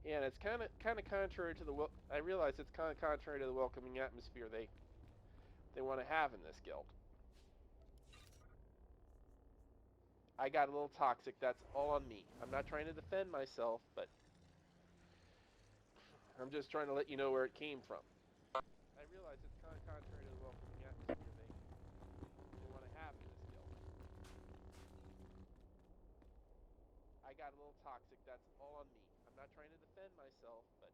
Yeah, and it's kind of contrary to the I realize it's kind of contrary to the welcoming atmosphere they want to have in this guild. I got a little toxic. That's all on me. I'm not trying to defend myself, but I'm just trying to let you know where it came from. I realize it's kind of contrary to the welcoming atmosphere they want to have in this guild. I got a little toxic. That's all on me. I'm not trying to defend myself, but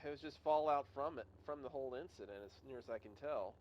it was just fallout from it, from the whole incident, as near as I can tell.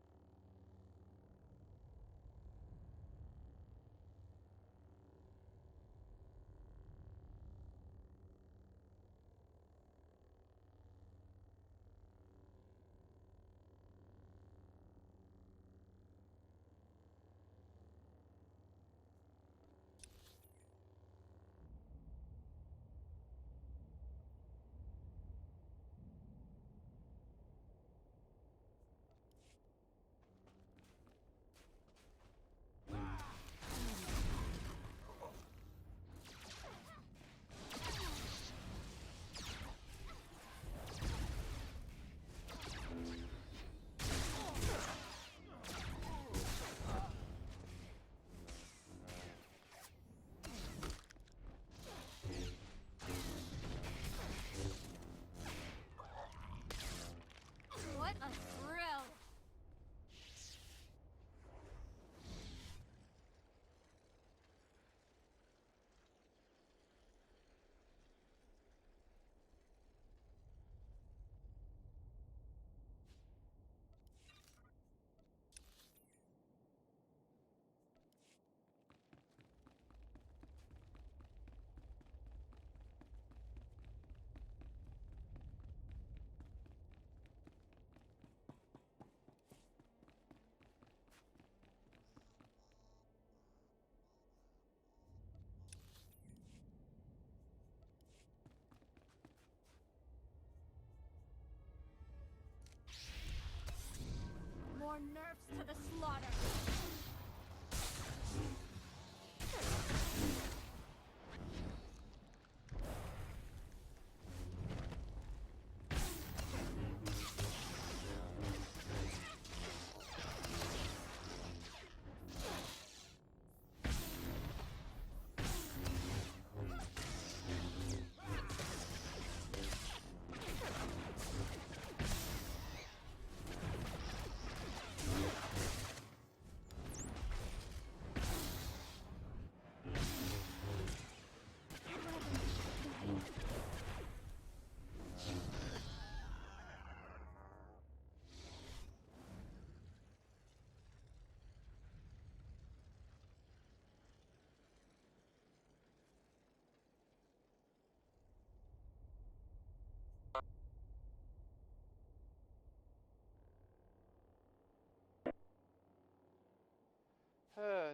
What a thrill! More nerfs to the slaughter!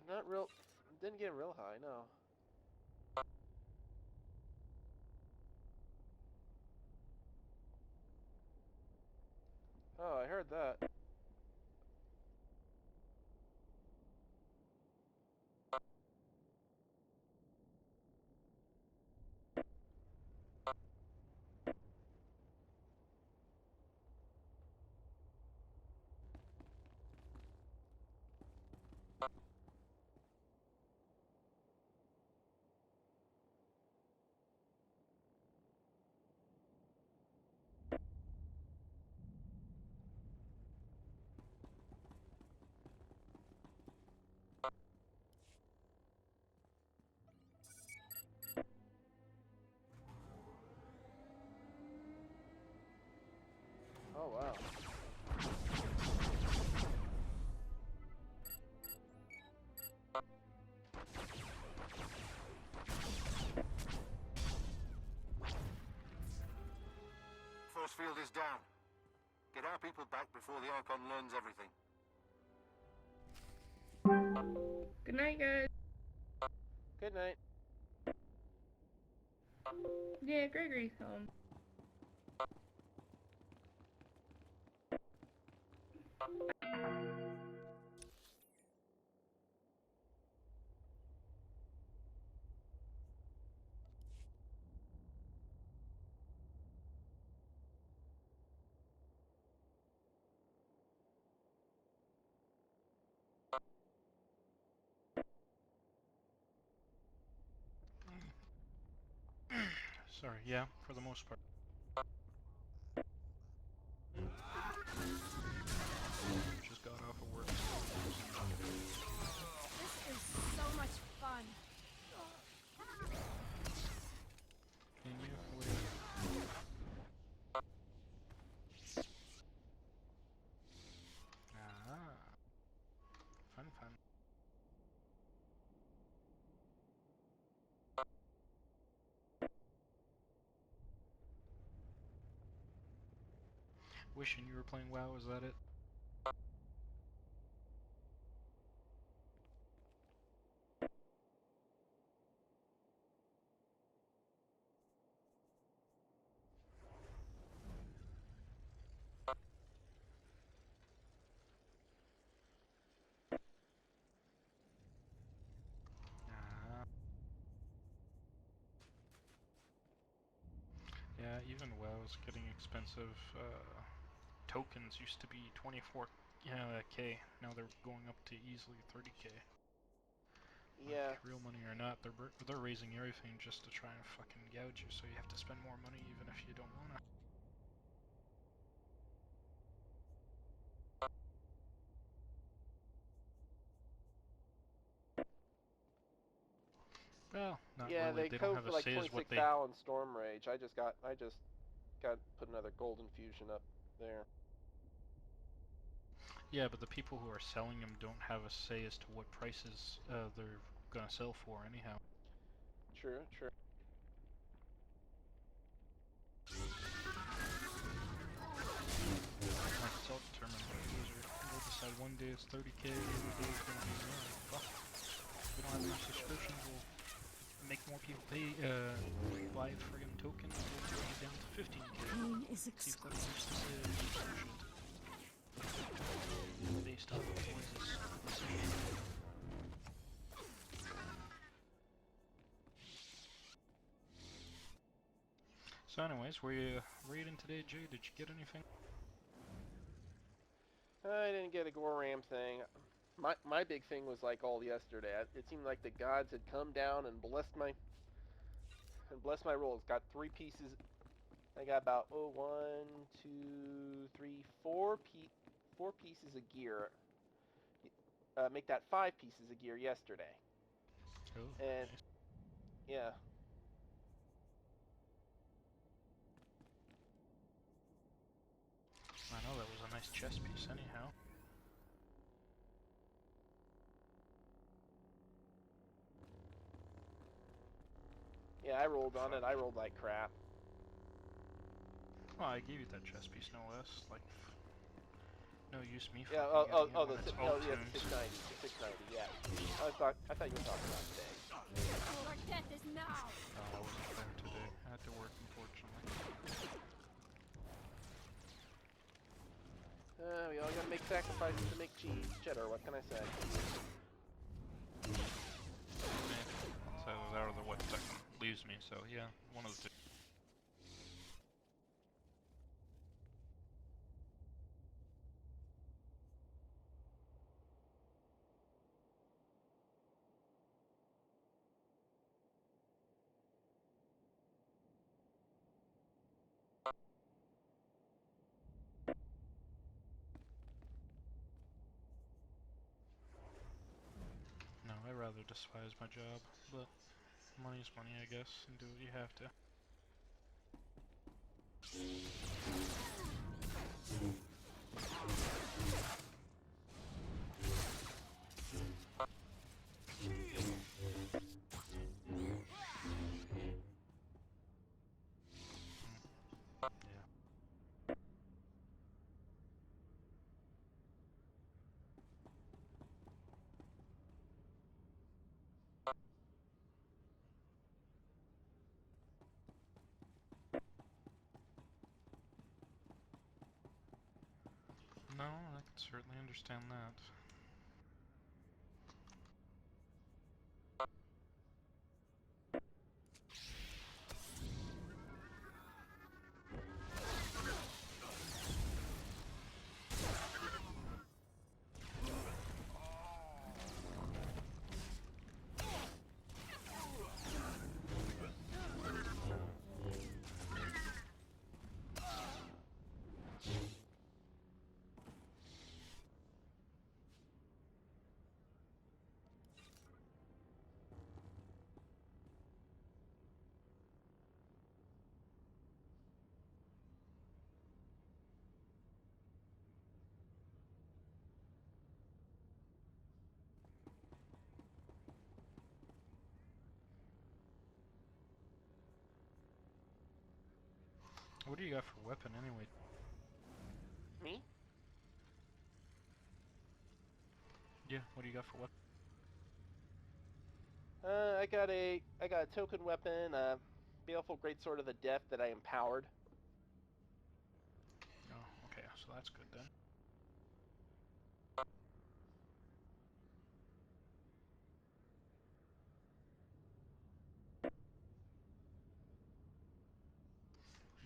Not real. Didn't get real high, no. Oh, I heard that. Oh, wow. Force field is down. Get our people back before the Archon learns everything. Good night, guys. Good night. Yeah, Gregory's home. Sorry, yeah, for the most part. Just got off of work. This is so much fun. Can you? What do you? Ah, fun, fun. Wishing you were playing WoW, is that it? Ah. Yeah, even WoW's getting expensive. Tokens used to be 24K. Now they're going up to easily 30K. Yeah. Like, real money or not, they're raising everything just to try and fucking gouge you, so you have to spend more money even if you don't wanna. Well, not Yeah, really. they They don't code have for a like say as what 26 they. Al and Storm Rage. I just got put another golden fusion up there. Yeah, but the people who are selling them don't have a say as to what prices they're gonna sell for anyhow. True, true. Like, it's all determined by the user. They'll decide one day it's 30K, the other day it's gonna be more. Fuck. If we don't have enough subscriptions, we'll make more people pay, buy friggin' tokens, we'll bring it down to 15K. Pain is See if that exquisite. boosts the subscription. Based off of Moises' decision. So anyways, were you raiding today, Jay? Did you get anything? I didn't get a Goram thing. My big thing was like all yesterday. It seemed like the gods had come down and blessed my rolls. Got 3 pieces. I got about 4 pieces of gear. Make that 5 pieces of gear yesterday. Oh, And nice. yeah, I know that was a nice chess piece anyhow. yeah, I rolled on it. Fuck. I rolled like crap. Well, I gave you that chess piece, no less. Like, no use me Yeah. fucking getting it when it's Yeah, alt-tuned. the 690. The 690. Yeah. I thought you were talking about today. Our death is now. No, I wasn't there today. I had to work, unfortunately. We all gotta make sacrifices to make cheddar. What can I say? Yeah. So I was out of the what second leaves me, so yeah, one of the two. No, I rather despise my job, but money's money, I guess, and do what you have to. Yeah. No, I can certainly understand that. do you got for weapon anyway? Me? Yeah, what do you got for weapon? I got a token weapon, Baleful Greatsword of the Deaf that I empowered. Oh, okay, so that's good then.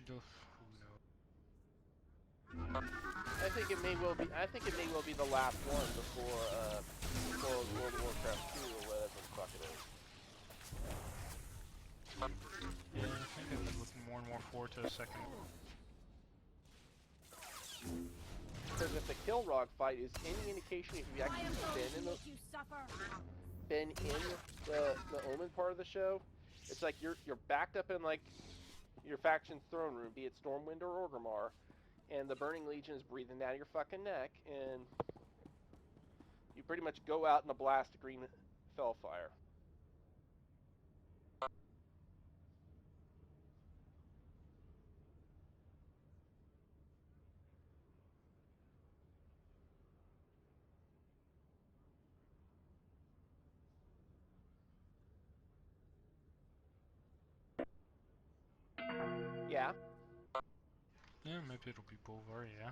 Who knows? I think it may well be the last one before World of Warcraft 2 or whatever the fuck it is. Yeah, I think I've been looking more and more forward to a second. Because if the Kilrog fight is any indication, if you've I actually am going been to in the make you suffer. Omen part of the show, it's like you're backed up in like your faction's throne room, be it Stormwind or Orgrimmar, and the Burning Legion is breathing down your fucking neck, and you pretty much go out in a blast of green fellfire. Yeah. Yeah, maybe it'll be Bolvar, yeah.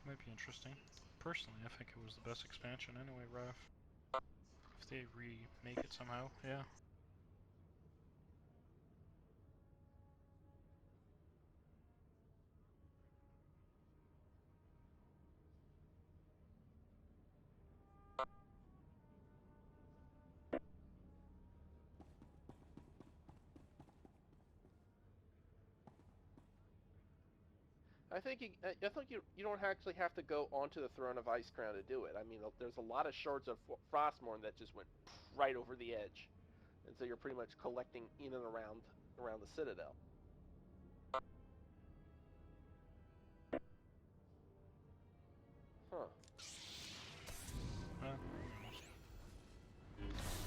Might be interesting. Personally, I think it was the best expansion anyway, Raph. If they remake it somehow, yeah. I think you don't actually have to go onto the Throne of Icecrown to do it. I mean, there's a lot of shards of Frostmourne that just went right over the edge, and so you're pretty much collecting in and around the Citadel. Huh. I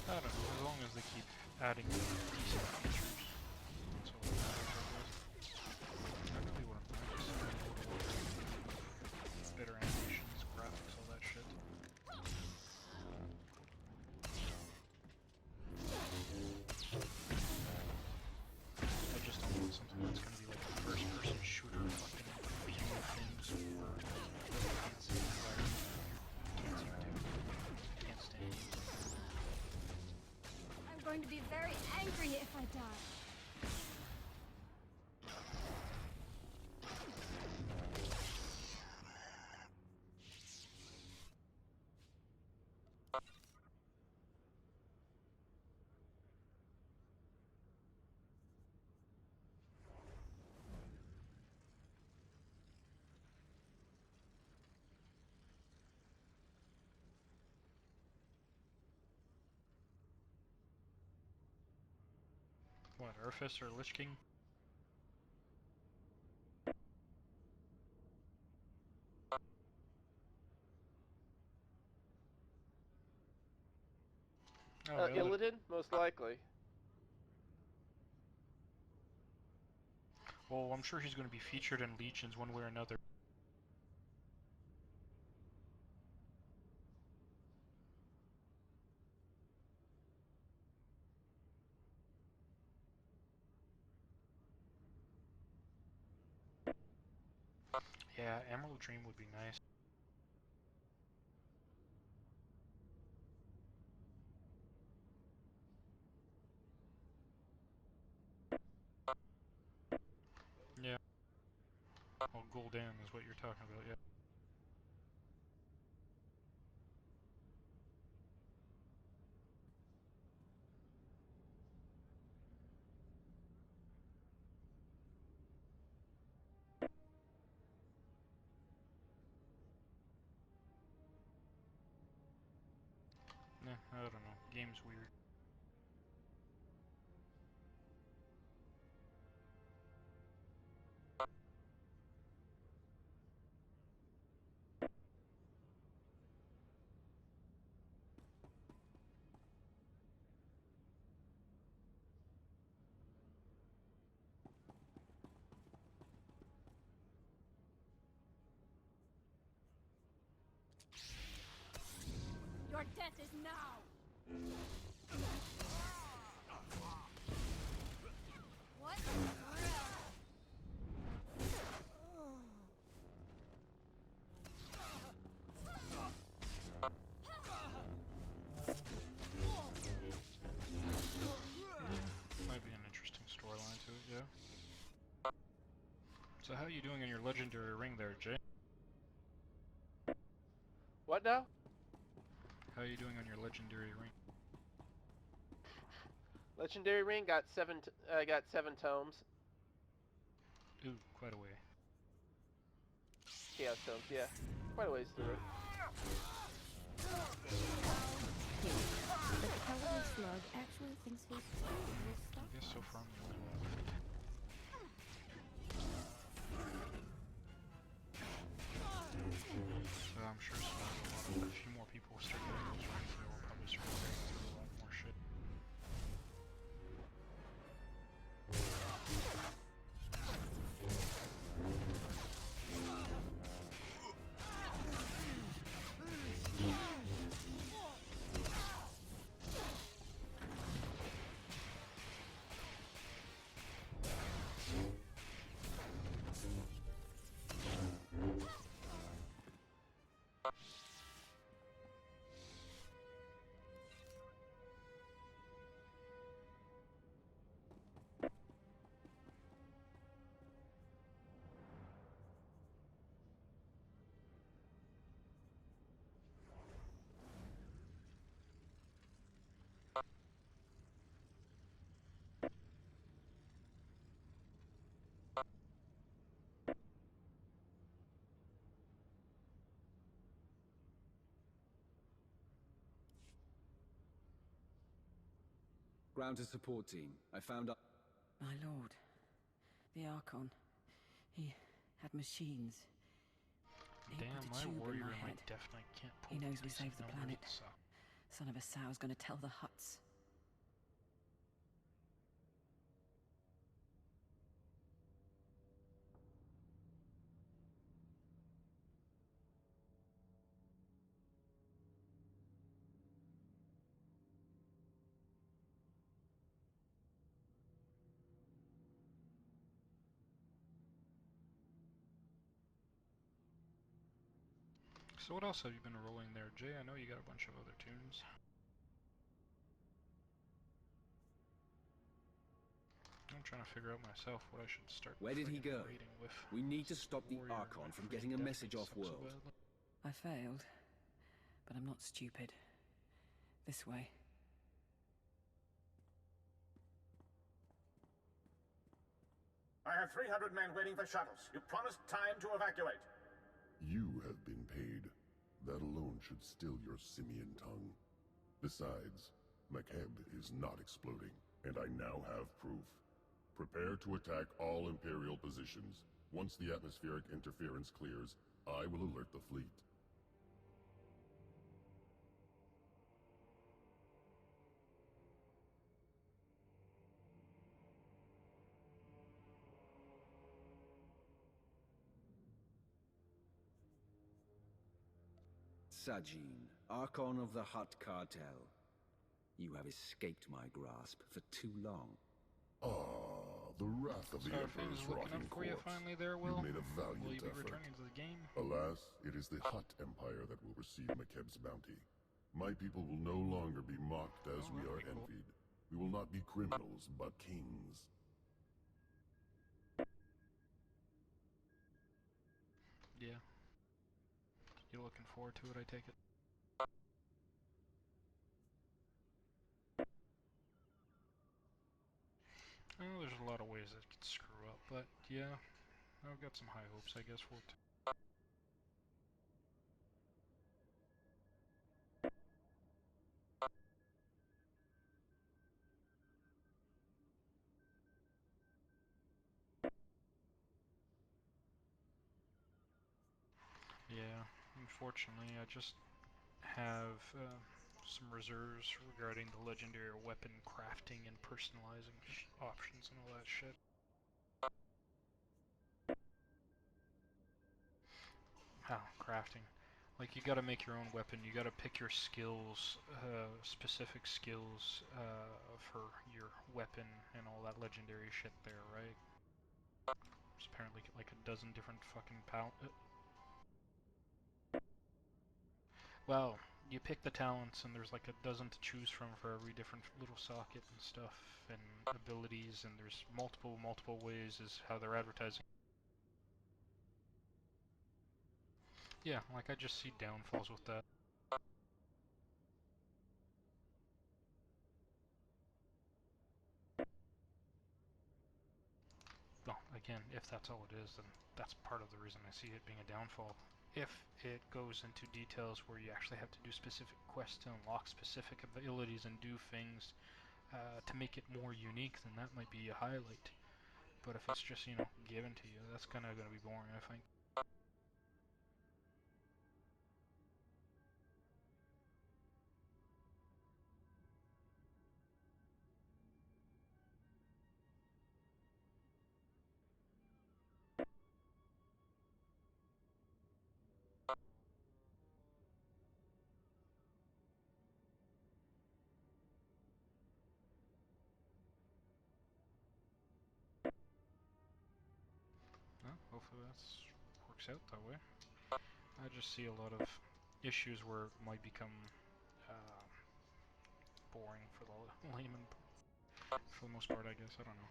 don't know, as long as they keep adding decent features, that's all that matters, I guess. I really wouldn't mind just better animations, graphics, all that shit. I just don't want something that's gonna be like a first-person shooter fucking view of things or fancy environment. Can't seem to. Can't stand it. I'm going to be very angry if I die. What, Urfus or Lich King? Oh, Illidan, most likely. Well, I'm sure he's going to be featured in Legions one way or another. Yeah, Emerald Dream would be nice. Yeah. Well, Gul'dan is what you're talking about, yeah. Nah, I don't know. Game's weird. Your death is now! What? Might be an interesting storyline to it, yeah. So how are you doing in your legendary ring there, Jay? What now? How are you doing on your legendary ring? Legendary ring got got 7 tomes. Ooh, quite a way. Chaos tomes, yeah. Quite a ways through it. But the cowardly slug actually thinks his food will I stop guess so us. far I'm the only one left. I'm sure a few more people will start getting those rings, and we'll probably start getting through a lot more shit. Ground to support team. I found up. My lord, the Archon, he had machines. He Damn, put a my tube in warrior my in my head. definitely can't pull He knows we decent saved the numbers, planet. so. Son of a sow's gonna tell the Hutts. So what else have you been rolling there, Jay? I know you got a bunch of other tunes. I'm trying to figure out myself what I should start Where did he friggin' go? raiding with. We need to This stop the warrior Archon from raid getting a definitely message sucks so off-world. badly. I failed, but I'm not stupid. This way. I have 300 men waiting for shuttles. You promised time to evacuate. You have been paid. That alone should still your simian tongue. Besides, Makeb is not exploding, and I now have proof. Prepare to attack all Imperial positions. Once the atmospheric interference clears, I will alert the fleet. Sajin, Archon of the Hutt Cartel. You have escaped my grasp for too long. Ah, the wrath of the So Emperor's things looking rotting up for you corpse. finally there, You Will? made a Will valiant you be effort. returning to the game? Alas, it is the Hutt Empire that will receive Makeb's bounty. My people will no longer be mocked as Oh, we that'd are be cool. envied. We will not be criminals, but kings. Yeah. You looking forward to it, I take it? Oh, there's a lot of ways that could screw up, but yeah, I've got some high hopes, I guess, for it. Yeah, unfortunately, I just have some reserves regarding the legendary weapon crafting and personalizing options and all that shit. Crafting. Like, you gotta make your own weapon, you gotta pick your skills, specific skills, for your weapon and all that legendary shit there, right? There's apparently like a dozen different fucking well, you pick the talents and there's like a dozen to choose from for every different little socket and stuff and abilities, and there's multiple ways is how they're advertising. Yeah, like I just see downfalls with that. Well, again, if that's all it is, then that's part of the reason I see it being a downfall. If it goes into details where you actually have to do specific quests to unlock specific abilities and do things to make it more unique, then that might be a highlight. But if it's just, you know, given to you, that's kind of going to be boring, I think. Well, hopefully that works out that way. I just see a lot of issues where it might become uh, boring for the layman, for the most part, I guess. I don't know.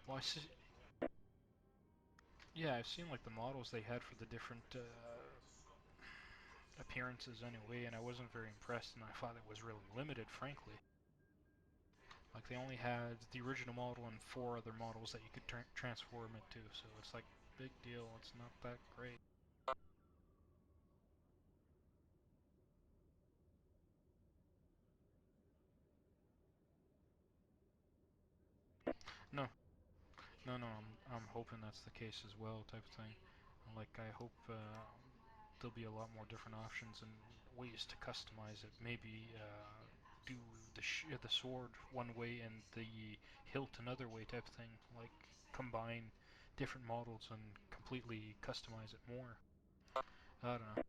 Well, I see. Yeah, I've seen like the models they had for the different appearances anyway, and I wasn't very impressed, and I thought it was really limited, frankly. Like, they only had the original model and 4 other models that you could transform it to, so it's like, big deal, it's not that great. No, no, I'm hoping that's the case as well, type of thing. Like, I hope there'll be a lot more different options and ways to customize it. Maybe do the sword one way and the hilt another way, type of thing. Like, combine different models and completely customize it more. I don't know.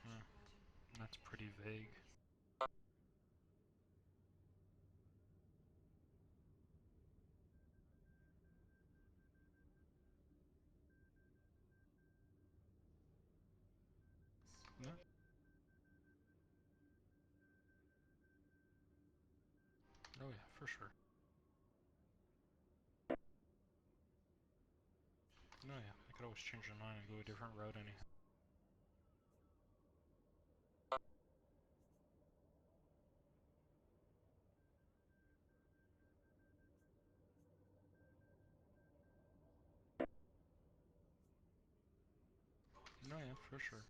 Yeah, that's pretty vague. Yeah. Oh yeah, for sure. No, yeah, I could always change my mind and go a different route anyhow. No, yeah, for sure.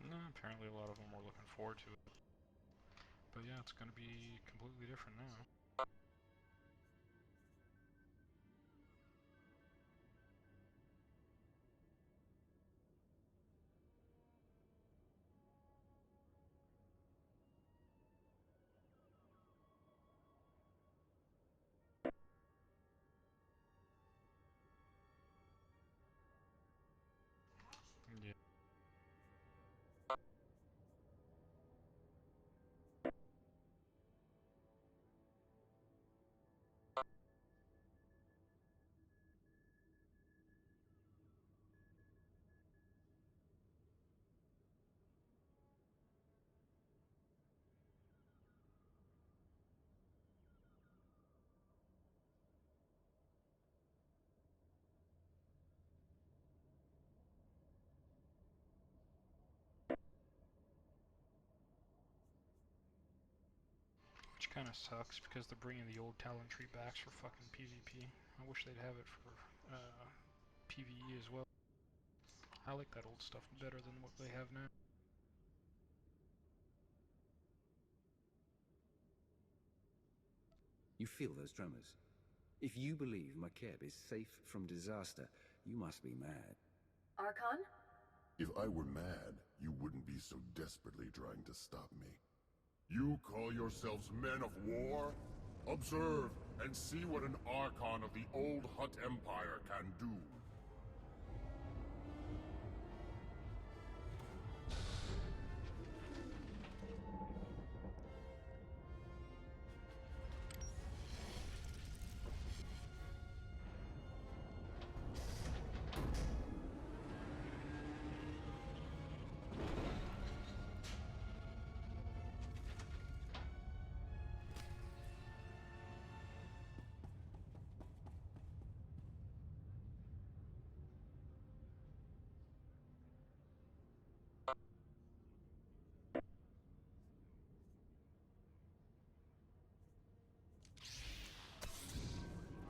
No, apparently a lot of them were looking forward to it. But yeah, it's gonna be completely different now. Yeah. Kinda sucks because they're bringing the old talent tree backs for fucking PvP. I wish they'd have it for PvE as well. I like that old stuff better than what they have now. You feel those tremors? If you believe Makeb is safe from disaster, you must be mad. Archon? If I were mad, you wouldn't be so desperately trying to stop me. You call yourselves men of war? Observe and see what an Archon of the old Hutt Empire can do.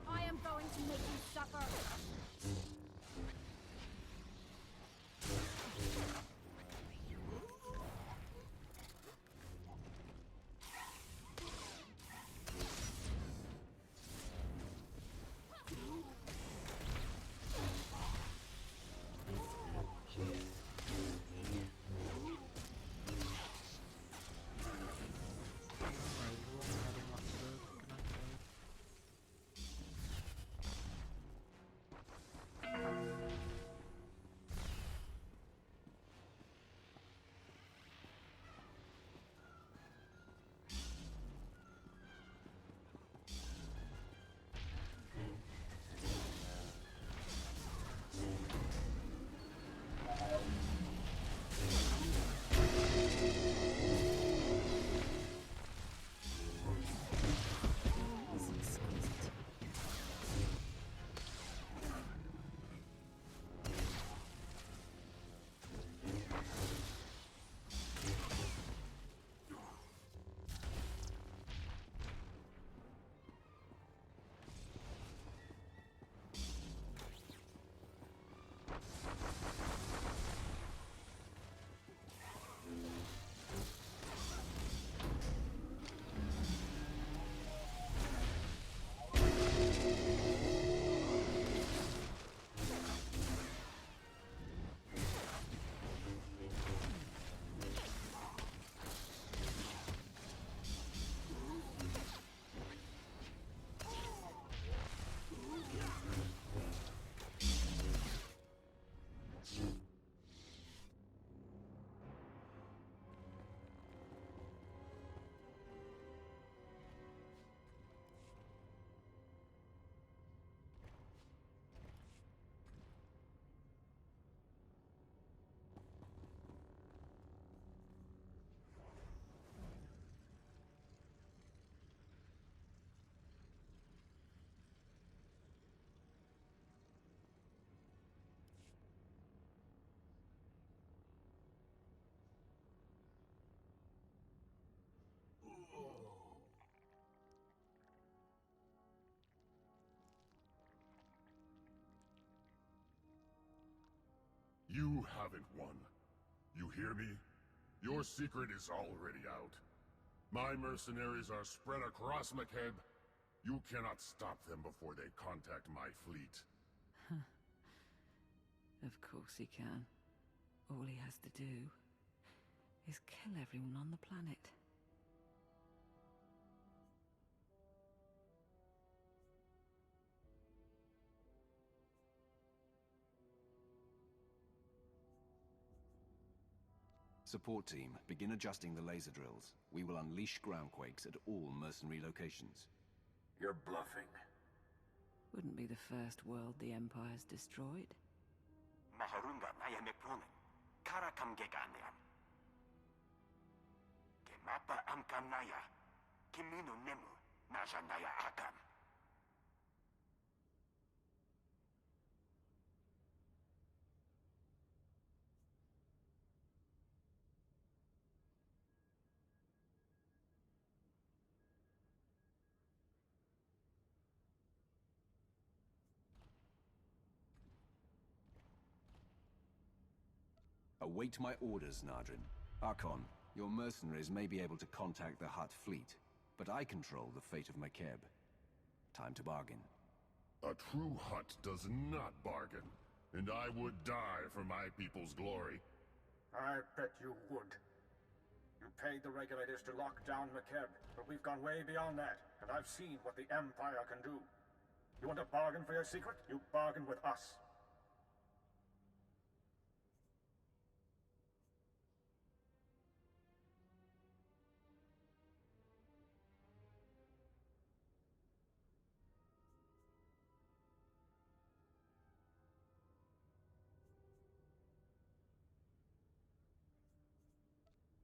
I am going to make you suffer. You haven't won. You hear me? Your secret is already out. My mercenaries are spread across Makeb. You cannot stop them before they contact my fleet. Of course he can. All he has to do is kill everyone on the planet. Support team, begin adjusting the laser drills. We will unleash groundquakes at all mercenary locations. You're bluffing. Wouldn't be the first world the Empire's destroyed. Maharunga naya mekpunen. Karakam geganian. Gemapa amkam naya. Kimino nemu. Nasha naya akam. Await my orders, Nadrin. Archon, your mercenaries may be able to contact the Hutt fleet, but I control the fate of Makeb. Time to bargain. A true Hutt does not bargain, and I would die for my people's glory. I bet you would. You paid the regulators to lock down Makeb, but we've gone way beyond that, and I've seen what the Empire can do. You want to bargain for your secret? You bargain with us.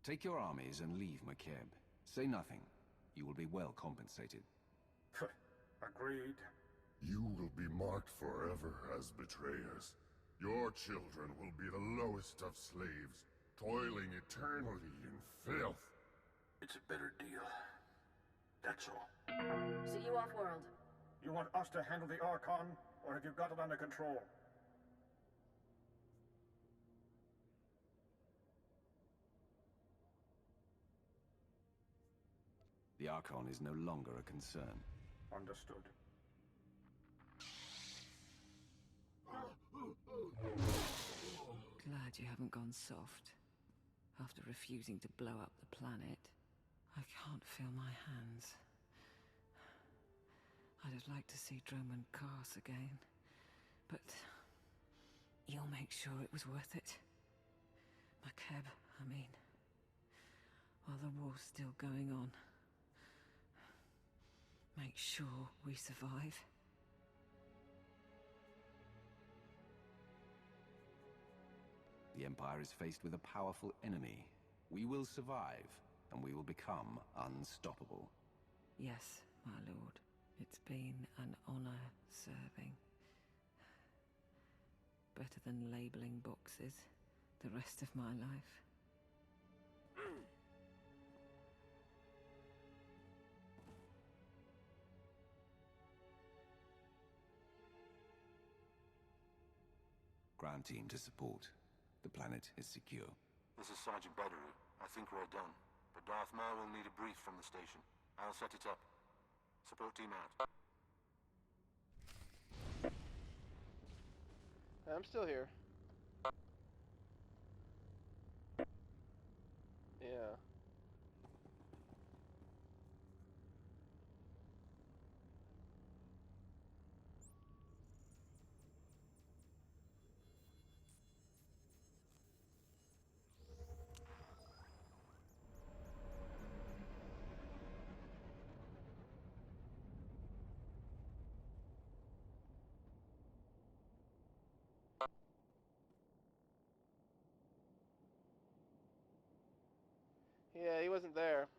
Take your armies and leave Makeb. Say nothing. You will be well compensated. Agreed. You will be marked forever as betrayers. Your children will be the lowest of slaves, toiling eternally in filth. It's a better deal. That's all. See you off-world. You want us to handle the Archon, or have you got it under control? The Archon is no longer a concern. Understood. Glad you haven't gone soft. After refusing to blow up the planet, I can't feel my hands. I'd have liked to see Droman Kars again, but you'll make sure it was worth it. Makeb, I mean, while the war's still going on. Make sure we survive. The Empire is faced with a powerful enemy. We will survive, and we will become unstoppable. Yes, my lord. It's been an honor serving. Better than labeling boxes the rest of my life. Ground team to support. The planet is secure. This is Sergeant Beddery. I think we're done. But Darth Maul will need a brief from the station. I'll set it up. Support team out. I'm still here. Yeah. Yeah, he wasn't there.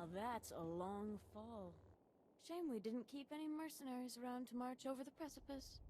Now that's a long fall. Shame we didn't keep any mercenaries around to march over the precipice.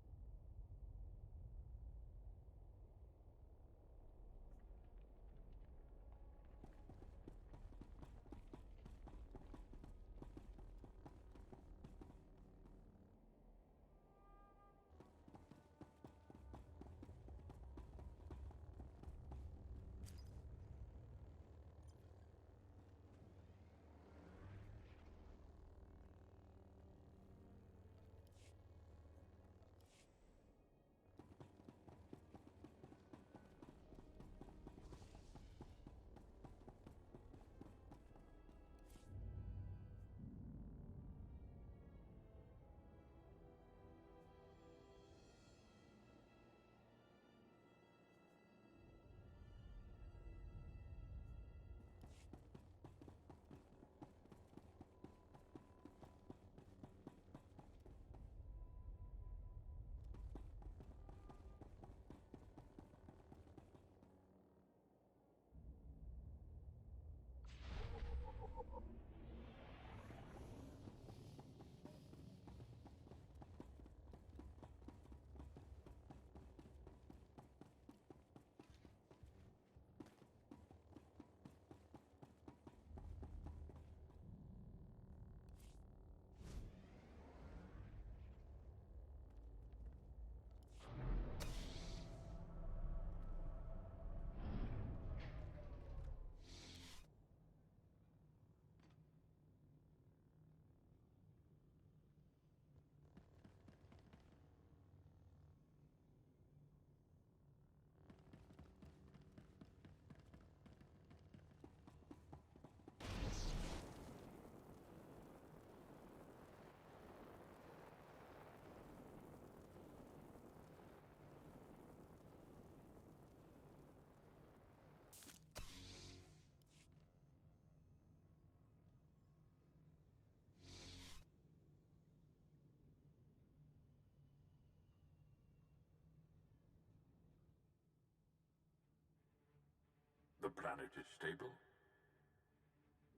The planet is stable.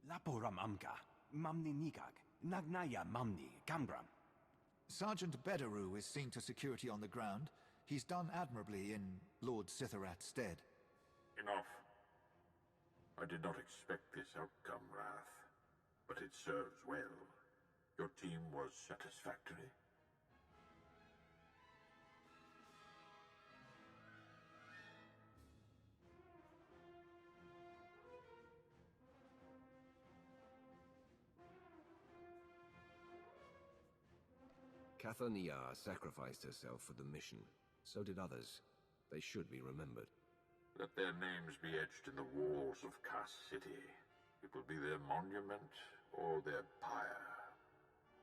Laporam amka, mamni nigag, nagnaya mamni, gambram. Sergeant Bedaroo is seen to security on the ground. He's done admirably in Lord Sitharat's stead. Enough. I did not expect this outcome, Wrath. But it serves well. Your team was satisfactory. Kathania sacrificed herself for the mission. So did others. They should be remembered. Let their names be etched in the walls of Cass City. It will be their monument or their pyre.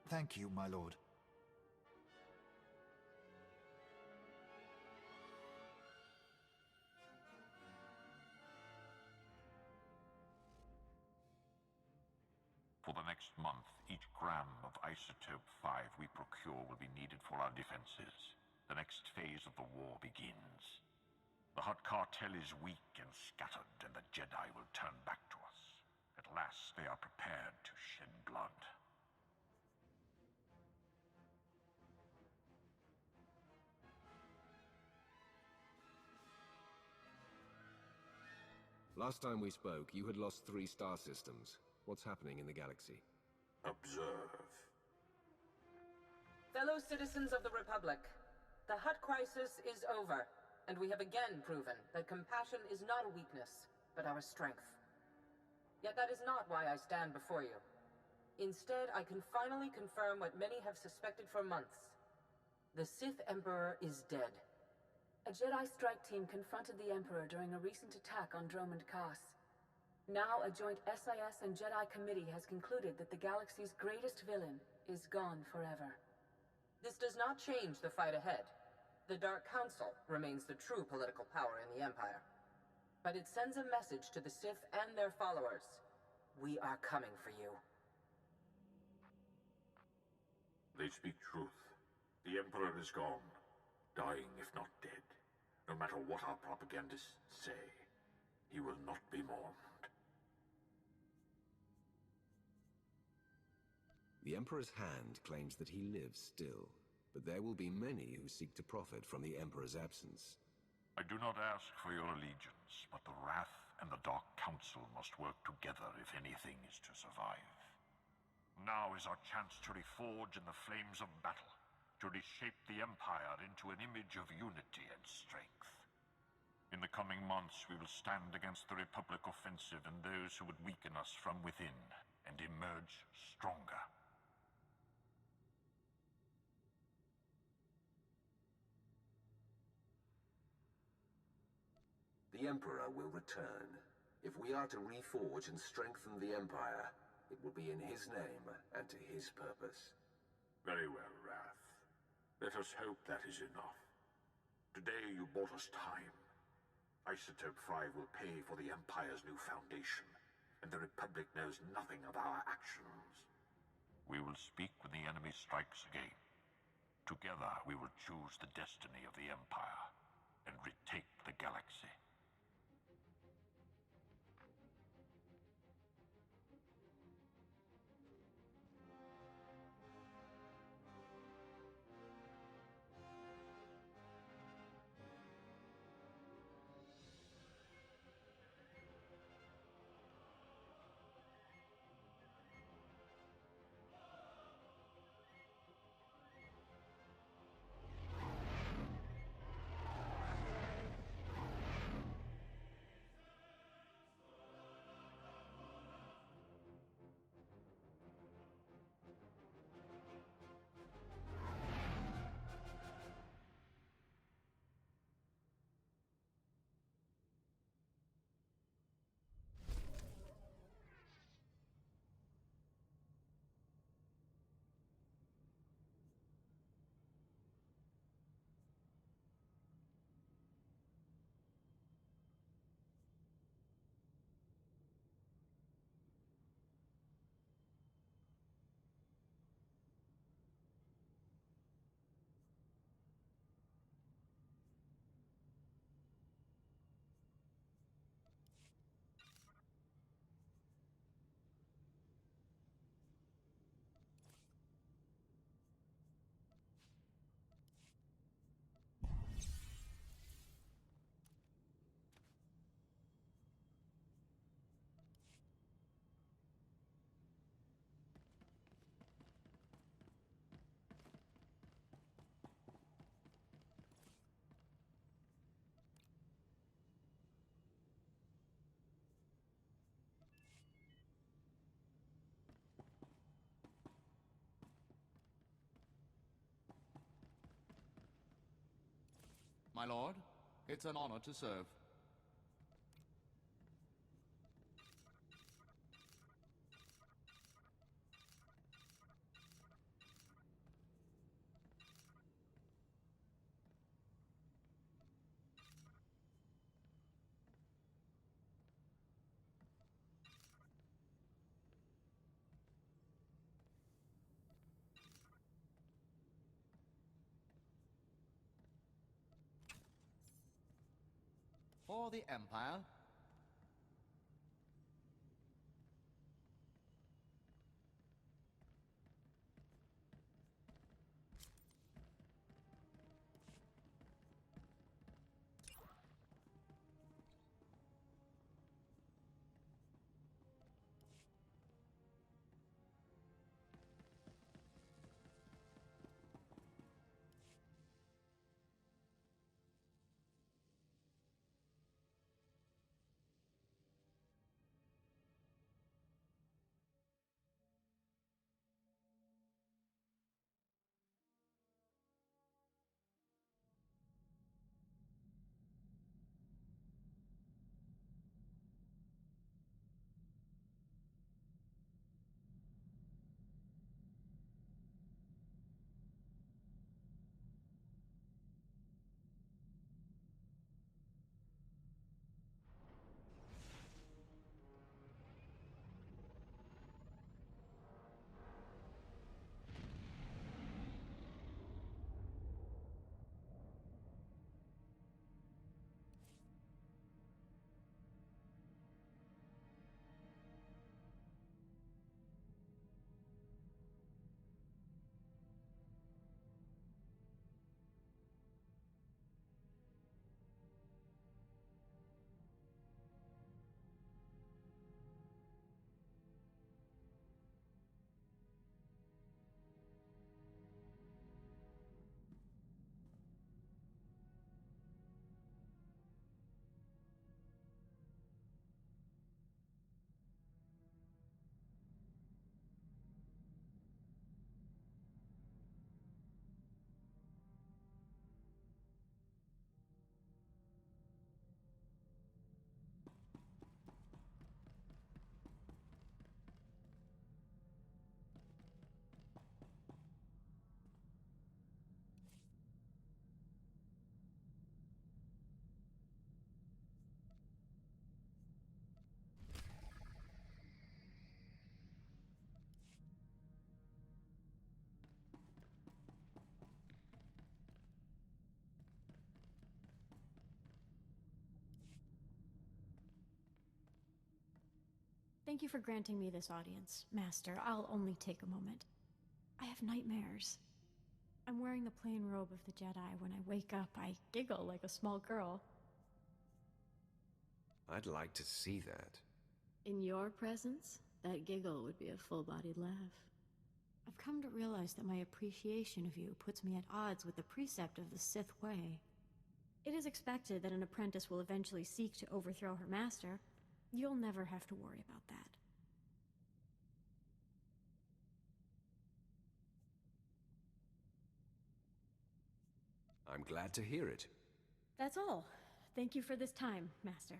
Thank you, my lord. For the next month, each gram of isotope 5 we procure will be needed for our defenses. The next phase of the war begins. The Hutt cartel is weak and scattered, and the Jedi will turn back to us. At last, they are prepared to shed blood. Last time we spoke, you had lost 3 star systems. What's happening in the galaxy? Observe. Fellow citizens of the Republic, the Hutt crisis is over, and we have again proven that compassion is not a weakness, but our strength. Yet that is not why I stand before you. Instead, I can finally confirm what many have suspected for months. The Sith Emperor is dead. A Jedi strike team confronted the Emperor during a recent attack on Dromund Kaas. Now, a joint SIS and Jedi committee has concluded that the galaxy's greatest villain is gone forever. This does not change the fight ahead. The Dark Council remains the true political power in the Empire. But it sends a message to the Sith and their followers. We are coming for you. They speak truth. The Emperor is gone. Dying if not dead. No matter what our propagandists say, he will not be mourned. The Emperor's hand claims that he lives still, but there will be many who seek to profit from the Emperor's absence. I do not ask for your allegiance, but the Wrath and the Dark Council must work together if anything is to survive. Now is our chance to reforge in the flames of battle, to reshape the Empire into an image of unity and strength. In the coming months, we will stand against the Republic offensive and those who would weaken us from within, and emerge stronger. The Emperor will return. If we are to reforge and strengthen the Empire, it will be in his name and to his purpose. Very well, Wrath. Let us hope that is enough. Today you bought us time. Isotope 5 will pay for the Empire's new foundation, and the Republic knows nothing of our actions. We will speak when the enemy strikes again. Together we will choose the destiny of the Empire, and retake the galaxy. My lord, it's an honor to serve. For the Empire. Thank you for granting me this audience, Master. I'll only take a moment. I have nightmares. I'm wearing the plain robe of the Jedi. When I wake up, I giggle like a small girl. I'd like to see that. In your presence, that giggle would be a full-bodied laugh. I've come to realize that my appreciation of you puts me at odds with the precept of the Sith way. It is expected that an apprentice will eventually seek to overthrow her master. You'll never have to worry about that. I'm glad to hear it. That's all. Thank you for this time, Master.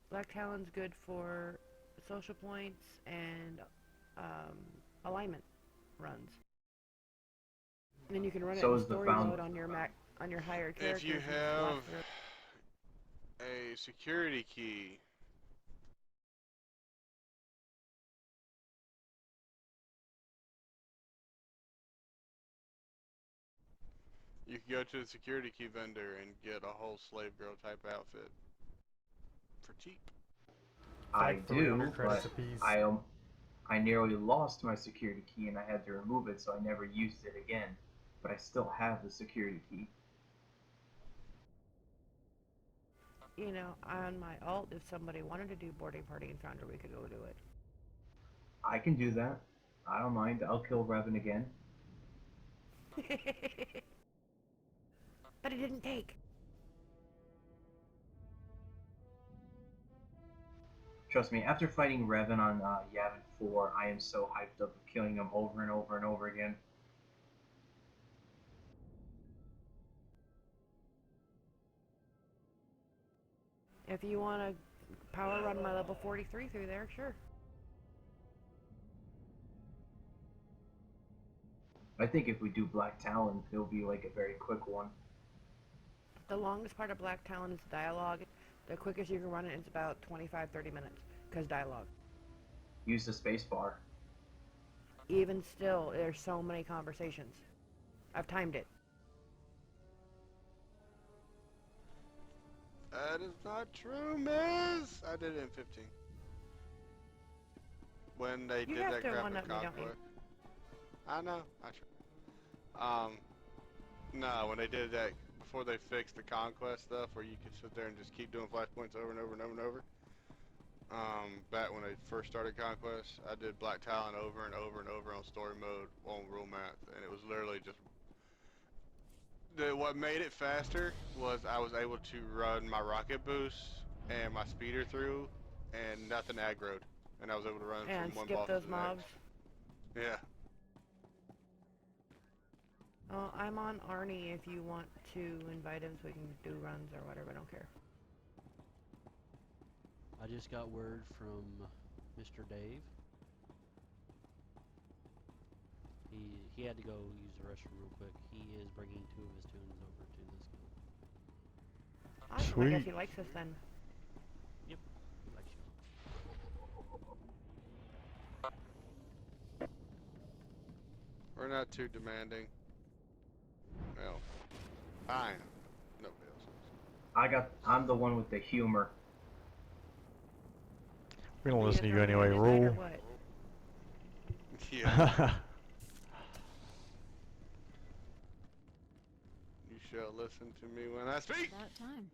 Black Talon's good for social points and alignment runs. And then you can run it in story mode on your on your higher characters. If you have a security key, you can go to the security key vendor and get a whole slave girl type outfit for cheap. I do, but I nearly lost my security key and I had to remove it, so I never used it again. But I still have the security key. You know, on my alt, if somebody wanted to do boarding party in Founder, we could go do it. I can do that. I don't mind. I'll kill Revan again. But it didn't take. Trust me, after fighting Revan on Yavin 4, I am so hyped up of killing him over and over and over again. If you want to power run my level 43 through there, sure. I think if we do Black Talon, it'll be like a very quick one. The longest part of Black Talon is dialogue. The quickest you can run it is about 25-30 minutes, because dialogue. Use the spacebar. Even still, there's so many conversations. I've timed it. That is not true, miss! I did it in 15. When they did that graphic convoy. I know, I try. No, when they did that before they fixed the conquest stuff, where you could sit there and just keep doing flashpoints over and over and over and over. Back when I first started Conquest, I did Black Talon over and over and over on story mode on rule math, and it was literally just... What made it faster was I was able to run my rocket boost and my speeder through, and nothing aggroed, and I was able to run And from one skip boss those to the mobs. next. Yeah. Well, I'm on Arnie if you want to invite him so we can do runs or whatever, I don't care. I just got word from Mr. Dave. He had to go use the restroom real quick. He is bringing 2 of his tunes over to this guild. Awesome, Sweet. I guess he likes us then. Yep, he likes you. We're not too demanding. Well, I am. Nobody else is. I'm the one with the humor. We don't listen to you anyway, Rule. Yeah. You shall listen to me when I speak. About time.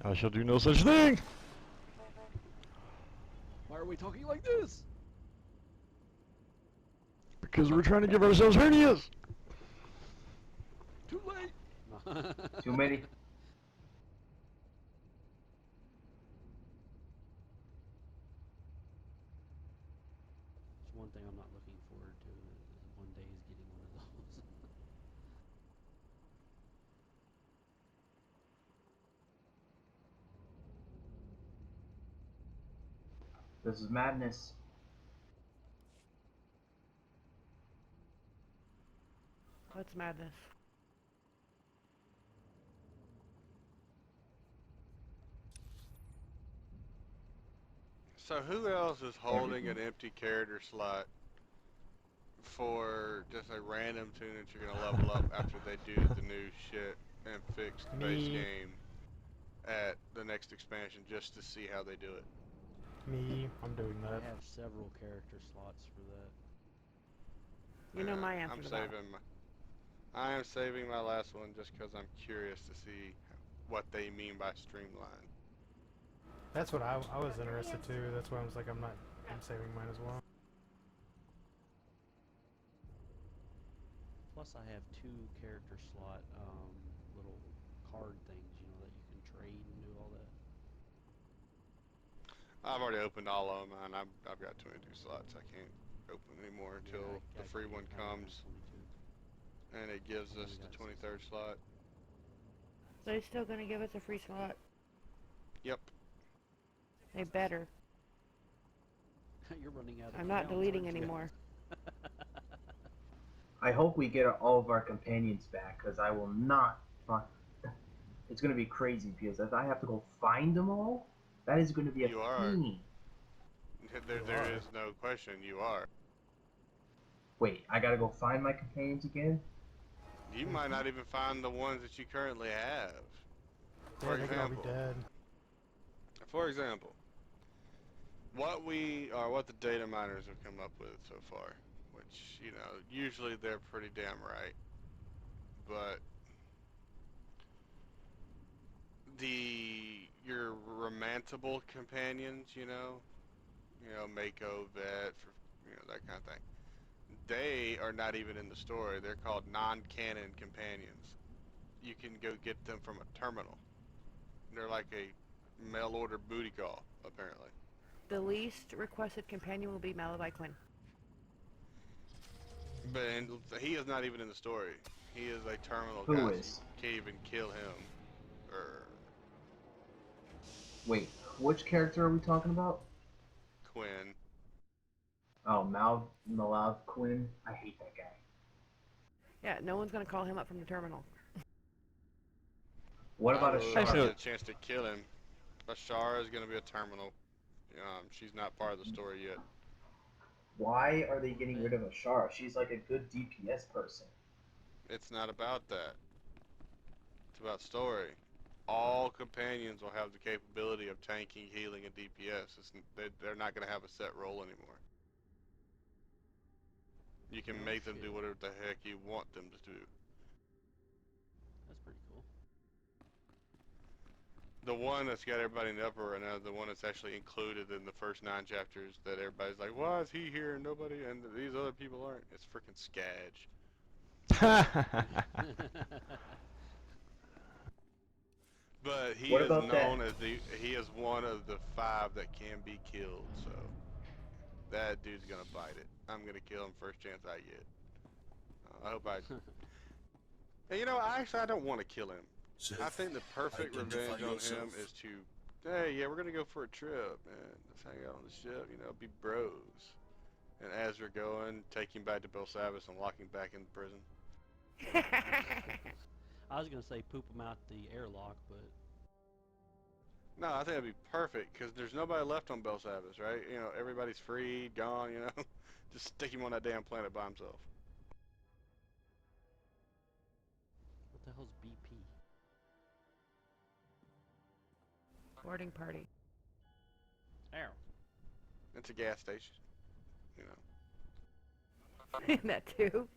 I shall do no such thing. Why are we talking like this? Because we're trying to give ourselves hernias. Too late. Too many. It's one thing I'm not looking forward to is one day is getting one of those. This is madness. What's madness? So who else is holding an empty character slot for just a random tune that you're gonna level up after they do the new shit and fix the base Me. game at the next expansion just to see how they do it? Me, I'm doing that. I have several character slots for that. You know my answer I'm to that. I am saving my last one just because I'm curious to see what they mean by streamline. That's what I was interested too. That's why I was like, I'm saving mine as well. Plus, I have 2 character slot little card things, you know, that you can trade and do all that. I've already opened all of them, and I've got 22 slots. I can't open anymore until the free one comes, and it gives us the 23rd slot. So they're still gonna give us a free slot? Yep. They better. You're running out of I'm not rounds, deleting aren't you? anymore. I hope we get all of our companions back, because I will not find... It's going to be crazy, because if I have to go find them all, that is going to be a pain. There is no question, you are. Wait, I gotta go find my companions again? You might not even find the ones that you currently have. Yeah, they could all be dead. For example, what the data miners have come up with so far, which, you know, usually they're pretty damn right, but your romantable companions, you know, Mako, Vet, that kind of thing, they are not even in the story. They're called non-canon companions. You can go get them from a terminal. They're like a mail order booty call, apparently. The least requested companion will be Malachi Quinn. But he is not even in the story. He is a terminal Who guy. is? So you can't even kill him. Wait, which character are we talking about? Quinn. Oh, Malav Quinn? I hate that guy. Yeah, no one's gonna call him up from the terminal. What about Ashara? Ashara? Get a chance to kill him. Ashara is going to be a terminal. She's not part of the story yet. Why are they getting rid of Ashara? She's like a good DPS person. It's not about that. It's about story. All companions will have the capability of tanking, healing, and DPS. They're not going to have a set role anymore. You can make them do whatever the heck you want them to do. The one that's got everybody in the uproar right now, the one that's actually included in the first 9 chapters that everybody's like, why is he here and nobody, and these other people aren't? It's freaking Skadge. But he is known as he is one of the 5 that can be killed, so that dude's gonna bite it. I'm gonna kill him first chance I get. I hope I... And you know, I don't want to kill him. I think the perfect revenge on him is to, hey, yeah, we're gonna go for a trip, man. Let's hang out on the ship, you know, be bros. And as we're going, take him back to Belsavis and lock him back in prison. I was gonna say poop him out the airlock, but no, I think that'd be perfect because there's nobody left on Belsavis, right? You know, everybody's freed, gone. You know, just stick him on that damn planet by himself. what the hell's BP? Boarding party. Ow. It's a gas station. You know. That too.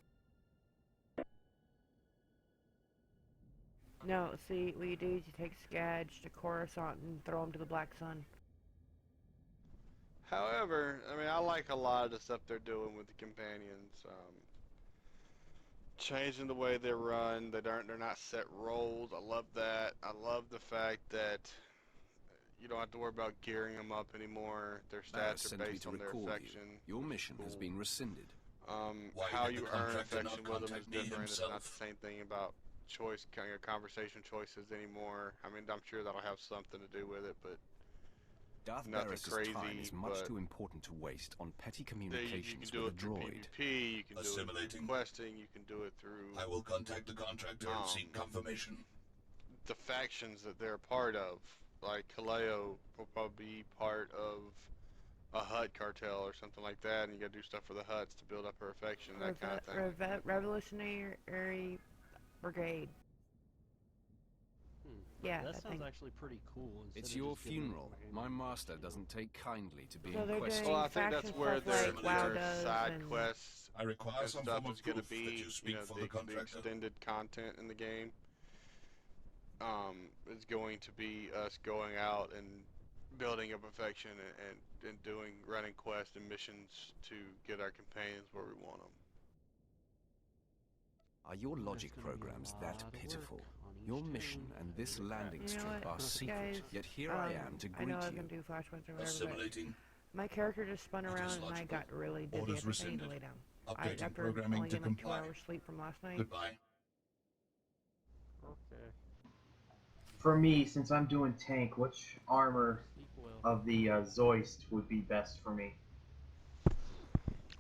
No, see, what you do is you take Skadge to Coruscant and throw him to the Black Sun. However, I mean, I like a lot of the stuff they're doing with the companions. Changing the way they run. They're not set roles. I love that. I love the fact that you don't have to worry about gearing them up anymore. Their stats are based on their affection. Your mission has been rescinded. How you earn affection with them is different. It's not the same thing about choice, kind of conversation choices anymore. I mean, I'm sure that'll have something to do with it, but Darth nothing Barris's crazy. time is much too important to waste on petty communications with a droid. PvP, you can do it through questing, you can do it through... I will contact the contractor and seek confirmation. The factions that they're a part of, like Kaleo will probably be part of a Hutt cartel or something like that, and you gotta do stuff for the Hutts to build up her affection, that kind of thing. Revolutionary Brigade. Yeah, that sounds actually pretty cool. It's your funeral. My master doesn't take kindly to being questioned. Well, I think that's where their side quests and stuff is going to be. You know, the extended content in the game is going to be us going out and building up affection and running quests and missions to get our companions where we want them. Are your logic programs that pitiful? Your mission and this landing strip are secret, guys, yet here I am to greet I know I was you. going to do flashpoints or whatever, but my character just spun around and I got really dizzy. I need to lay down. After only getting like 2 hours sleep from last night. Goodbye. Okay. For me, since I'm doing tank, which armor of the Zoist would be best for me?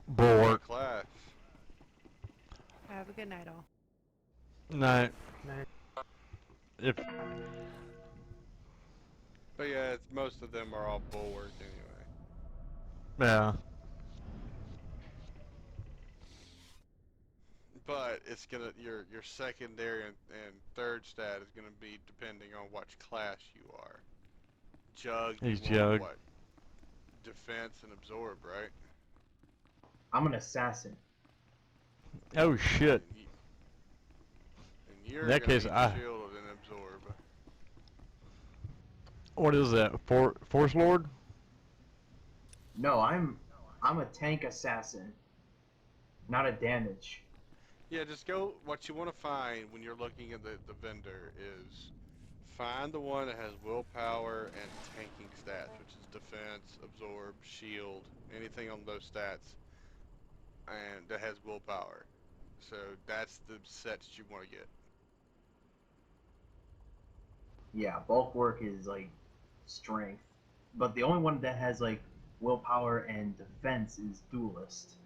Bork. Class. Have a good night, all. Night. If. But yeah, most of them are all bulwark anyway. Yeah. But it's gonna your secondary and third stat is gonna be depending on which class you are. Jug. He's you want Jug. what? Defense and absorb, right? I'm an assassin. Oh shit. And you're In that case, shield and absorb. What is that? Force Lord? No, I'm a tank assassin, not a damage. Yeah, just go. What you want to find when you're looking at the vendor is find the one that has willpower and tanking stats, which is defense, absorb, shield, anything on those stats, and that has willpower. So that's the sets you want to get. Yeah, bulk work is like strength, but the only one that has like willpower and defense is duelist.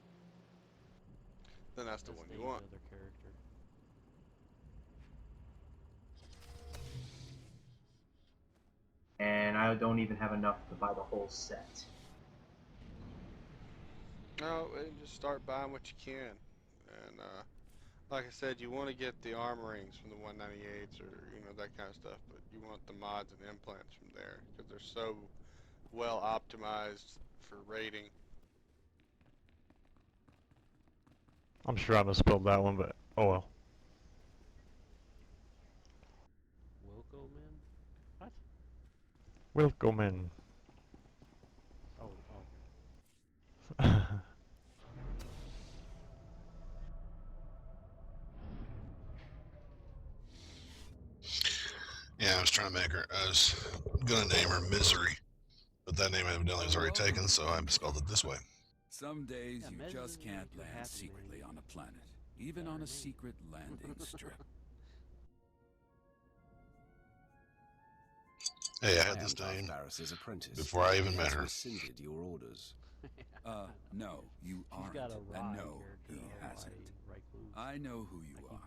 Then that's the one you want. Other character. And I don't even have enough to buy the whole set. No, and just start buying what you can. And like I said, you want to get the armorings from the 198s or that kind of stuff, but you want the mods and implants from there because they're so well optimized for rating. I'm sure I misspelled that one, but oh well. Wilco, man? What? Welcome in. Oh. Yeah, I was trying to make her. I was gonna name her Misery, but that name evidently was already taken, so I spelled it this way. Some days you just can't land secretly on a planet, even on a secret landing strip. Hey, I had this name before I even met her. Rescinded your orders. No, you aren't, and no, he hasn't. I know who you are.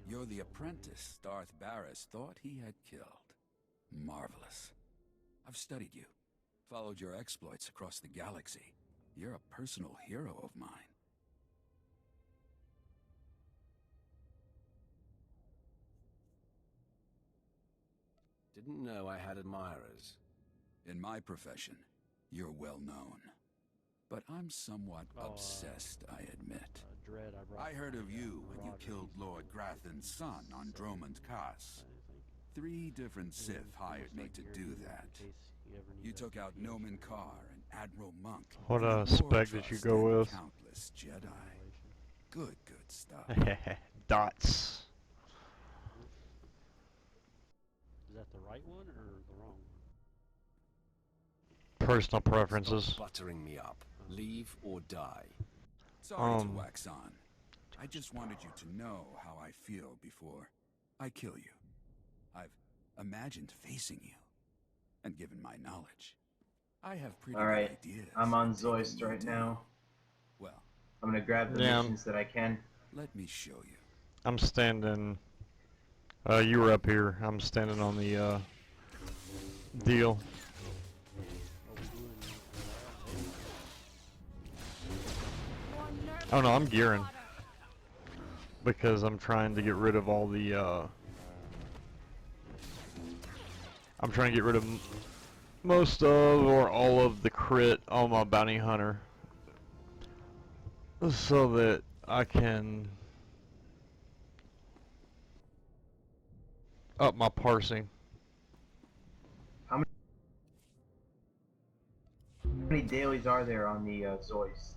You're the apprentice Darth Barris thought he had killed. Marvelous. I've studied you, followed your exploits across the galaxy. You're a personal hero of mine. Didn't know I had admirers. In my profession, you're well known. But I'm somewhat obsessed, I admit. Dread, I heard of you when you killed Lord Grathan's son on Dromund Kaas. 3 different Sith hired me to do that. You took out Nomen Carr and Admiral Monk. What spec did you go with? Countless Jedi. Good stuff. Dots. Is that the right one or the wrong one? Personal preferences. Stop buttering me up. Leave or die. Sorry to wax on. I just wanted you to know how I feel before I kill you. I've imagined facing you, and given my knowledge, I have pretty good ideas. I'm on Zoist right now. Well, I'm gonna grab the missions that I can. Let me show you. I'm standing. You were up here. I'm standing on the deal. Oh no, I'm gearing because I'm trying to get rid of all the. I'm trying to get rid of most of or all of the crit on my bounty hunter, so that I can up my parsing. How many dailies are there on the Zoist?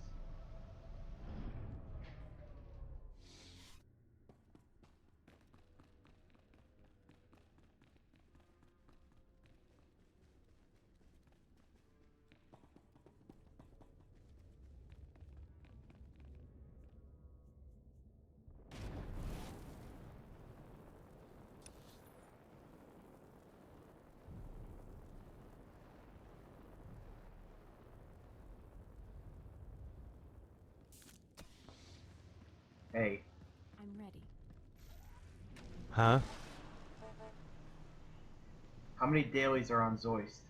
Hey. I'm ready. Huh? How many dailies are on Zoist?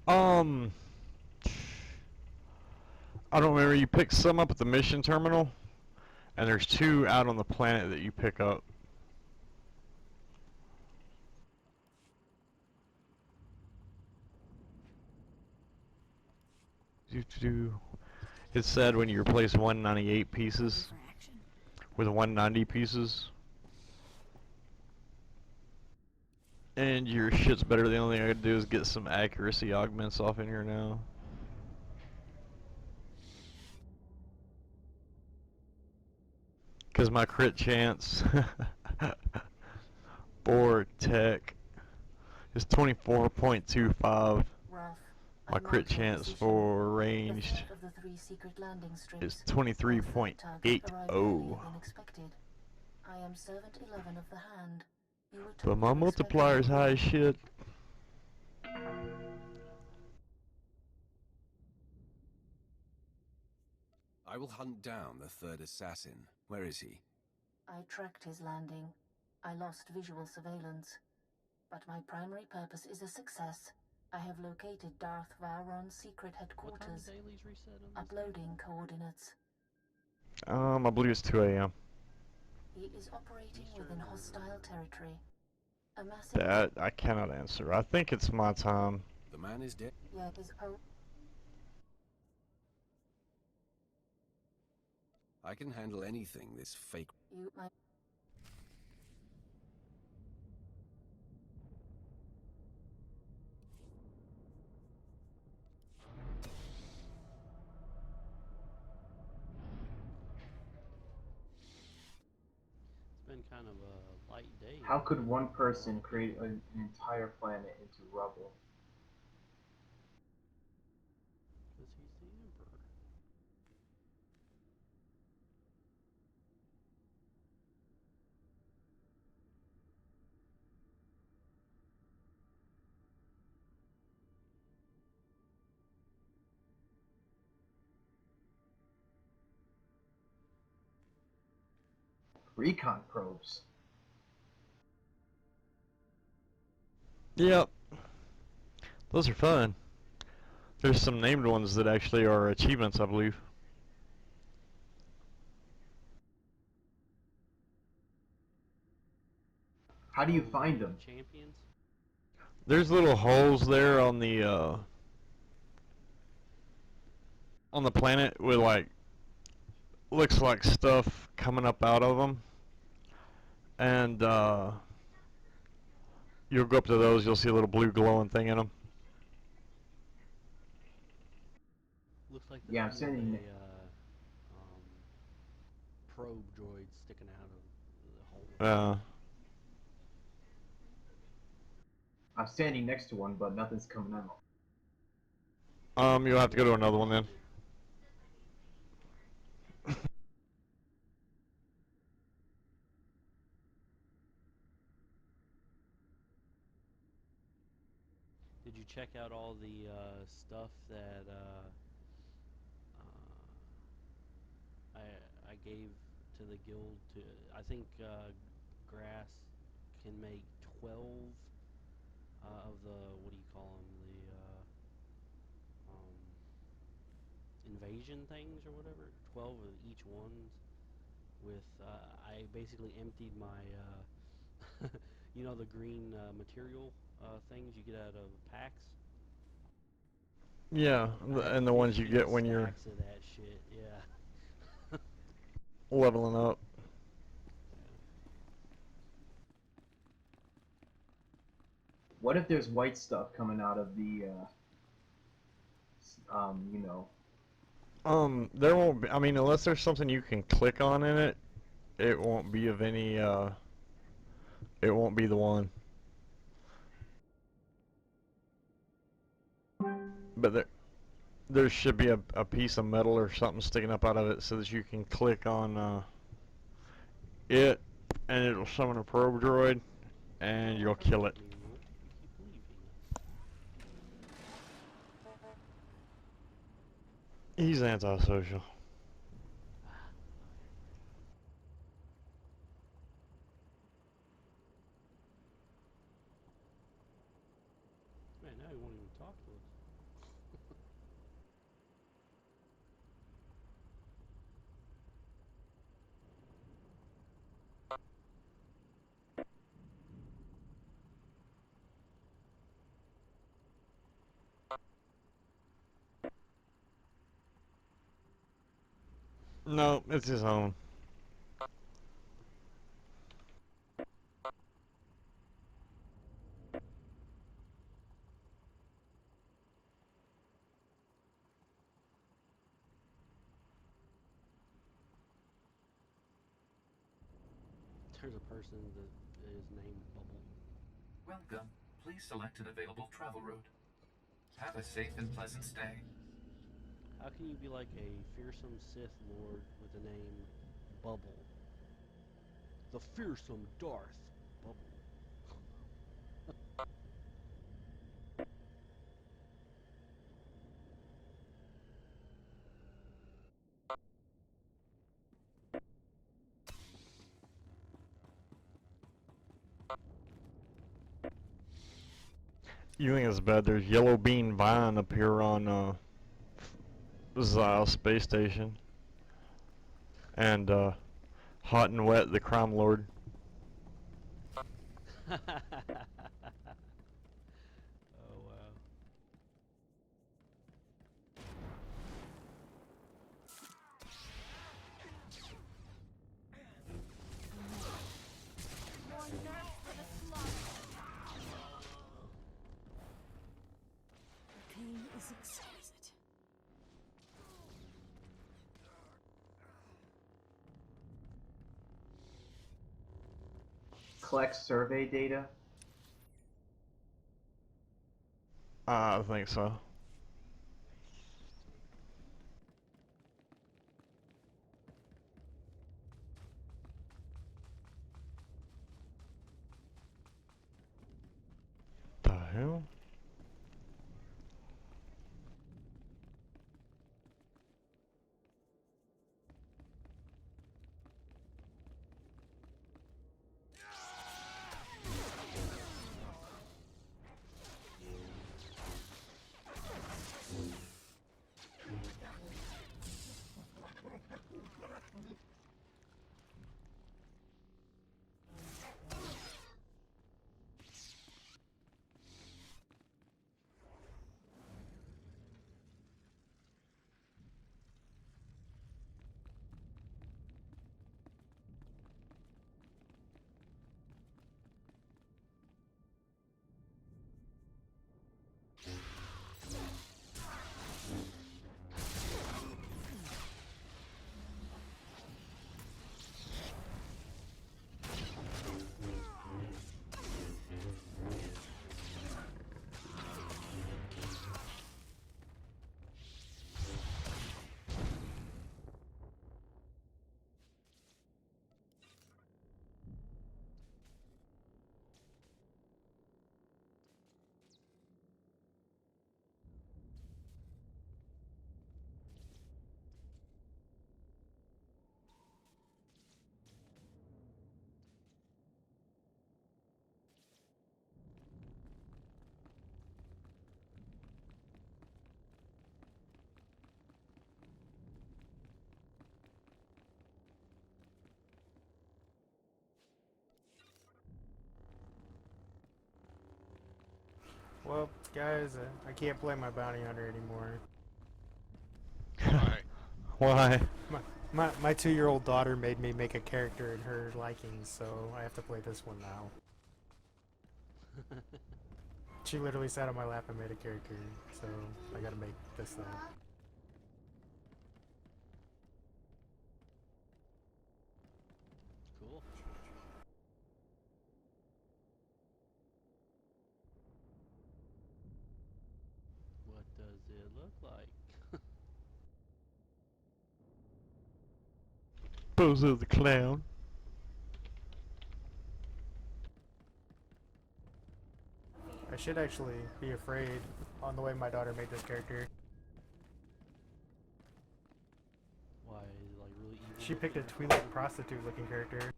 I don't remember. You pick some up at the mission terminal, and there's 2 out on the planet that you pick up. It said when you replace 198 pieces with 190 pieces, and your shit's better. The only thing I gotta do is get some accuracy augments off in here now. Because my crit chance for tech is 24.25. My crit chance for ranged is 23.80. I am servant 11 of the hand. But my multiplier is high as shit. I will hunt down the 3rd assassin. Where is he? I tracked his landing. I lost visual surveillance. But my primary purpose is a success. I have located Darth Vowron's secret headquarters. Uploading coordinates. I believe it's 2 a.m. He is operating within hostile territory. That I cannot answer. I think it's my time. The man is dead. Yeah, his I can handle anything this fake. been kind of a light day. How could one person create an entire planet into rubble? Because he's the emperor. Recon probes. Yep. Those are fun. There's some named ones that actually are achievements, I believe. How do you find them? Champions? There's little holes there on the planet with like looks like stuff coming up out of them, and you'll go up to those. You'll see a little blue glowing thing in them. Looks like yeah, I'm sending probe droid sticking out of the hole. I'm standing next to one, but nothing's coming out. You'll have to go to another one then. Did you check out all the stuff that I gave to the guild? I think Grass can make 12 of the, what do you call them, the invasion things or whatever. 12 of each ones. With I basically emptied my you know, the green material things you get out of packs. Yeah, and the ones you get when you're of that shit, yeah. leveling up. What if there's white stuff coming out of the, you know? There won't be, I mean, unless there's something you can click on in it, it won't be of any, it won't be the one. But there should be a piece of metal or something sticking up out of it so that you can click on, it, and it'll summon a probe droid, and you'll kill it. He's antisocial. Man, now he won't even talk to us. No, it's his own. There's a person that is named Bubble. Welcome. Please select an available travel route. Have a safe and pleasant stay. How can you be like a fearsome Sith Lord with the name Bubble? The fearsome Darth Bubble. You think it's bad? There's Yellow Bean Vine up here on Zyle Space Station, and Hot and Wet, the Crime Lord. Oh wow. Pain is exquisite. collect survey data? I think so. The hell? Well, guys, I can't play my bounty hunter anymore. Why? My 2-year-old daughter made me make a character in her liking, so I have to play this one now. She literally sat on my lap and made a character, so I gotta make this thing. Cool. What does it look like? Bozo the Clown. I should actually be afraid on the way my daughter made this character. Why, is it like really evil? She picked a Twi'lek prostitute looking character.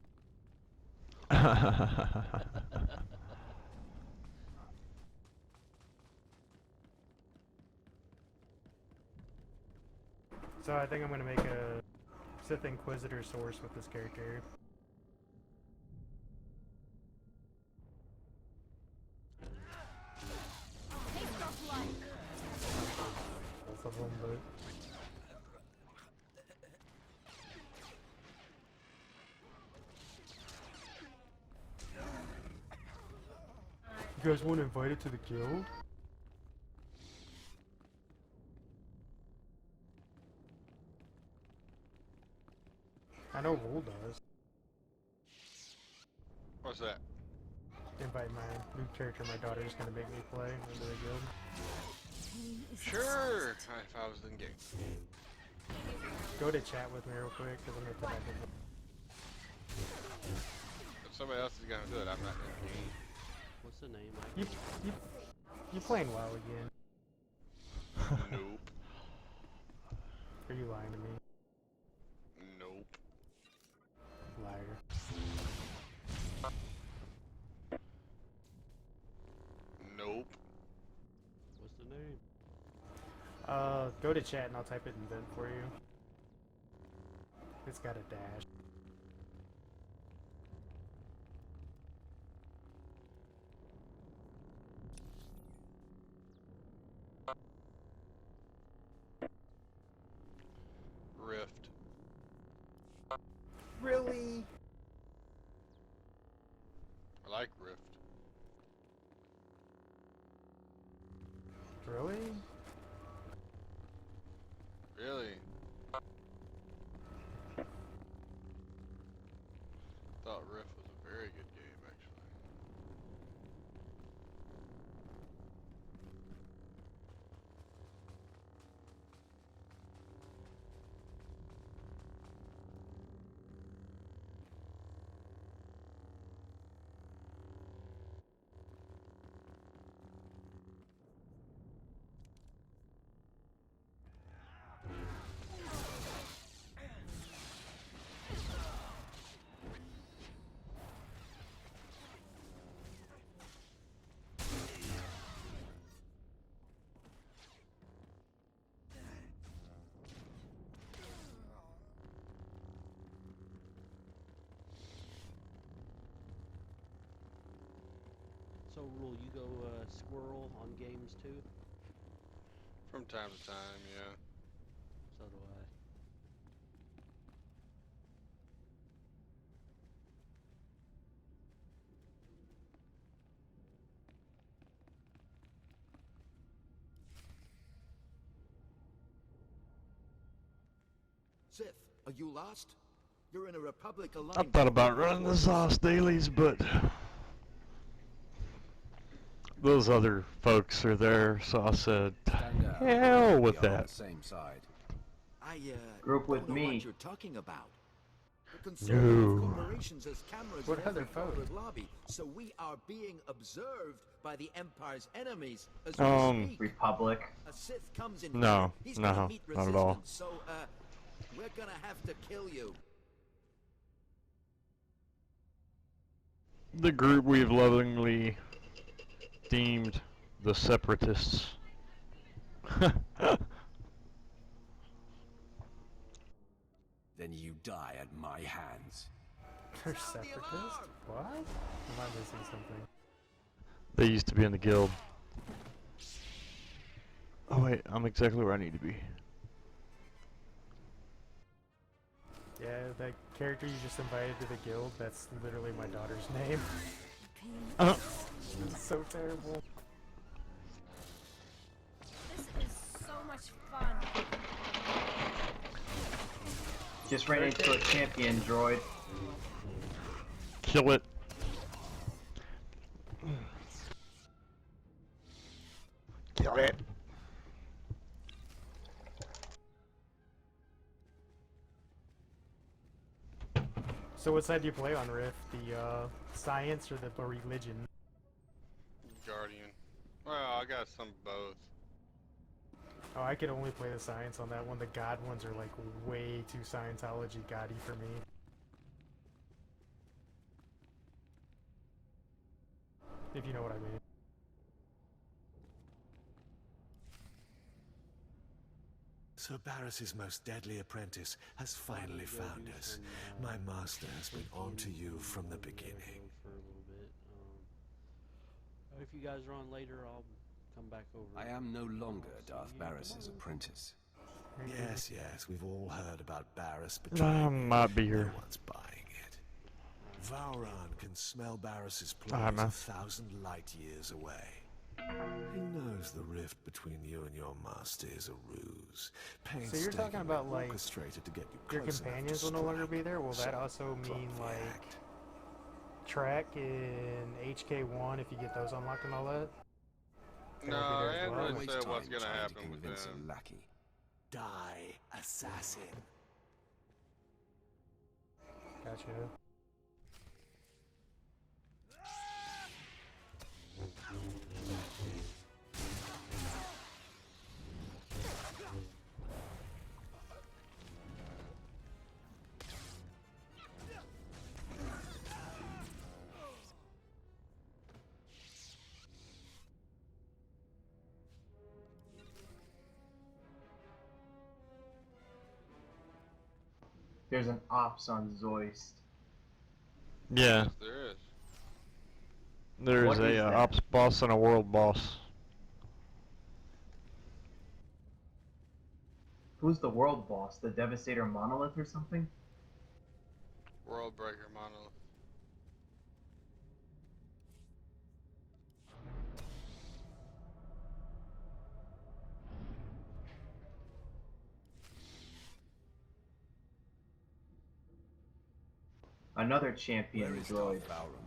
So I think I'm gonna make a Sith Inquisitor source with this character. Both of them, but... You guys want invited to the guild? I know Wool does. What's that? Invite my new character my daughter is gonna make me play into the guild. Sure! If I was in game. Go to chat with me real quick, because I'm gonna put that in. If somebody else is gonna do it, I'm not in game. What's the name? You playing WoW again? Nope. Are you lying to me? Nope. Liar. Nope. What's the name? Go to chat and I'll type it in vent for you. It's got a dash. Rift. Really? I like Rift. Really? Really? Thought Rift was a very good game, actually. So, Rule, you go squirrel on games too? From time to time, yeah. So do I. Sith, are you lost? You're in a Republic I aligned. thought about running the sauce dailies, but those other folks are there, so I said, hell with that. On the same side. I Group with don't know me. what you're talking about. The consortium of corporations has cameras What in other every folks? corporate lobby, so we are being observed by the Empire's enemies as we speak. Republic. A Sith comes in No, here, he's no, gonna meet not at resistance, all. so we're gonna have to kill you. The group we've lovingly deemed the Separatists. Then you die at my hands. They're separatists? What? Am I missing something? They used to be in the guild. Oh wait, I'm exactly where I need to be. Yeah, that character you just invited to the guild, that's literally my daughter's name. It's so terrible. This is so much fun. Just ran into a champion droid. Kill it. Kill it. So what side do you play on, Riff? The science or the religion? Guardian. Well, I got some of both. Oh, I could only play the science on that one. The god ones are like way too Scientology goddy for me. If you know what I mean. Sir Barris's most deadly apprentice has finally found us. My master has been on to you from the beginning. For a little bit. If you guys are on later, I'll come back over. I am no longer Darth Barris's apprentice. Yes, yes, we've all heard about Barris I betraying might be me. here. No one's buying it. Vauran can smell Barris's Alright, plans man. 1,000 light years away. He knows the rift between you and your master is a ruse. So you're talking about like orchestrated to get you your close enough companions to will no longer strike. be there? Will that So, also drop mean the like act. Trek in HK1 if you get those unlocked and all that? No, I haven't really Waste said what's time gonna trying to happen with convince them. a lackey. Die, assassin. Gotcha. There's an ops on Zoist. Yeah. Yes, there is. There's What is a that? ops boss and a world boss. Who's the world boss? The Devastator Monolith or something? World Breaker Monolith. Another champion Where is droid. Darth Vauran?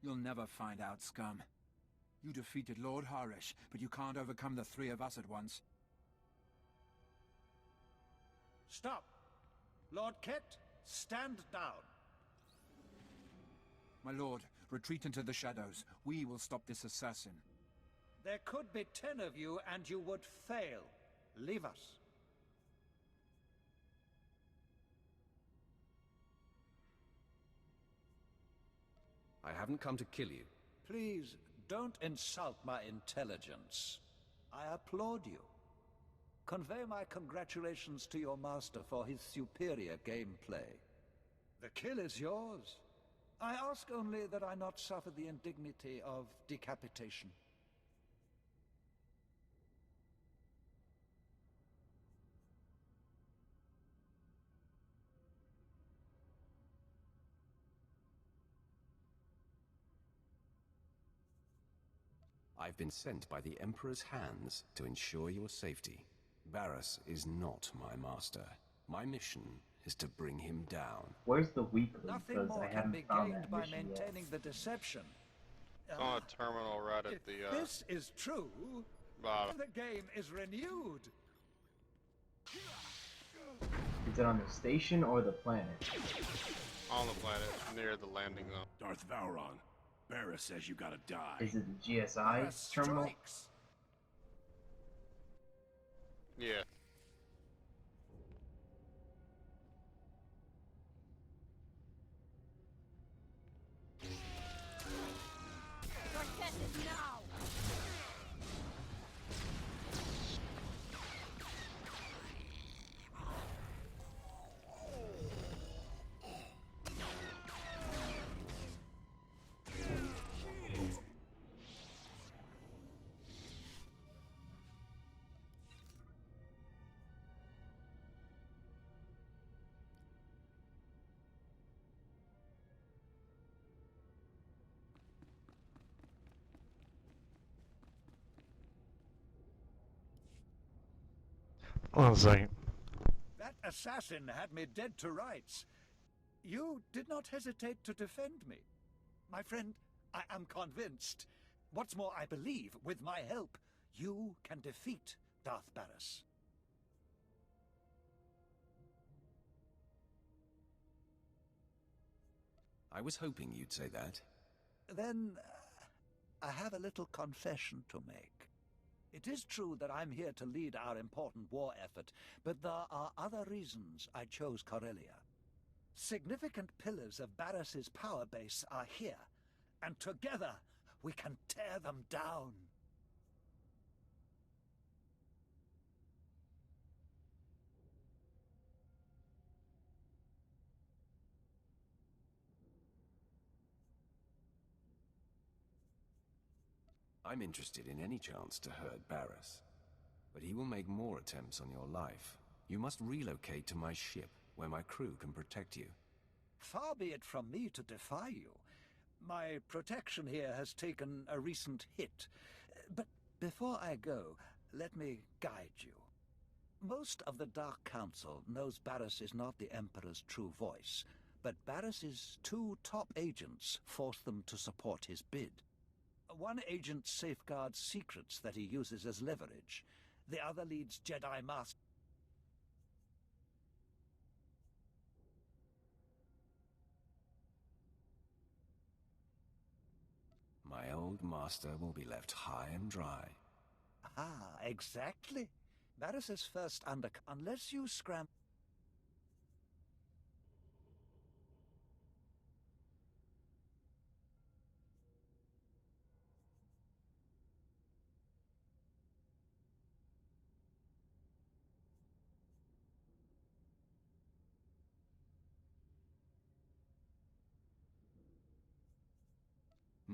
You'll never find out, scum. You defeated Lord Harish, but you can't overcome the three of us at once. Stop! Lord Ket, stand down. My lord, retreat into the shadows. We will stop this assassin. There could be 10 of you, and you would fail. Leave us. I haven't come to kill you. Please, don't insult my intelligence. I applaud you. Convey my congratulations to your master for his superior gameplay. The kill is yours. I ask only that I not suffer the indignity of decapitation. I've been sent by the Emperor's hands to ensure your safety. Barris is not my master. My mission is to bring him down. Where's the weekly? Nothing Because more I can haven't be found gained that by mission maintaining yet. the deception. It's on a terminal right at If the, this is true, bottom. the game is renewed. Is it on the station or the planet? On the planet, near the landing zone. Darth Vowron, Barris says you gotta die. Is it the GSI terminal? Yeah. Your death is now! One second. That assassin had me dead to rights. You did not hesitate to defend me. My friend, I am convinced. What's more, I believe, with my help, you can defeat Darth Barris. I was hoping you'd say that. Then, I have a little confession to make. It is true that I'm here to lead our important war effort, but there are other reasons I chose Corellia. Significant pillars of Barris's power base are here, and together we can tear them down. I'm interested in any chance to hurt Barris. But he will make more attempts on your life. You must relocate to my ship, where my crew can protect you. Far be it from me to defy you. My protection here has taken a recent hit. But before I go, let me guide you. Most of the Dark Council knows Barris is not the Emperor's true voice, but Barris's two top agents forced them to support his bid. One agent safeguards secrets that he uses as leverage. The other leads Jedi Master. My old master will be left high and dry. Ah, exactly. Barris's first unless you scram...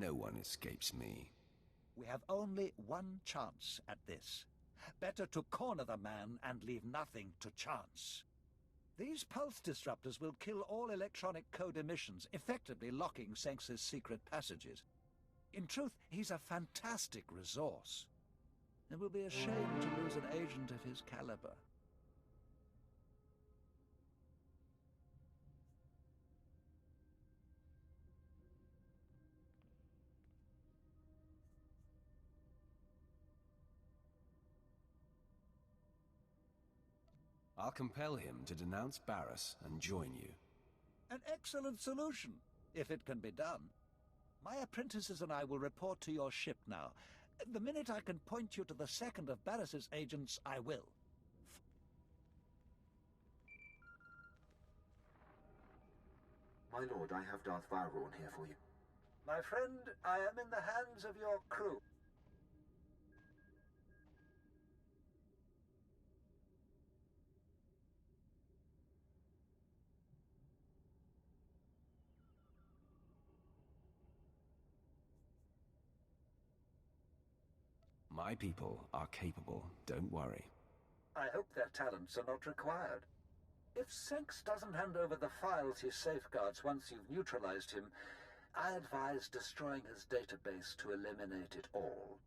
No one escapes me. We have only one chance at this. Better to corner the man and leave nothing to chance. These pulse disruptors will kill all electronic code emissions, effectively locking Senx's secret passages. In truth, he's a fantastic resource. It will be a shame to lose an agent of his caliber. I'll compel him to denounce Barris and join you. An excellent solution, if it can be done. My apprentices and I will report to your ship now. The minute I can point you to the second of Barris's agents, I will. My lord, I have Darth Vowron here for you. My friend, I am in the hands of your crew. My people are capable, don't worry. I hope their talents are not required. If Senks doesn't hand over the files he safeguards once you've neutralized him, I advise destroying his database to eliminate it all.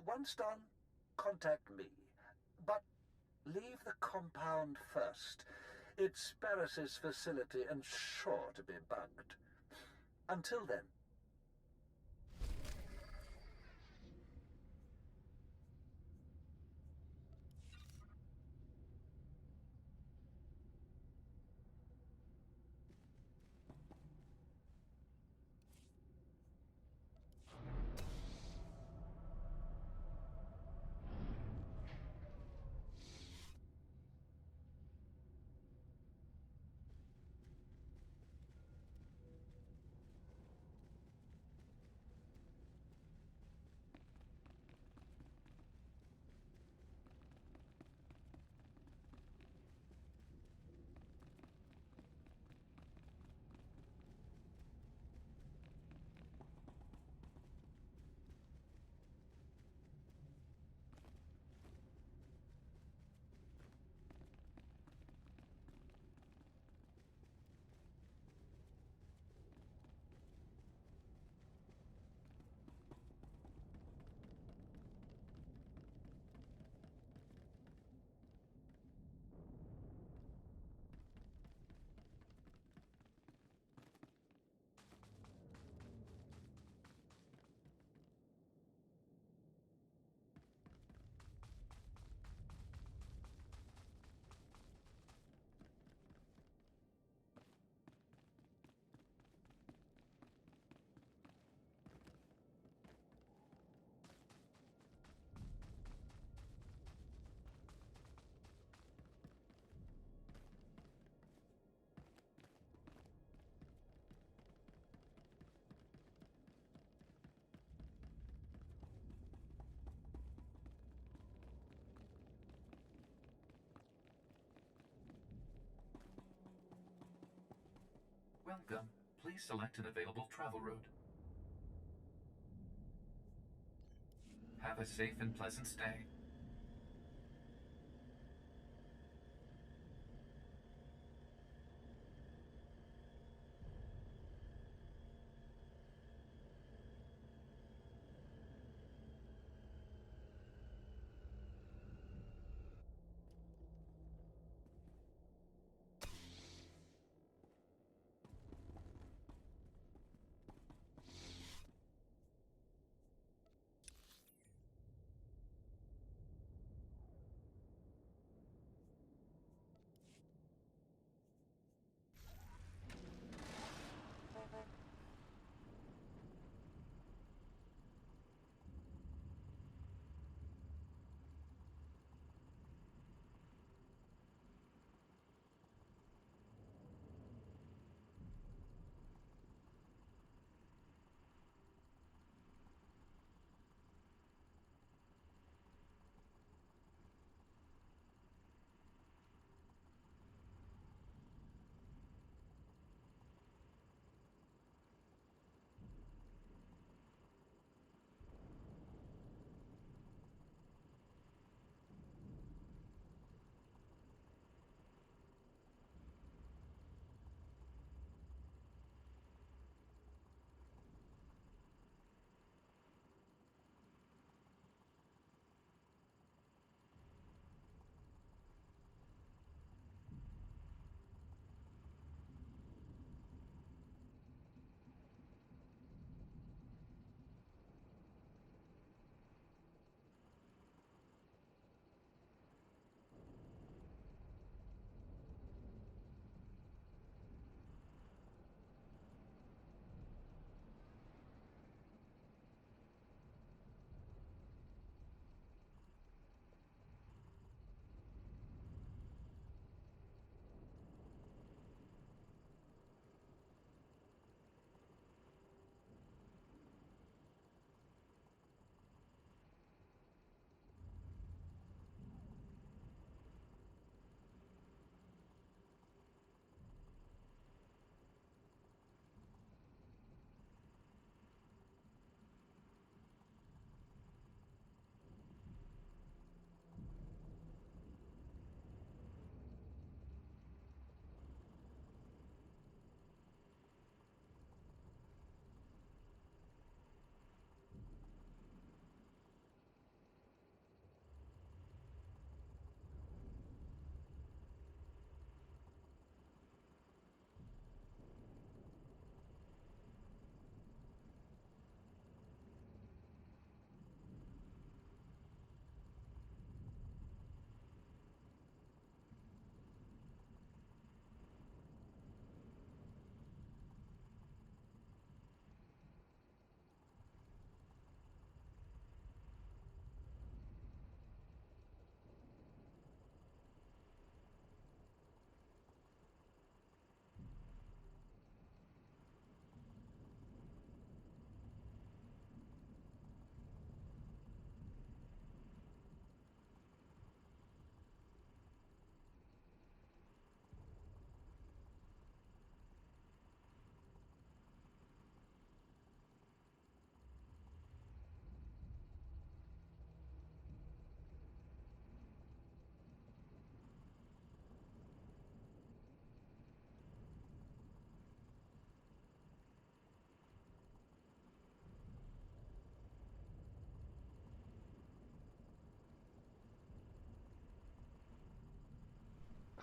Once done, contact me. But leave the compound first. It's Barris's facility and sure to be bugged. Until then. Welcome. Please select an available travel route. Have a safe and pleasant stay.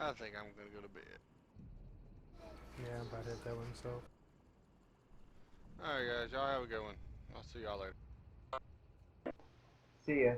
I think I'm gonna go to bed. Yeah, I'm about to hit that one, so. Alright guys, y'all have a good one. I'll see y'all later. See ya.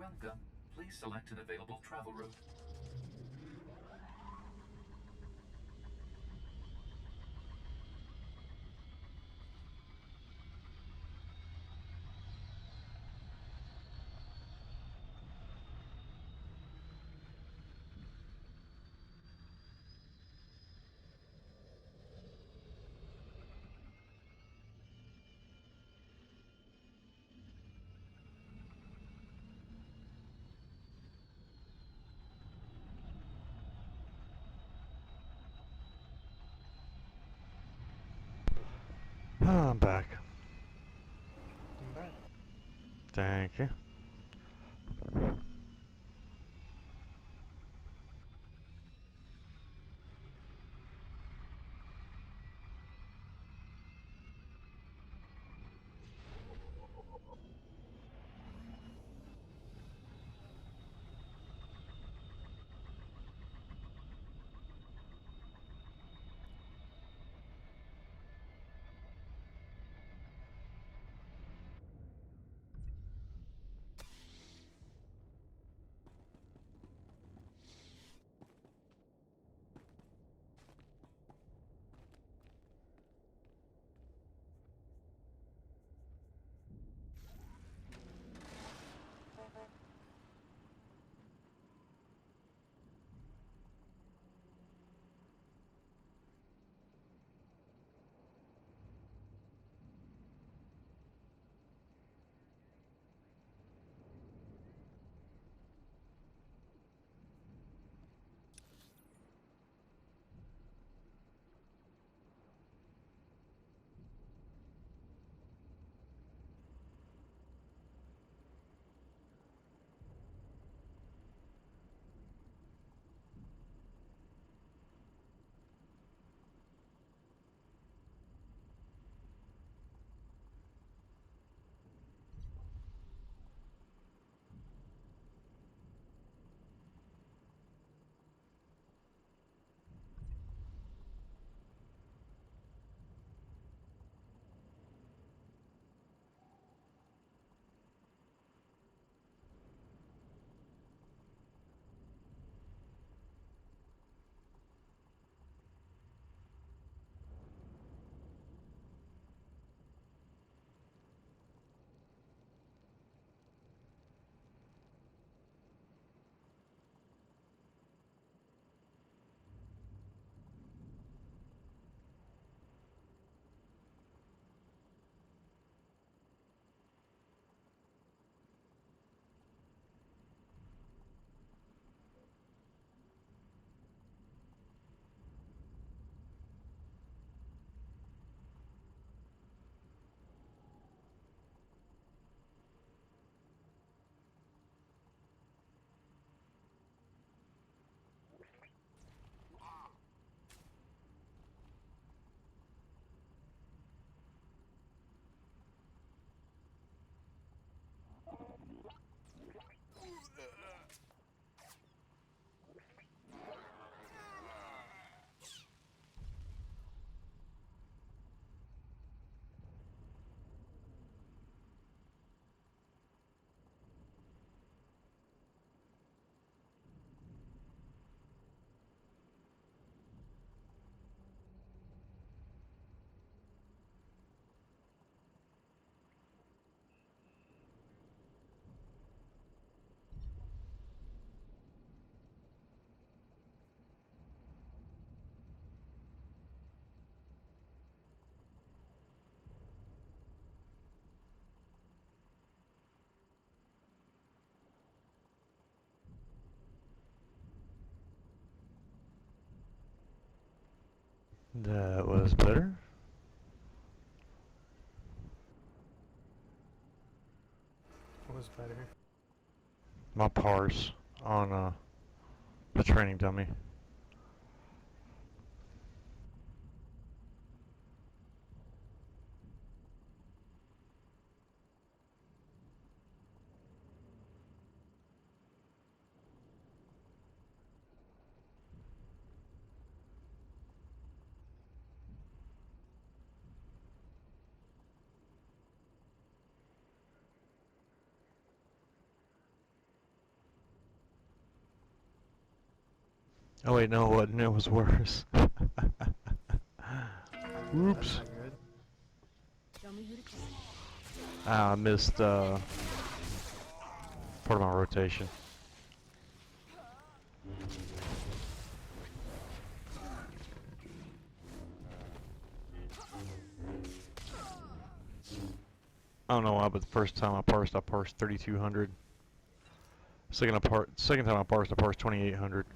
Welcome. Please select an available travel route. I'm back. I'm back. Thank you. That was better. What was better? My parse on the training dummy. Oh wait, no, it wasn't. It was worse. Oops. I missed part of my rotation. I don't know why, but the first time I parsed 3,200. Second time I parsed 2,800.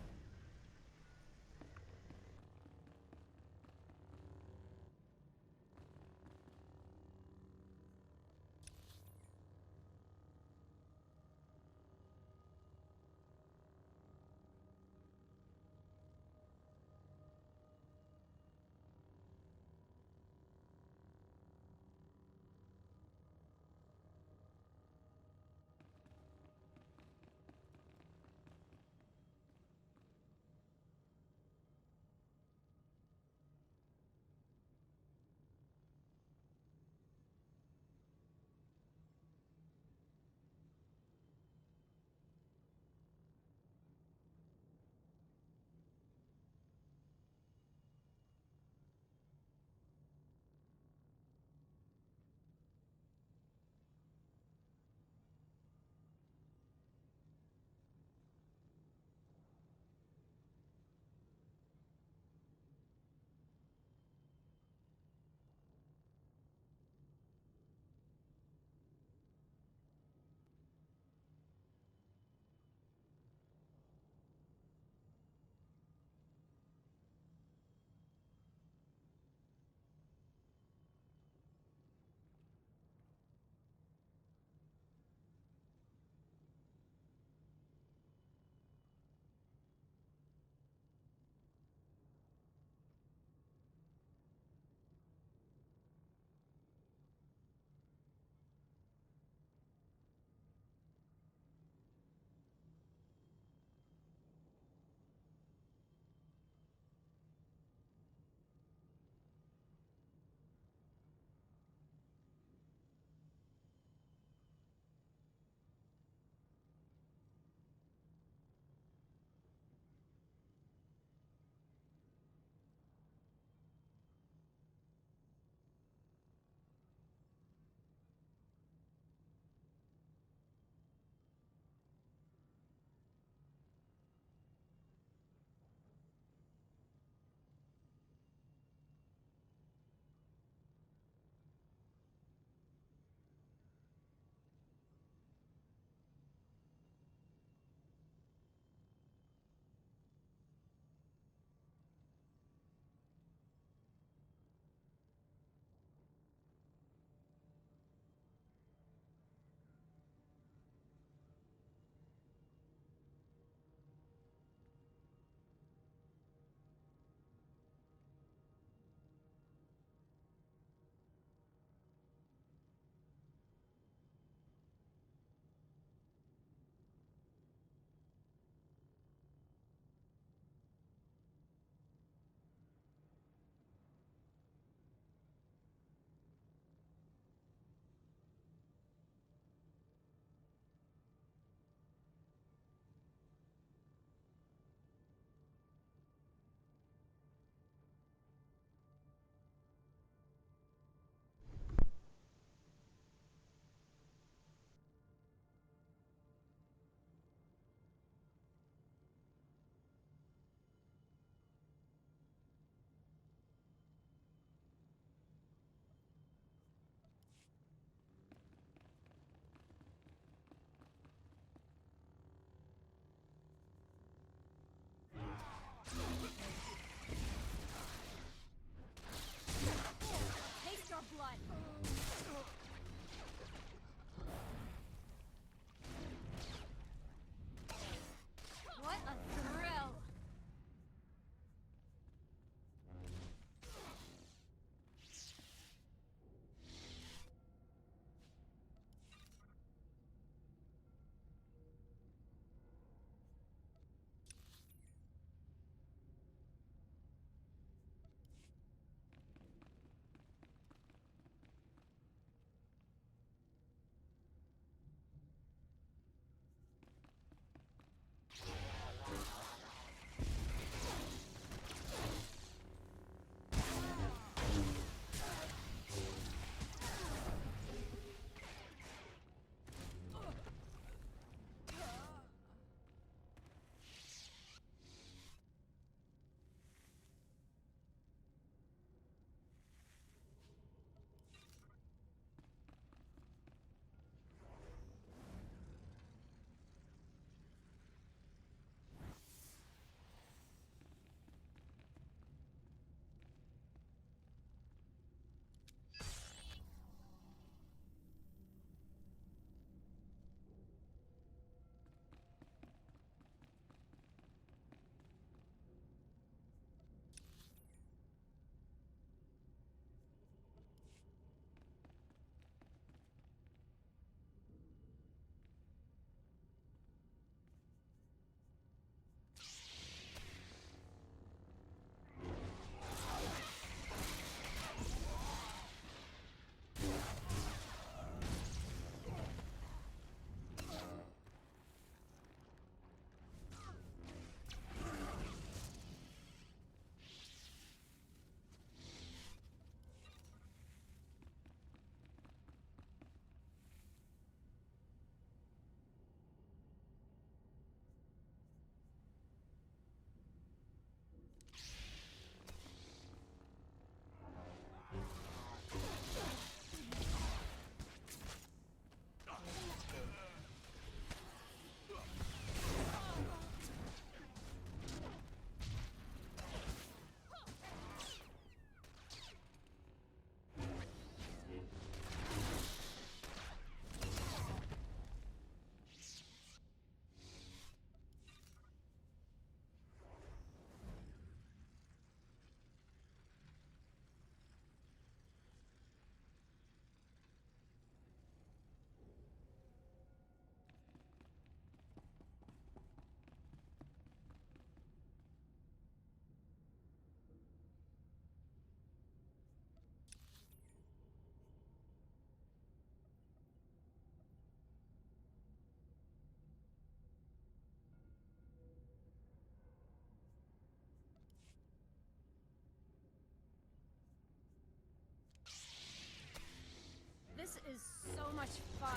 much fun.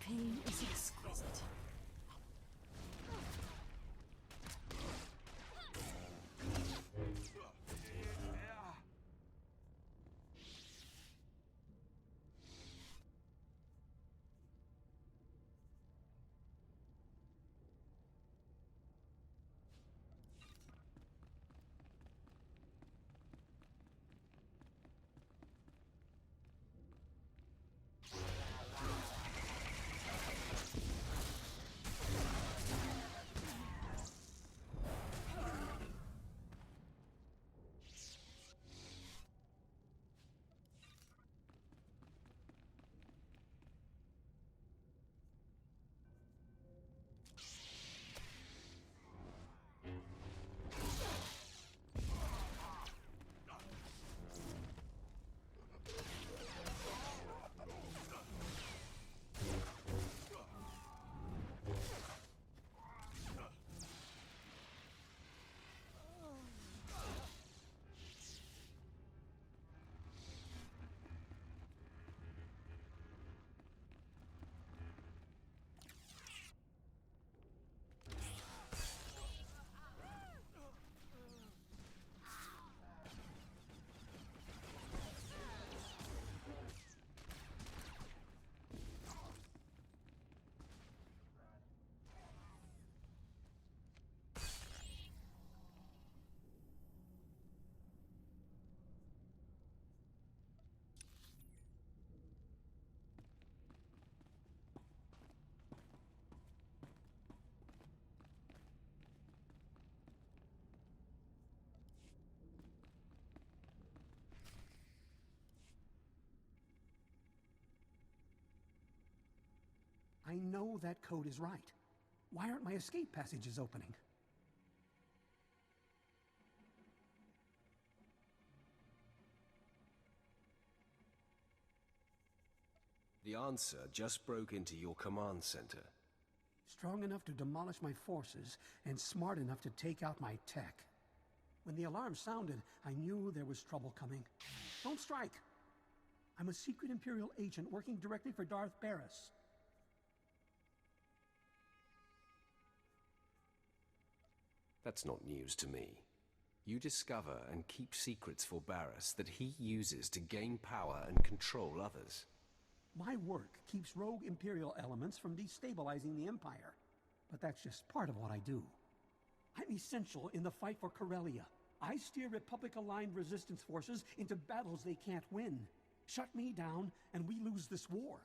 Pain is exquisite. I know that code is right. Why aren't my escape passages opening? The answer just broke into your command center. Strong enough to demolish my forces, and smart enough to take out my tech. When the alarm sounded, I knew there was trouble coming. Don't strike! I'm a secret Imperial agent working directly for Darth Barris. That's not news to me. You discover and keep secrets for Barris that he uses to gain power and control others. My work keeps rogue Imperial elements from destabilizing the Empire. But that's just part of what I do. I'm essential in the fight for Corellia. I steer Republic-aligned resistance forces into battles they can't win. Shut me down, and we lose this war.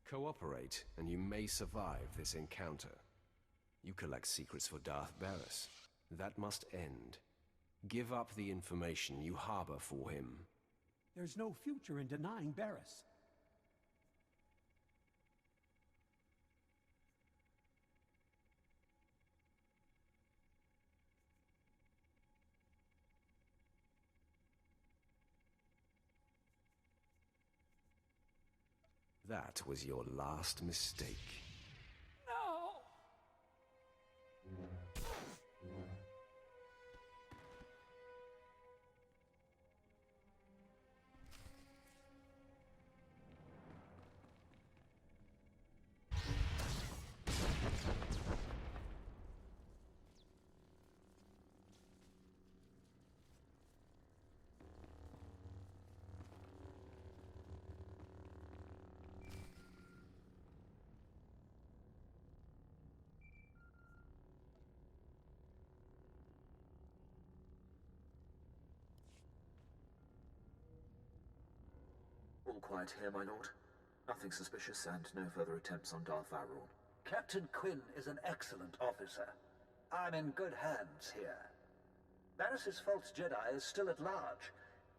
Cooperate, and you may survive this encounter. You collect secrets for Darth Barris. That must end. Give up the information you harbor for him. There's no future in denying Barris. that was your last mistake. No! All quiet here, my lord. Nothing suspicious and no further attempts on Darth Varon. Captain Quinn is an excellent officer. I'm in good hands here. Barris's false Jedi is still at large.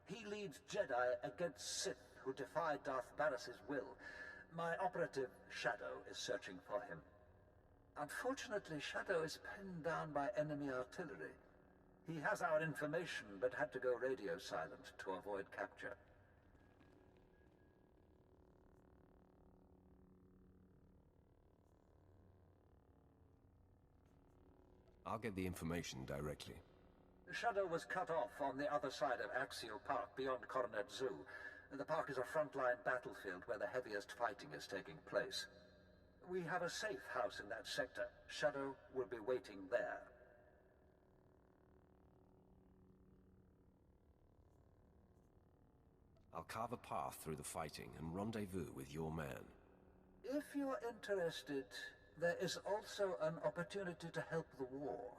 He leads Jedi against Sith who defy Darth Barris's will. My operative, Shadow, is searching for him. Unfortunately, Shadow is pinned down by enemy artillery. He has our information, but had to go radio silent to avoid capture. I'll get the information directly. Shadow was cut off on the other side of Axial Park, beyond Coronet Zoo. The park is a frontline battlefield where the heaviest fighting is taking place. We have a safe house in that sector. Shadow will be waiting there. I'll carve a path through the fighting and rendezvous with your man. If you're interested, there is also an opportunity to help the war.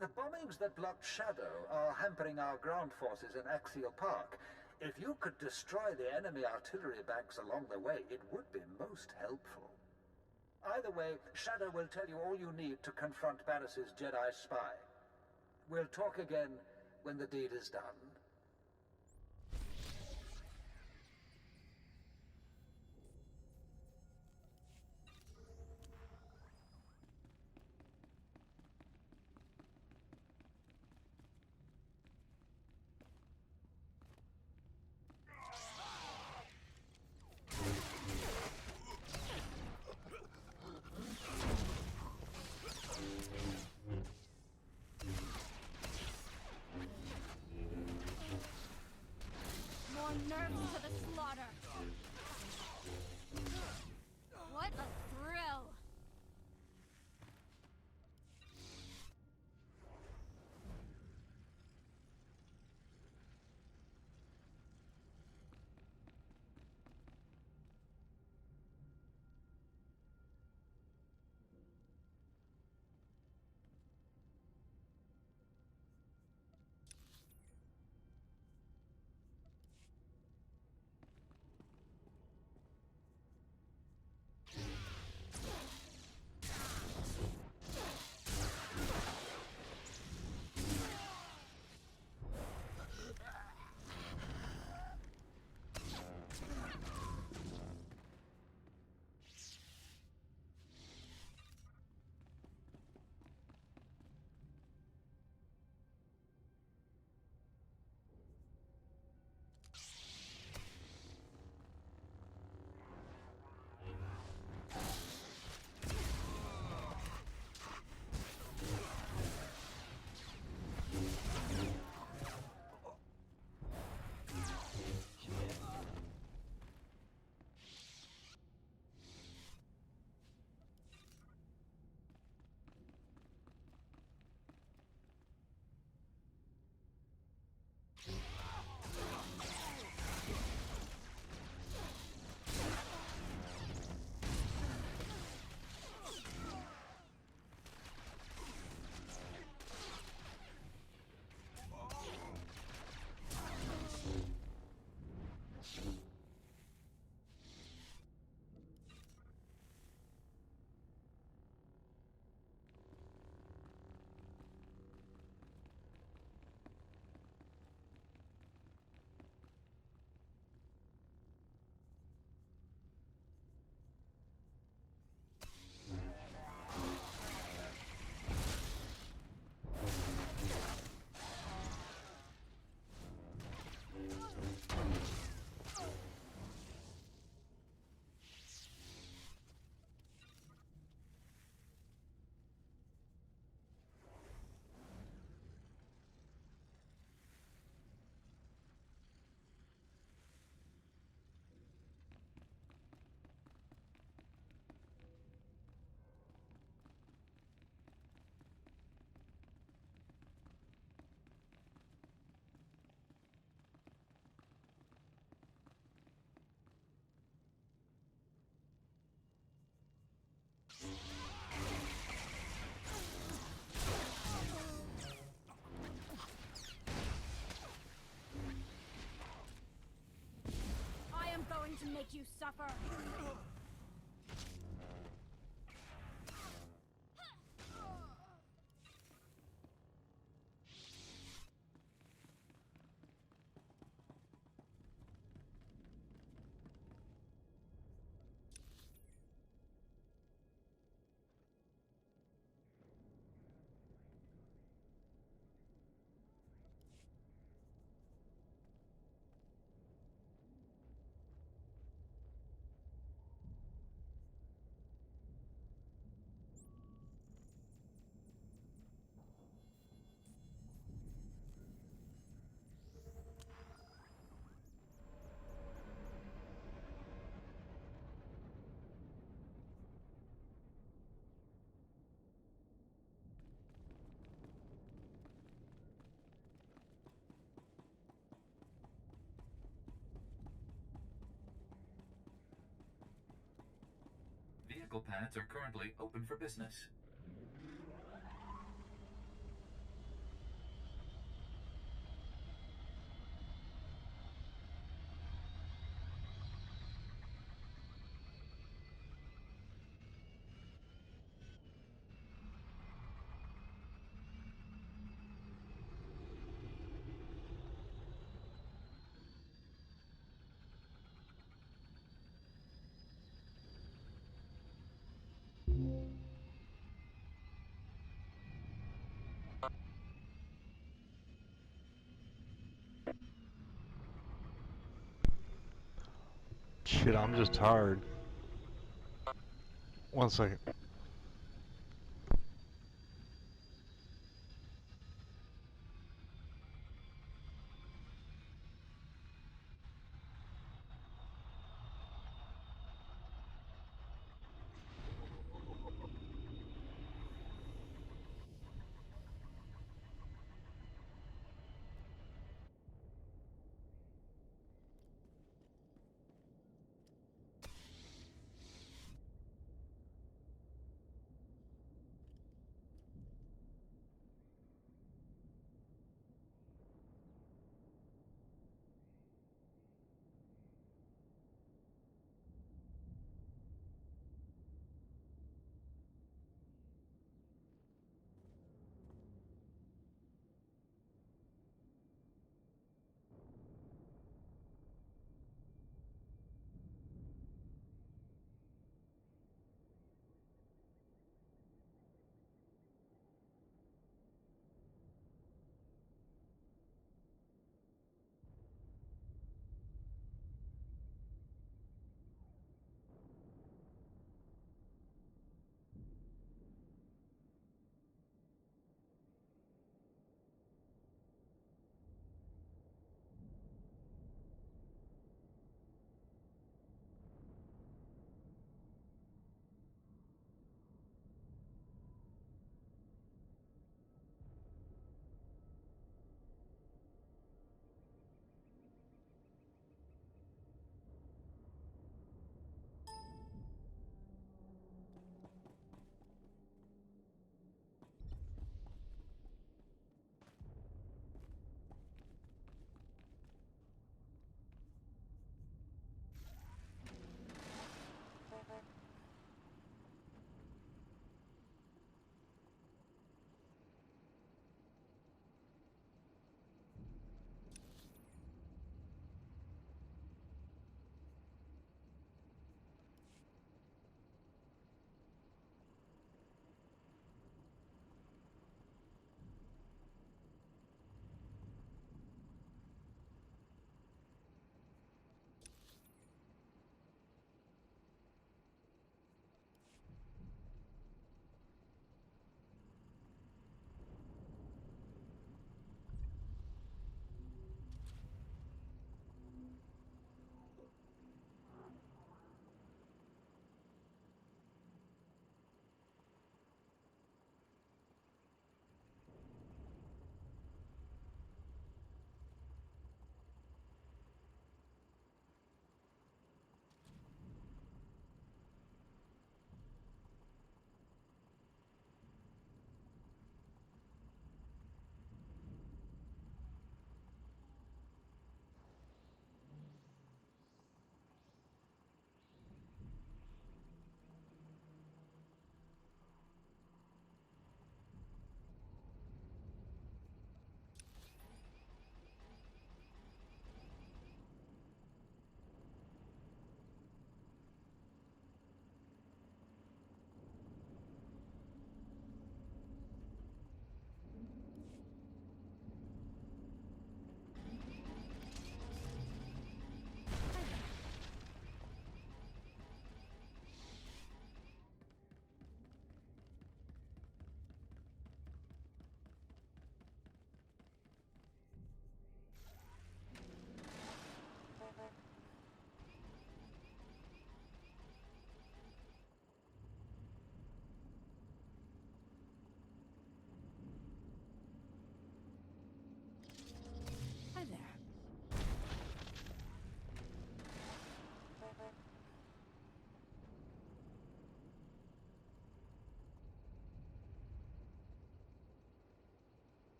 The bombings that blocked Shadow are hampering our ground forces in Axial Park. If you could destroy the enemy artillery banks along the way, it would be most helpful. Either way, Shadow will tell you all you need to confront Barris's Jedi spy. We'll talk again when the deed is done. make you suffer. Vehicle pads are currently open for business. Shit, I'm just tired. One second.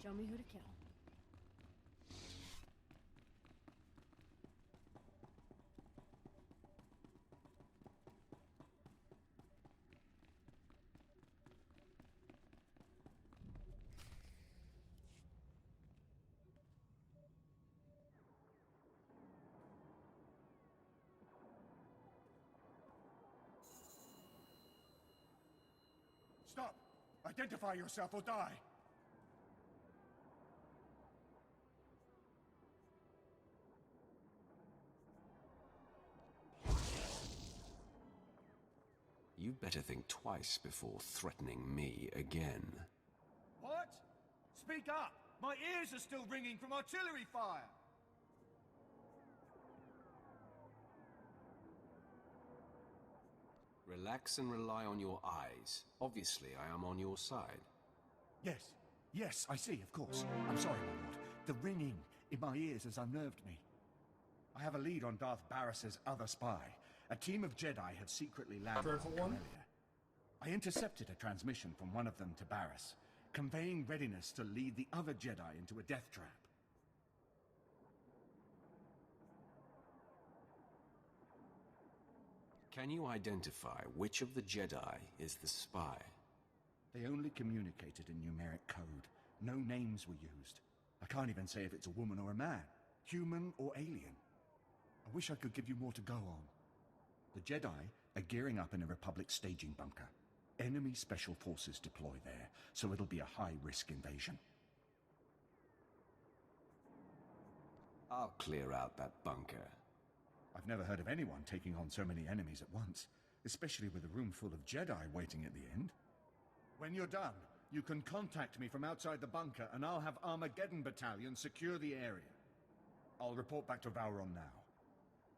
Show me who to kill. Stop! Identify yourself or die! You'd better think twice before threatening me again. What? Speak up! My ears are still ringing from artillery fire! Relax and rely on your eyes. Obviously, I am on your side. Yes. Yes, I see, of course. I'm sorry, my lord. The ringing in my ears has unnerved me. I have a lead on Darth Barris's other spy. A team of Jedi have secretly landed on Corellia. I intercepted a transmission from one of them to Barris, conveying readiness to lead the other Jedi into a death trap. Can you identify which of the Jedi is the spy? They only communicated in numeric code. No names were used. I can't even say if it's a woman or a man, human or alien. I wish I could give you more to go on. The Jedi are gearing up in a Republic staging bunker. Enemy special forces deploy there, so it'll be a high-risk invasion. I'll clear out that bunker. I've never heard of anyone taking on so many enemies at once, especially with a room full of Jedi waiting at the end. When you're done, you can contact me from outside the bunker and I'll have Armageddon Battalion secure the area. I'll report back to Vowron now.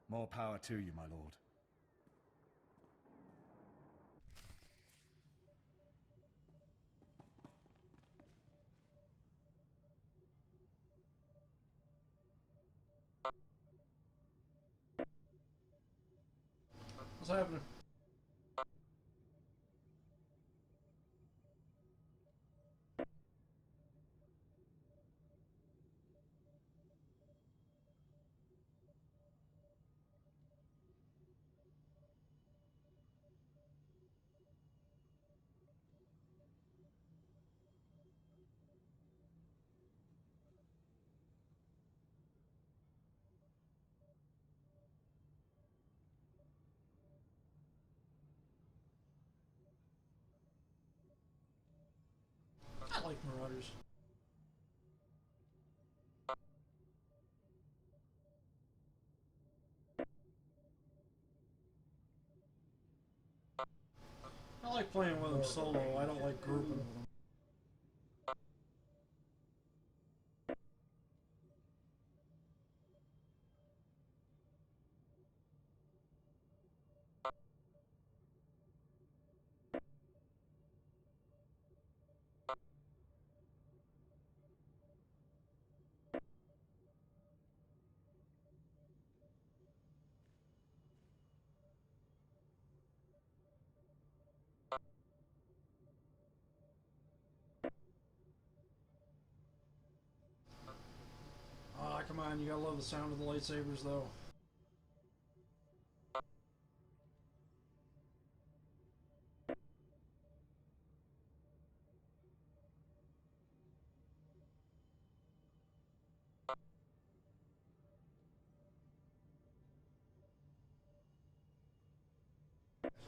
More power to you, my lord. What's happening? I like Marauders. I like playing with them solo. I don't like grouping with them. Ah, come on, you gotta love the sound of the lightsabers, though.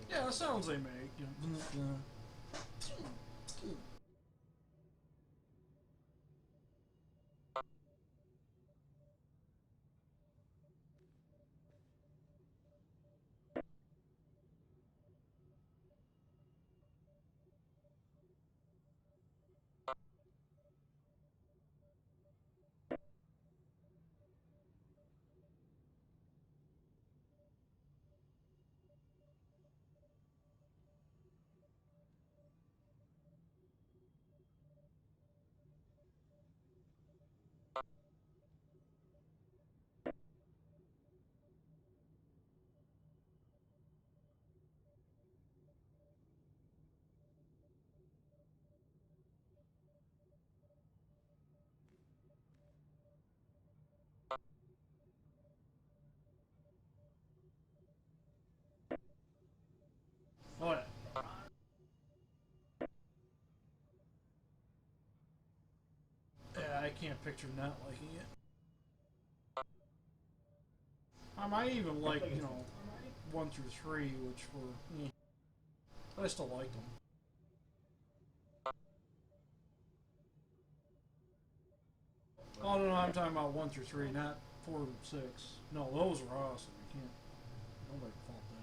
Yeah, the sounds they make. can't picture not liking it. I might even like, you know, 1 through 3, which were, but I still liked them. Oh no, I'm talking about 1 through 3, not 4 and 6. No, those are awesome. You can't. Nobody can fault them.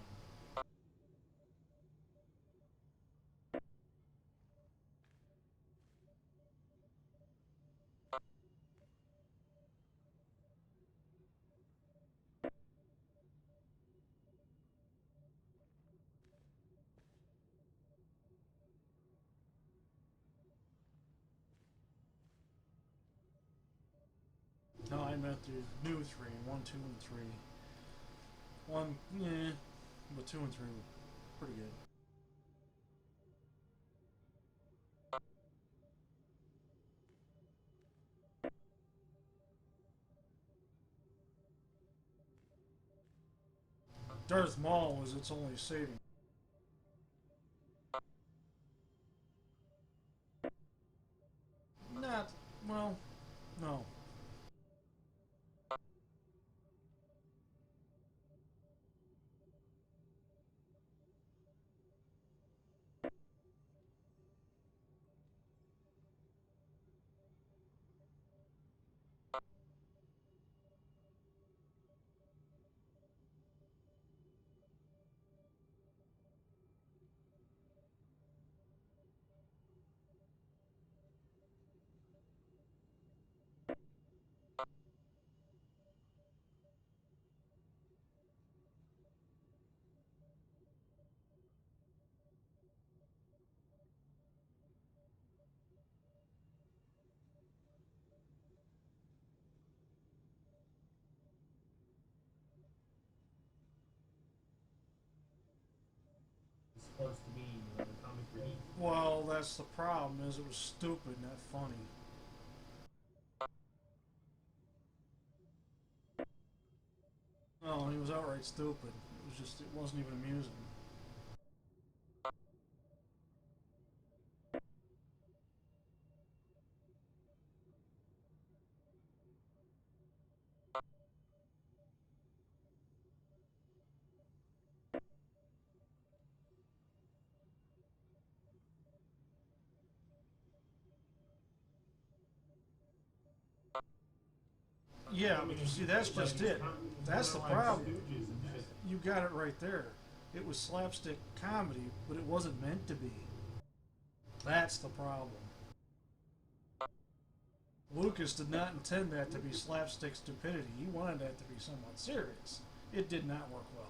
No, I meant the new 3, 1, 2, and 3. 1, yeah, but 2 and 3 were pretty good. Darth Maul was its only saving. Not, well, no. Supposed to be the comic relief. Well, that's the problem, is it was stupid, not funny. No, he was outright stupid. It was just, it wasn't even amusing. Yeah, but you see, that's just it. That's the problem. You got it right there. It was slapstick comedy, but it wasn't meant to be. That's the problem. Lucas did not intend that to be slapstick stupidity. He wanted that to be somewhat serious. It did not work well.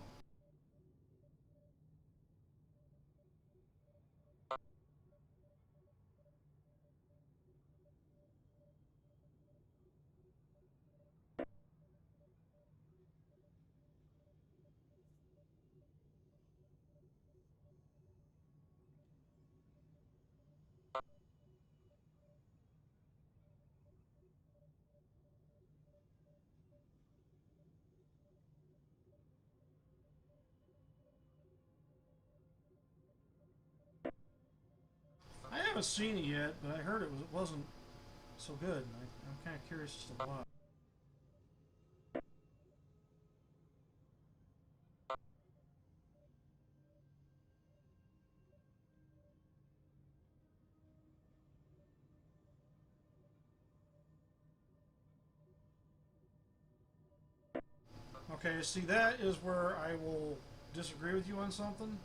I haven't seen it yet, but I heard it wasn't so good. I'm kind of curious as to why. Okay, see, that is where I will disagree with you on something.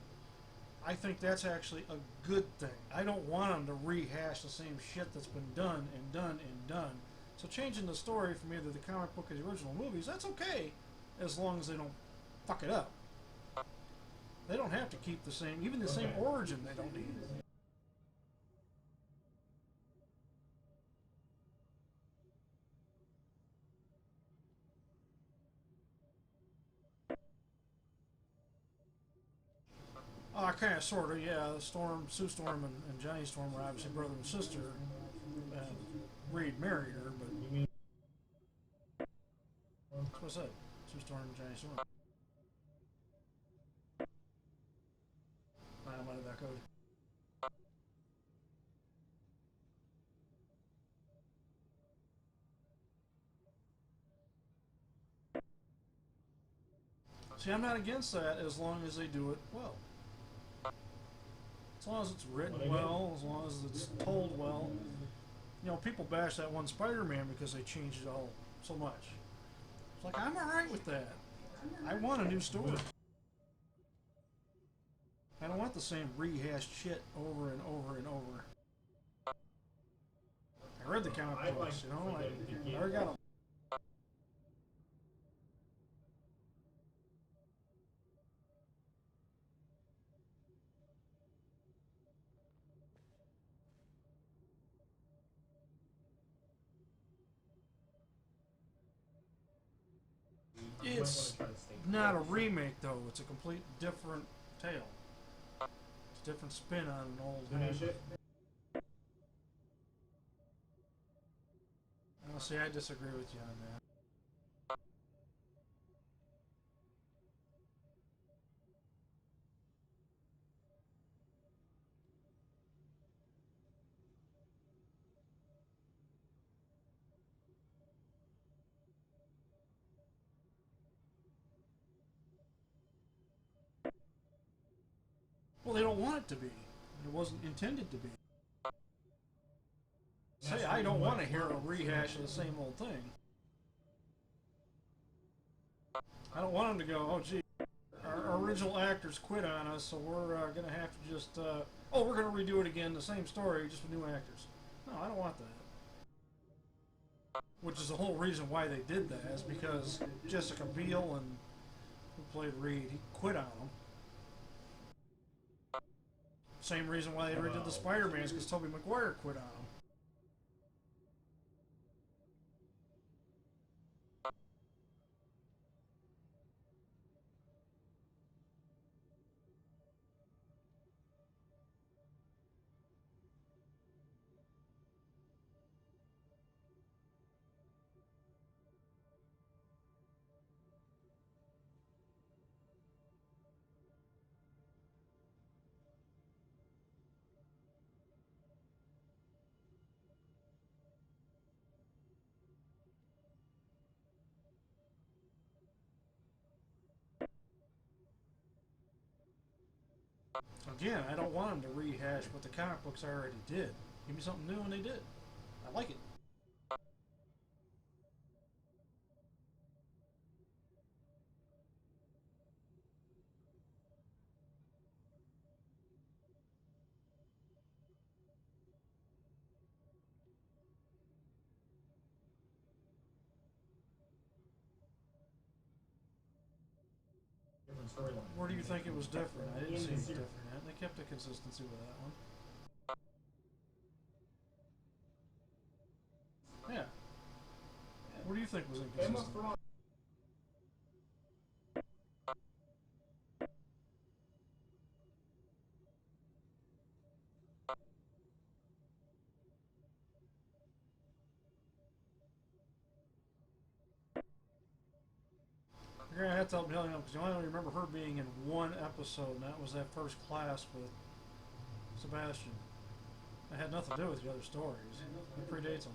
I think that's actually a good thing. I don't want them to rehash the same shit that's been done and done and done. So changing the story from either the comic book or the original movies, that's okay, as long as they don't fuck it up. They don't have to keep the same, even the same origin they don't need. Kind of, sort of, yeah. Storm, Sue Storm, and Johnny Storm were obviously brother and sister. Reed married her, but that's what I said. Sue Storm and Johnny Storm. I might have echoed. See, I'm not against that as long as they do it well. As long as it's written well, as long as it's told well. You know, people bash that one Spider-Man because they changed it all so much. It's like, I'm alright with that. I want a new story. I don't want the same rehashed shit over and over and over. I read the comic books, you know, I never got them. It's not a remake, though. It's a complete different tale. It's a different spin on an old movie. Well, see, I disagree with you on that. Well, they don't want it to be. It wasn't intended to be. Say, I don't want to hear a rehash of the same old thing. I don't want them to go, oh gee, our original actors quit on us, so we're going to have to just, oh, we're going to redo it again, the same story, just with new actors. No, I don't want that. Which is the whole reason why they did that, is because Jessica Biel and who played Reed, he quit on them. Same reason why they redid the Spider-Mans, because Tobey Maguire quit on them. Again, I don't want them to rehash what the comic books already did. Give me something new, and they did. I like it. Where do you think it was different? I didn't see it different. They kept the consistency with that one. Yeah. What do you think was inconsistent? You're gonna have to help me out because I only remember her being in one episode, and that was that first class with Sebastian. It had nothing to do with the other stories. It predates them.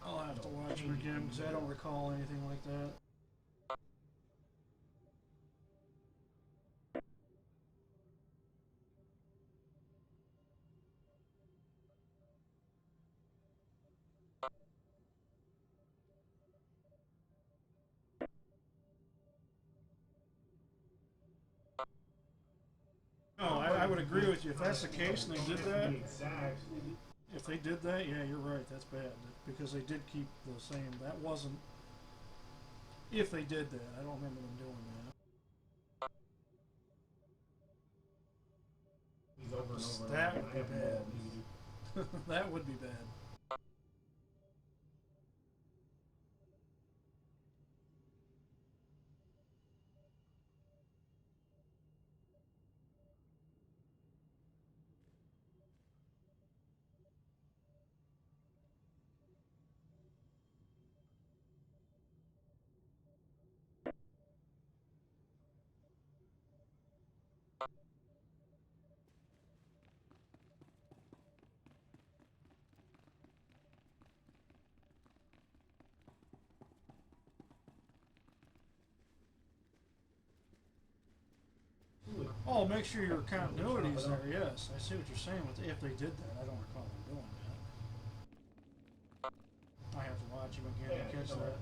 I'll have to watch them again because I don't recall anything like that. No, I would agree with you. If that's the case and they did that, if they did that, yeah, you're right. That's bad because they did keep the same. That wasn't. If they did that, I don't remember them doing that. over and over. That would be bad. That would be bad. Oh, make sure your continuity is there, yes. I see what you're saying with if they did that. I don't recall them doing that. I have to watch him again to catch that.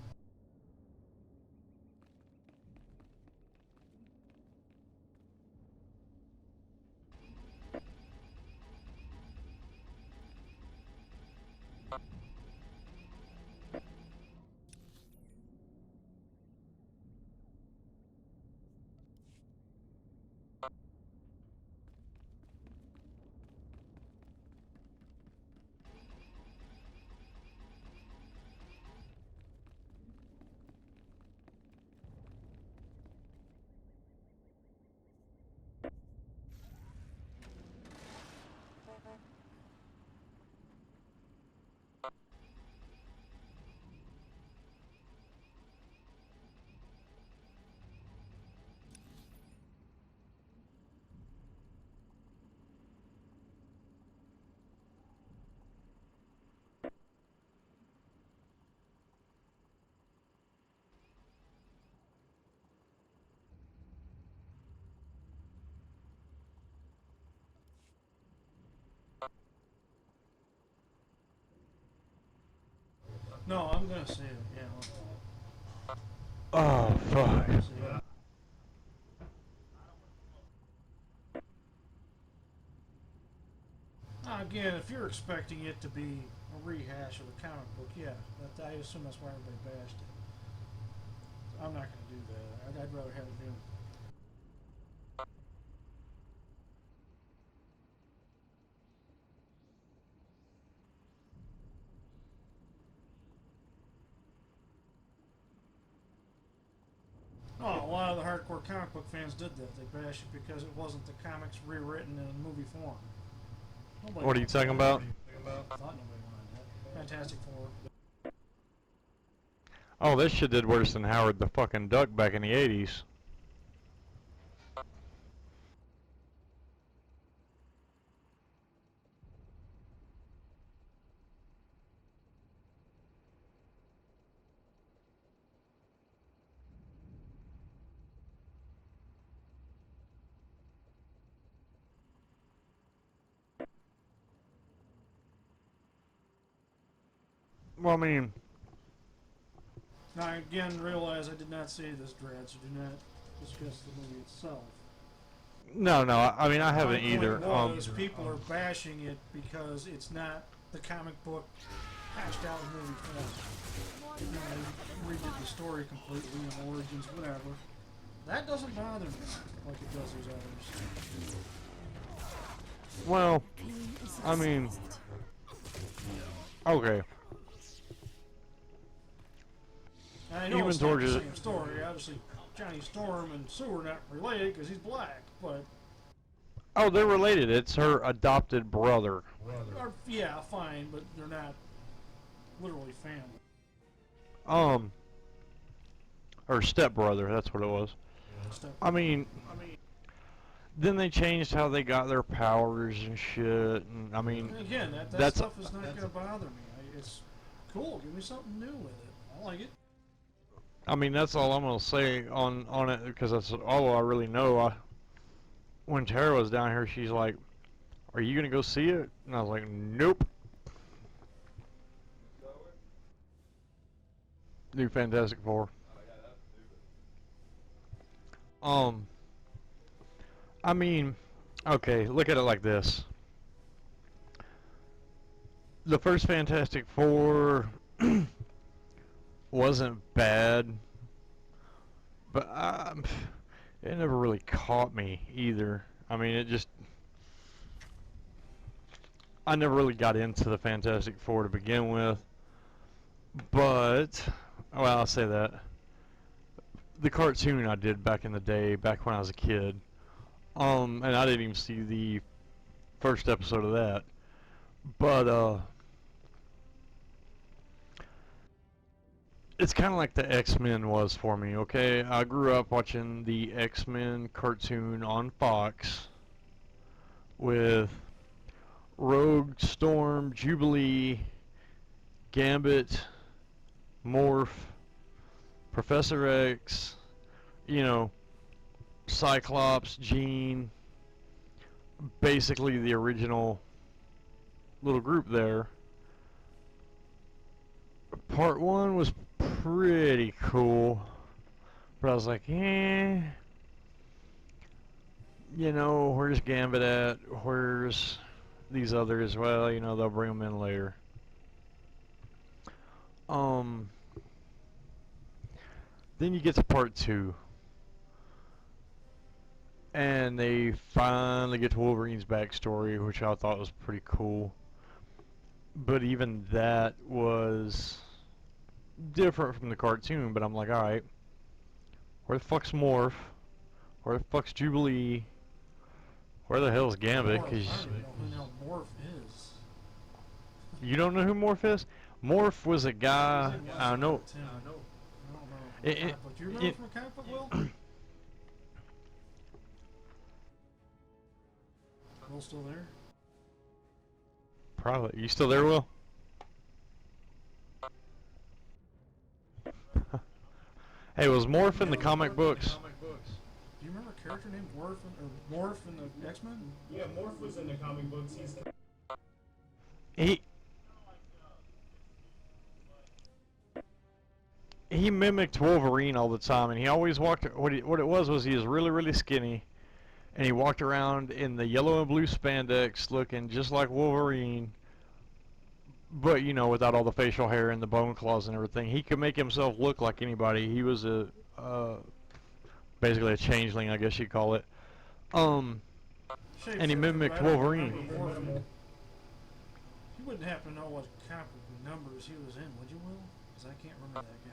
No, I'm gonna see it, yeah. Oh, fuck. Again, if you're expecting it to be a rehash of the comic book, yeah, I assume that's why everybody bashed it. I'm not gonna do that. I'd rather have it new. Oh, a lot of the hardcore comic book fans did that. They bashed it because it wasn't the comics rewritten in movie form. Nobody What are you talking about? I thought nobody wanted that. Fantastic Four. Oh, this shit did worse than Howard the fucking Duck back in the 80s. Well, I mean... Now, again, realize I did not say this, Dredd, so do not discuss the movie itself. No, I mean, I haven't either. People are bashing it because it's not the comic book hashed out in movie form. You know, they redid the story completely and origins, whatever. That doesn't bother me like it does these others. Well, I mean... Okay. I know it's not the same story. Obviously, Johnny Storm and Sue are not related because he's black, but... Oh, they're related. It's her adopted brother. Yeah, fine, but they're not literally family. Her stepbrother, that's what it was. I mean, then they changed how they got their powers and shit, and I mean... Again, that stuff is not going to bother me. It's cool. Give me something new with it. I like it. I mean, that's all I'm gonna say on it, because that's all I really know. When Tara was down here, she's like, "Are you gonna go see it?" And I was like, "Nope." New Fantastic Four. I mean, okay, look at it like this. The first Fantastic Four wasn't bad, but it never really caught me either. I mean, it just... I never really got into the Fantastic Four to begin with. But, well, I'll say that. The cartoon I did back in the day, back when I was a kid. And I didn't even see the first episode of that. But, it's kind of like the X-Men was for me, okay? I grew up watching the X-Men cartoon on Fox with Rogue, Storm, Jubilee, Gambit, Morph, Professor X, you know, Cyclops, Jean, basically the original little group there. Part 1 was pretty cool, but I was like, you know, where's Gambit at? Where's these others? Well, you know, they'll bring them in later. Then you get to part 2, and they finally get to Wolverine's backstory, which I thought was pretty cool. But even that was different from the cartoon, but I'm like, alright, where the fuck's Morph? Where the fuck's Jubilee? Where the hell's Gambit? I really don't know who Morph is. You don't know who Morph is? Morph was a guy, I know. Do you remember from a comic book, Will? Will still there? Probably. You still there, Will? Hey, was Morph in the comic books? Do you remember a character named Morph in the X-Men? Yeah, Morph was in the comic books. He mimicked Wolverine all the time, and he always walked. What it was he was really, really skinny, and he walked around in the yellow and blue spandex, looking just like Wolverine, but you know, without all the facial hair and the bone claws and everything. He could make himself look like anybody. He was basically a changeling, I guess you'd call it. And he mimicked Wolverine. You wouldn't happen to know what comic book numbers he was in, would you, Will? Because I can't remember that guy.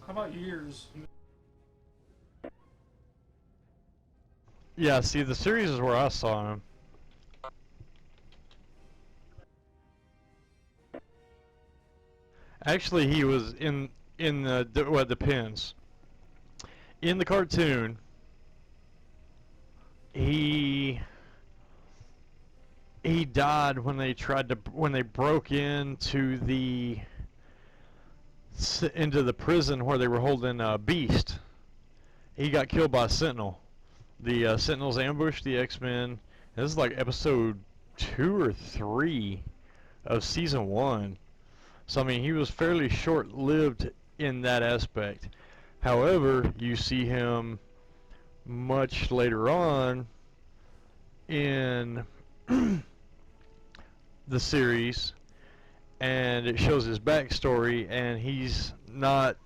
How about years? Yeah, see, the series is where I saw him. Actually, he was in the depends. In the cartoon, he died when they broke into the prison where they were holding Beast. He got killed by a Sentinel. The Sentinels ambushed the X-Men. This is like episode 2 or 3 of season 1. So I mean, he was fairly short-lived in that aspect. However, you see him much later on in the series, and it shows his backstory, and he's not.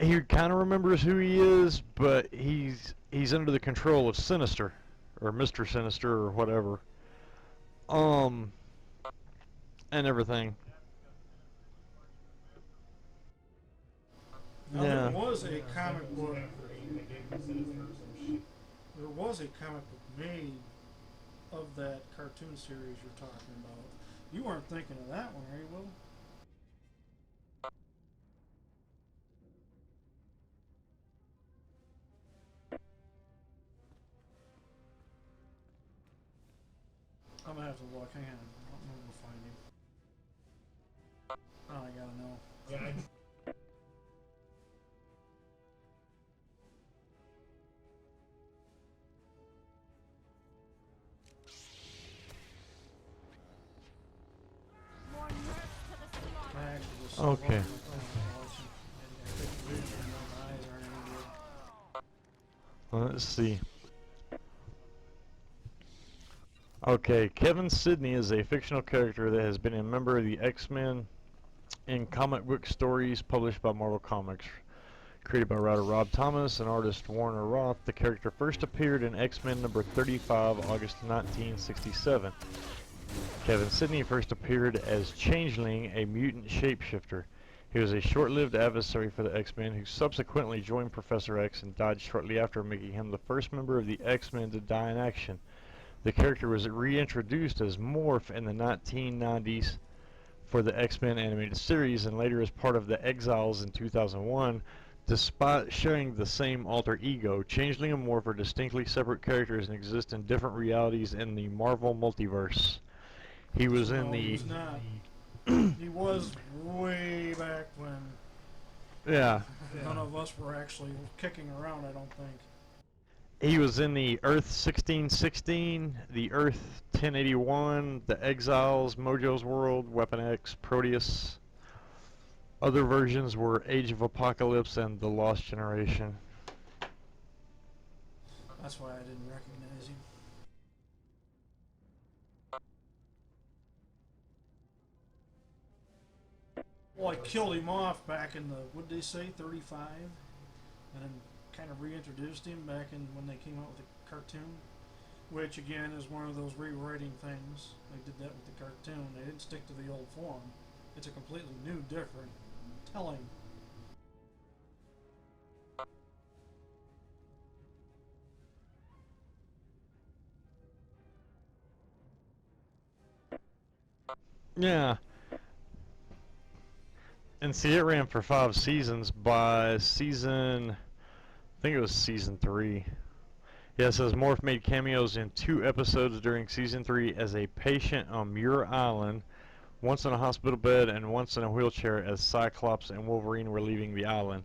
He kind of remembers who he is, but he's under the control of Sinister, or Mr. Sinister, or whatever. And everything. Now, there was a comic book. There was a comic book made of that cartoon series you're talking about. You weren't thinking of that one, are you, Will? I'm gonna have to look. Hang on. I'm gonna find him. Oh, I gotta know. Yeah. Okay. Let's see. Okay, Kevin Sidney is a fictional character that has been a member of the X-Men in comic book stories published by Marvel Comics. Created by writer Rob Thomas and artist Warner Roth, the character first appeared in X-Men number 35, August 1967. Kevin Sidney first appeared as Changeling, a mutant shapeshifter. He was a short-lived adversary for the X-Men who subsequently joined Professor X and died shortly after, making him the first member of the X-Men to die in action. The character was reintroduced as Morph in the 1990s for the X-Men animated series and later as part of the Exiles in 2001. Despite sharing the same alter ego, Changeling and Morph are distinctly separate characters and exist in different realities in the Marvel multiverse. He was in the... He's not. He was way back when... Yeah. None of us were actually kicking around, I don't think. He was in the Earth 1616, the Earth 1081, the Exiles, Mojo's World, Weapon X, Proteus. Other versions were Age of Apocalypse and The Lost Generation. That's why I didn't recognize him. Well, I killed him off back in the, what did they say, 35? And then kind of reintroduced him back in when they came out with the cartoon. Which, again, is one of those rewriting things. They did that with the cartoon. They didn't stick to the old form. It's a completely new, different telling. Yeah. And see, it ran for 5 seasons. By season... I think it was season 3. Yeah, it says Morph made cameos in 2 episodes during season 3 as a patient on Muir Island, once in a hospital bed and once in a wheelchair as Cyclops and Wolverine were leaving the island.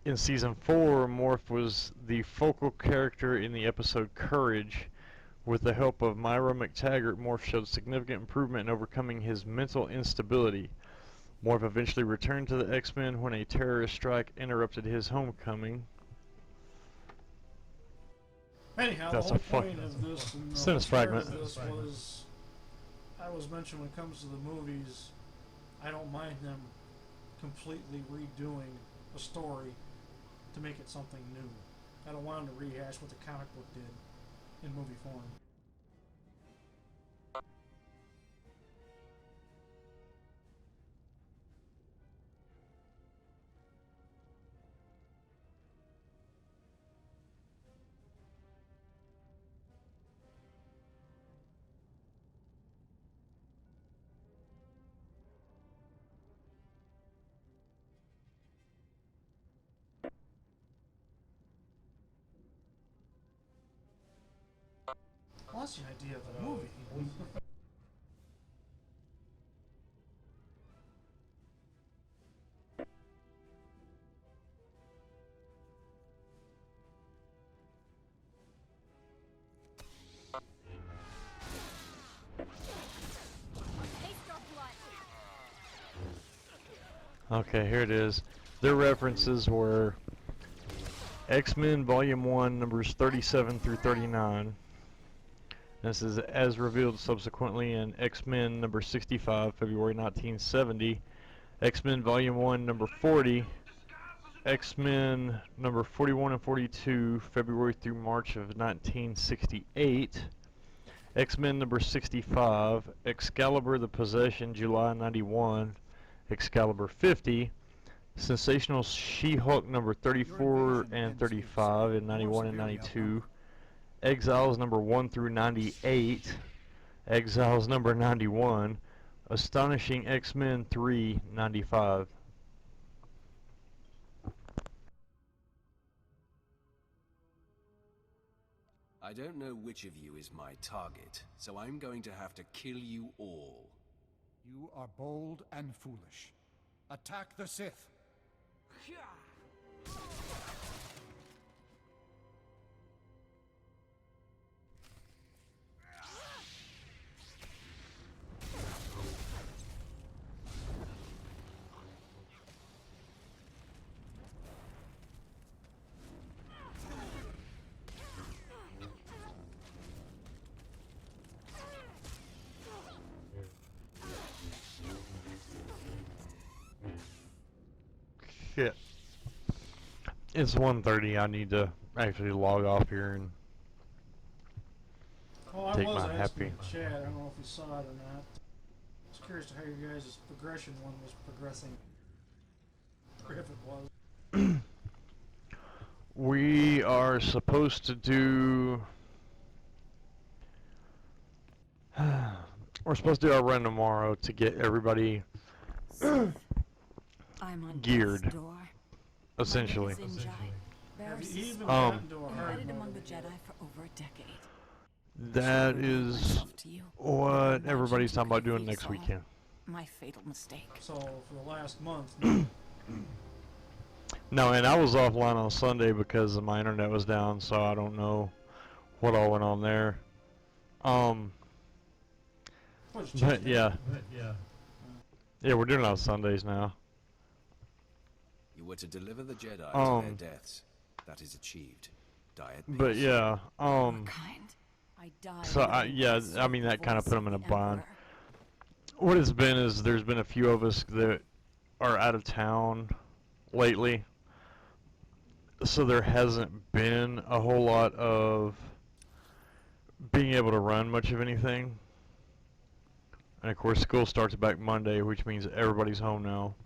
In season 4, Morph was the focal character in the episode Courage. With the help of Myra McTaggart, Morph showed significant improvement in overcoming his mental instability. Morph eventually returned to the X-Men when a terrorist strike interrupted his homecoming. Anyhow, That's the whole point of this and the whole fragment. of this was, I was mentioned when it comes to the movies, I don't mind them completely redoing a story to make it something new. I don't want them to rehash what the comic book did in movie form. Well, that's the idea of the movie. Okay, here it is. Their references were X-Men Volume 1, numbers 37 through 39. This is as revealed subsequently in X-Men number 65, February 1970. X-Men Volume 1, number 40. X-Men number 41 and 42, February through March of 1968. X-Men number 65, Excalibur the Possession, July 91. Excalibur 50, Sensational She-Hulk number 34 and 35 in 91 and 92, Exiles number 1 through 98, Exiles number 91, Astonishing X-Men 3, 95. I don't know which of you is my target, so I'm going to have to kill you all. You are bold and foolish. Attack the Sith! Shit. It's 1:30. I need to actually log off here and take my happy. In the chat. I don't know if you saw it or not. I was curious to how your guys' progression one was progressing. Or if it was. We are supposed to do. We're supposed to do our run tomorrow to get everybody geared, essentially. Embedded among the Jedi for over a decade. That is what everybody's talking about doing next weekend. My fatal mistake. So for the last month. No, and I was offline on Sunday because my internet was down, so I don't know what all went on there. But yeah. Yeah, we're doing it on Sundays now. You were to deliver the Jedi to their deaths. That is achieved. Die at peace. But yeah, so I mean that kind of put them in a bind. What it's been is there's been a few of us that are out of town lately, so there hasn't been a whole lot of being able to run much of anything. And of course school starts back Monday, which means everybody's home now.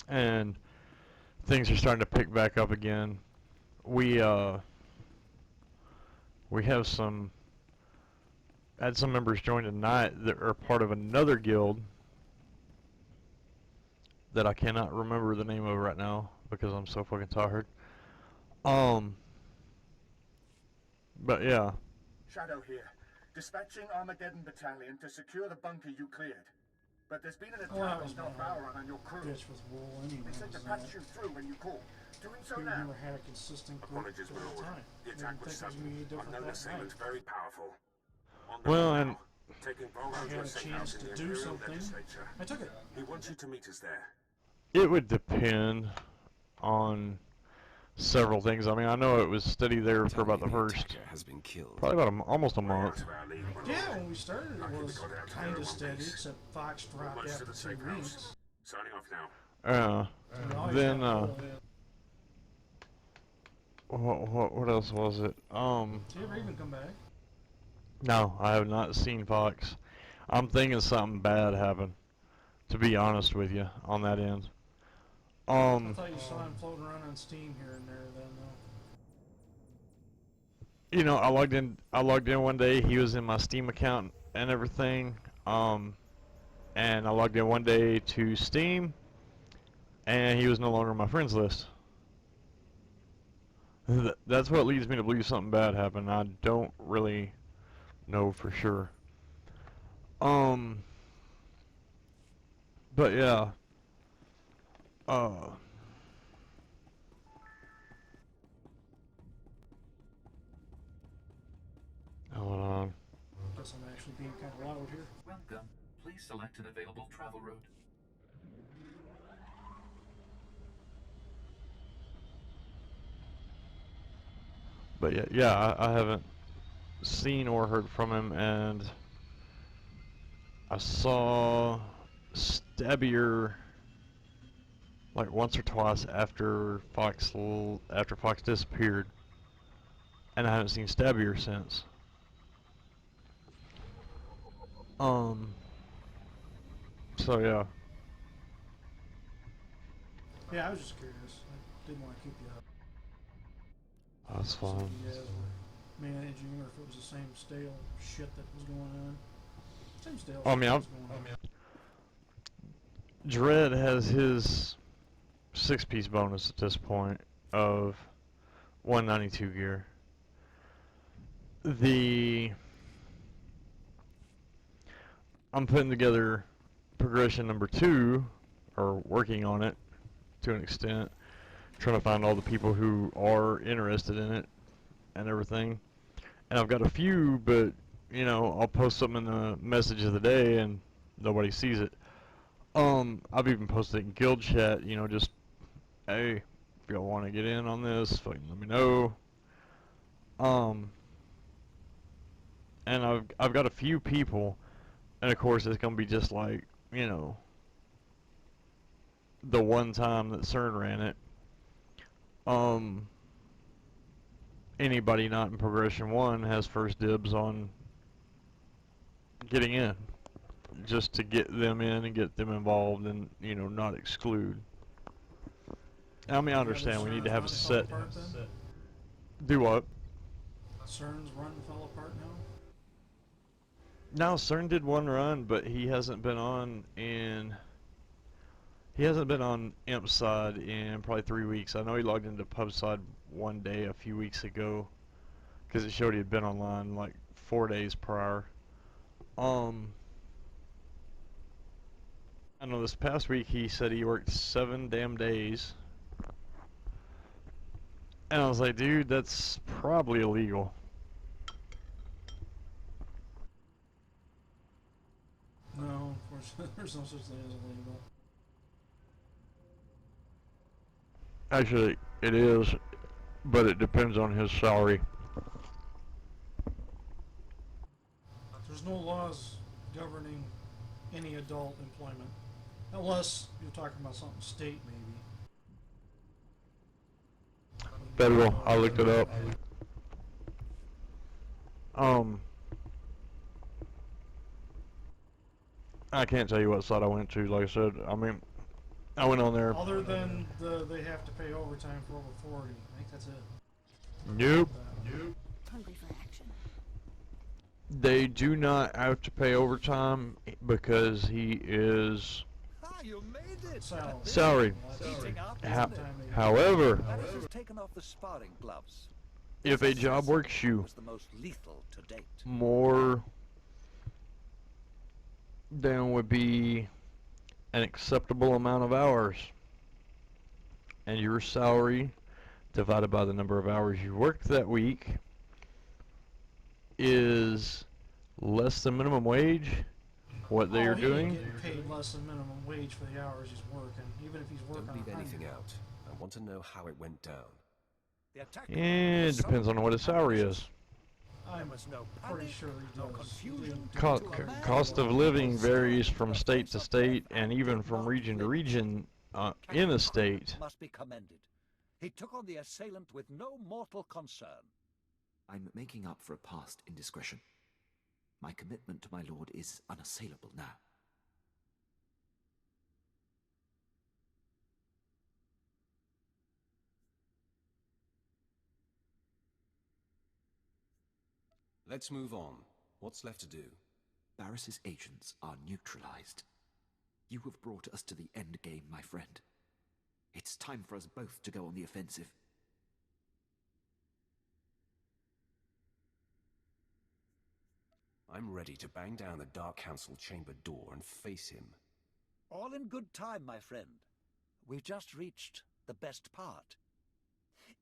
And things are starting to pick back up again. We have had some members join tonight that are part of another guild that I cannot remember the name of right now because I'm so fucking tired. But yeah. Shadow here, dispatching Armageddon Battalion to secure the bunker you cleared. But there's been an attack on Darth Bauer on your crew. They said to patch you through when you called. Doing so now. Never had a consistent Apologies, my lord. The attack was sudden. Unknown assailant very powerful. Well, and taking I had a chance to do something. I took it. He wants you to meet us there. it would depend on several things. I mean, I know it was steady there for about the first, probably about almost a month. Yeah, when we started it was kind of steady, except Fox dropped after 2 weeks. Signing off now. Then what else was it? Did you ever even come back? No, I have not seen Fox. I'm thinking something bad happened, to be honest with you, on that end. I thought you saw him floating around on Steam here and there then, though. You know, I logged in one day, he was in my Steam account and everything, and I logged in one day to Steam, and he was no longer on my friends list. That's what leads me to believe something bad happened. I don't really know for sure. But yeah. Hold on. Guess I'm actually being kind of loud here. Welcome. Please select an available travel route. But yeah, I haven't seen or heard from him, and I saw Stabbier like once or twice after Fox disappeared, and I haven't seen Stabbier since. So yeah. Yeah, I was just curious. I didn't want to keep you up. That's fine. So you guys were managing, or if it was the same stale shit that was going on. Same stale shit that was going on. Dredd has his 6-piece bonus at this point of 192 gear. I'm putting together progression number 2, or working on it to an extent, trying to find all the people who are interested in it and everything. And I've got a few, but you know, I'll post something in the message of the day and nobody sees it. I've even posted it in guild chat, you know, just, hey, if y'all want to get in on this, fucking let me know. And I've got a few people, and of course it's gonna be just like, you know, the one time that CERN ran it. Anybody not in Progression 1 has first dibs on getting in, just to get them in and get them involved and, you know, not exclude. I mean, I understand we need to have a set. Do what? CERN's run fell apart now? No, CERN did one run, but he hasn't been on Imp side in probably 3 weeks. I know he logged into Pub side one day a few weeks ago because it showed he had been online like 4 days prior. I know this past week he said he worked 7 damn days. And I was like, dude, that's probably illegal. No, unfortunately, there's no such thing as illegal. Actually, it is, but it depends on his salary. There's no laws governing any adult employment. Unless you're talking about something state, maybe. Federal, I looked it up. I can't tell you what site I went to, like I said. I mean, I went on there. Other than they have to pay overtime for over 40. I think that's it. Nope. Hungry for action. They do not have to pay overtime because he is You made it. salaried. However, Taken off the sparring gloves. if a job works you Was the most lethal to date. more than would be an acceptable amount of hours, and your salary divided by the number of hours you worked that week is less than minimum wage, what they are doing. He's getting paid less than minimum wage for the hours he's working, even if he's working. Don't leave anything out. I want to know how it went down. And it depends on what his salary is. I'm pretty sure he does. Cost of living varies from state to state and even from region to region in a state. Must be commended. He took on the assailant with no mortal concern. I'm making up for a past indiscretion. My commitment to my lord is unassailable now. Let's move on. What's left to do? Barris's agents are neutralized. You have brought us to the end game, my friend. It's time for us both to go on the offensive. I'm ready to bang down the Dark Council chamber door and face him. All in good time, my friend. We've just reached the best part.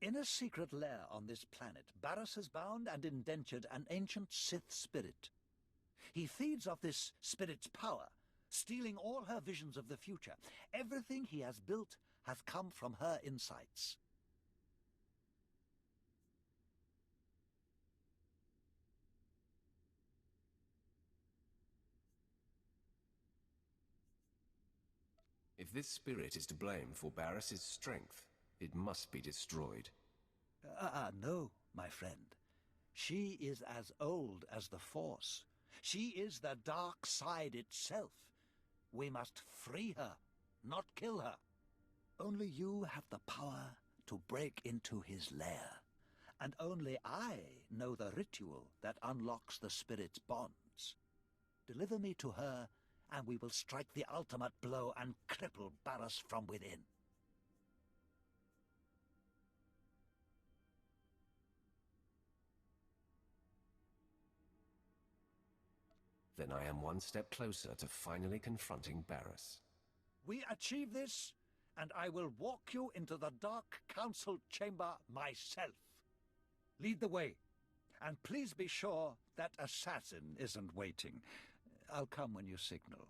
In a secret lair on this planet, Barris has bound and indentured an ancient Sith spirit. He feeds off this spirit's power, stealing all her visions of the future. Everything he has built has come from her insights. If this spirit is to blame for Barris's strength, it must be destroyed. No, my friend. She is as old as the Force. She is the dark side itself. We must free her, not kill her. Only you have the power to break into his lair. And only I know the ritual that unlocks the spirit's bonds. Deliver me to her, and we will strike the ultimate blow and cripple Barris from within. Then I am one step closer to finally confronting Barris. We achieve this, and I will walk you into the Dark Council chamber myself. Lead the way, and please be sure that assassin isn't waiting. I'll come when you signal.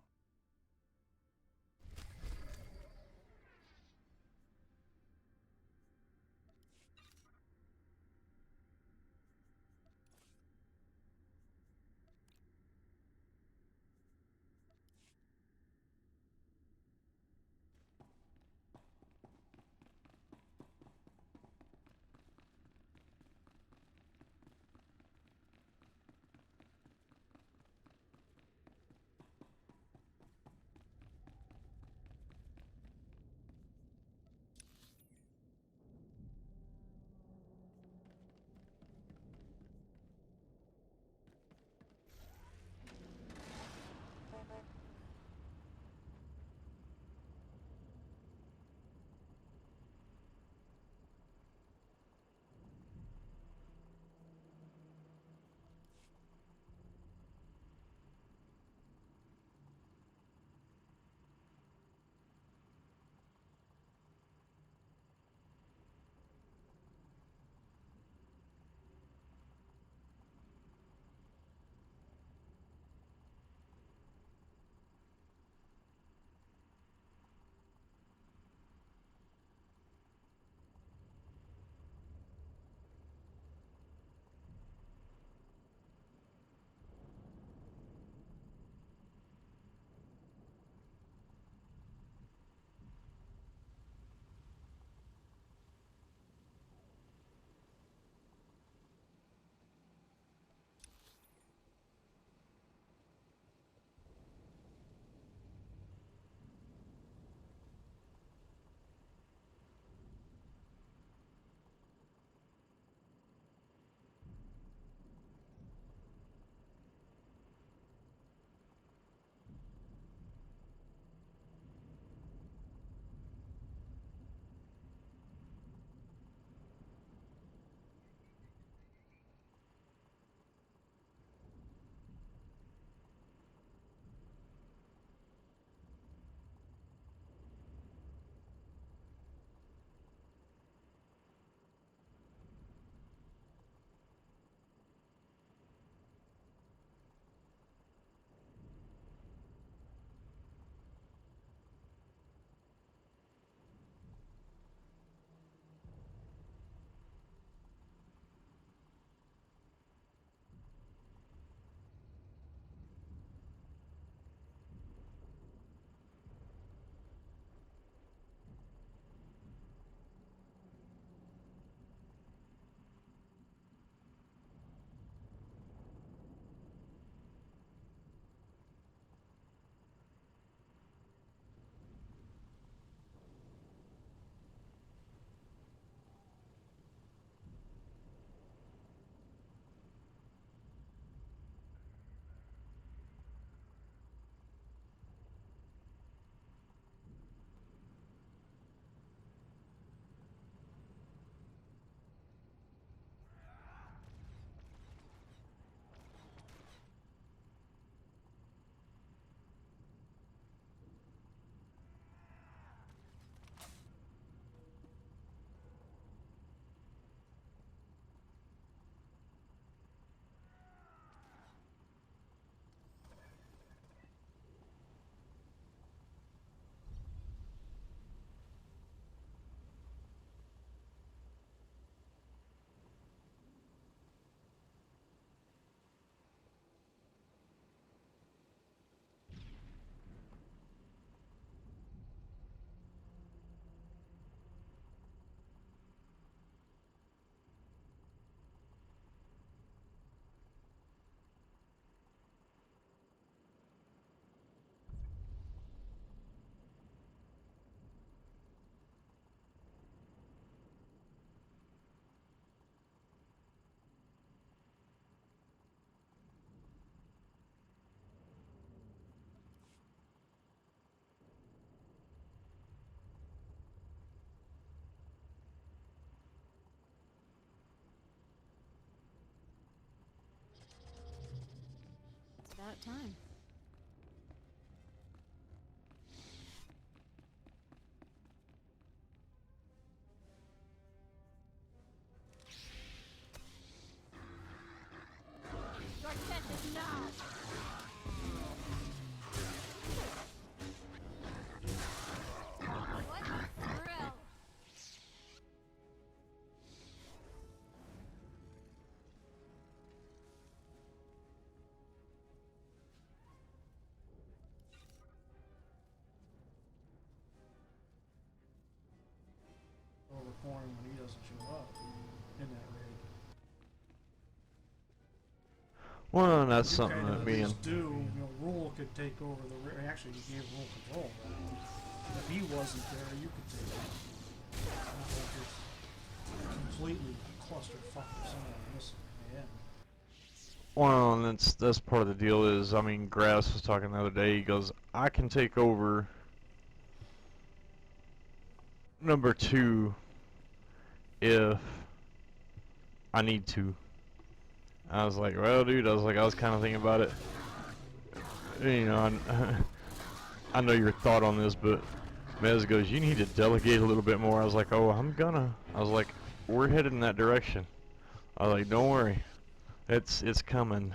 about time. Your death is now! What a thrill! Over for him when he doesn't show up in that raid. Well, that's You something kind that of me at and least do. You know, Rule could take over the raid. Actually, you gave Rule control. Right? If he wasn't there, you could take it. It's not like it's completely clusterfuck or something missing in the end. well, and that's part of the deal is, I mean, Grass was talking the other day, he goes, I can take over number 2 if I need to. I was like, well, dude, I was kind of thinking about it. You know, I know your thought on this, but Mez goes, you need to delegate a little bit more. I was like, oh, I'm gonna. I was like, we're headed in that direction. I was like, don't worry, it's coming.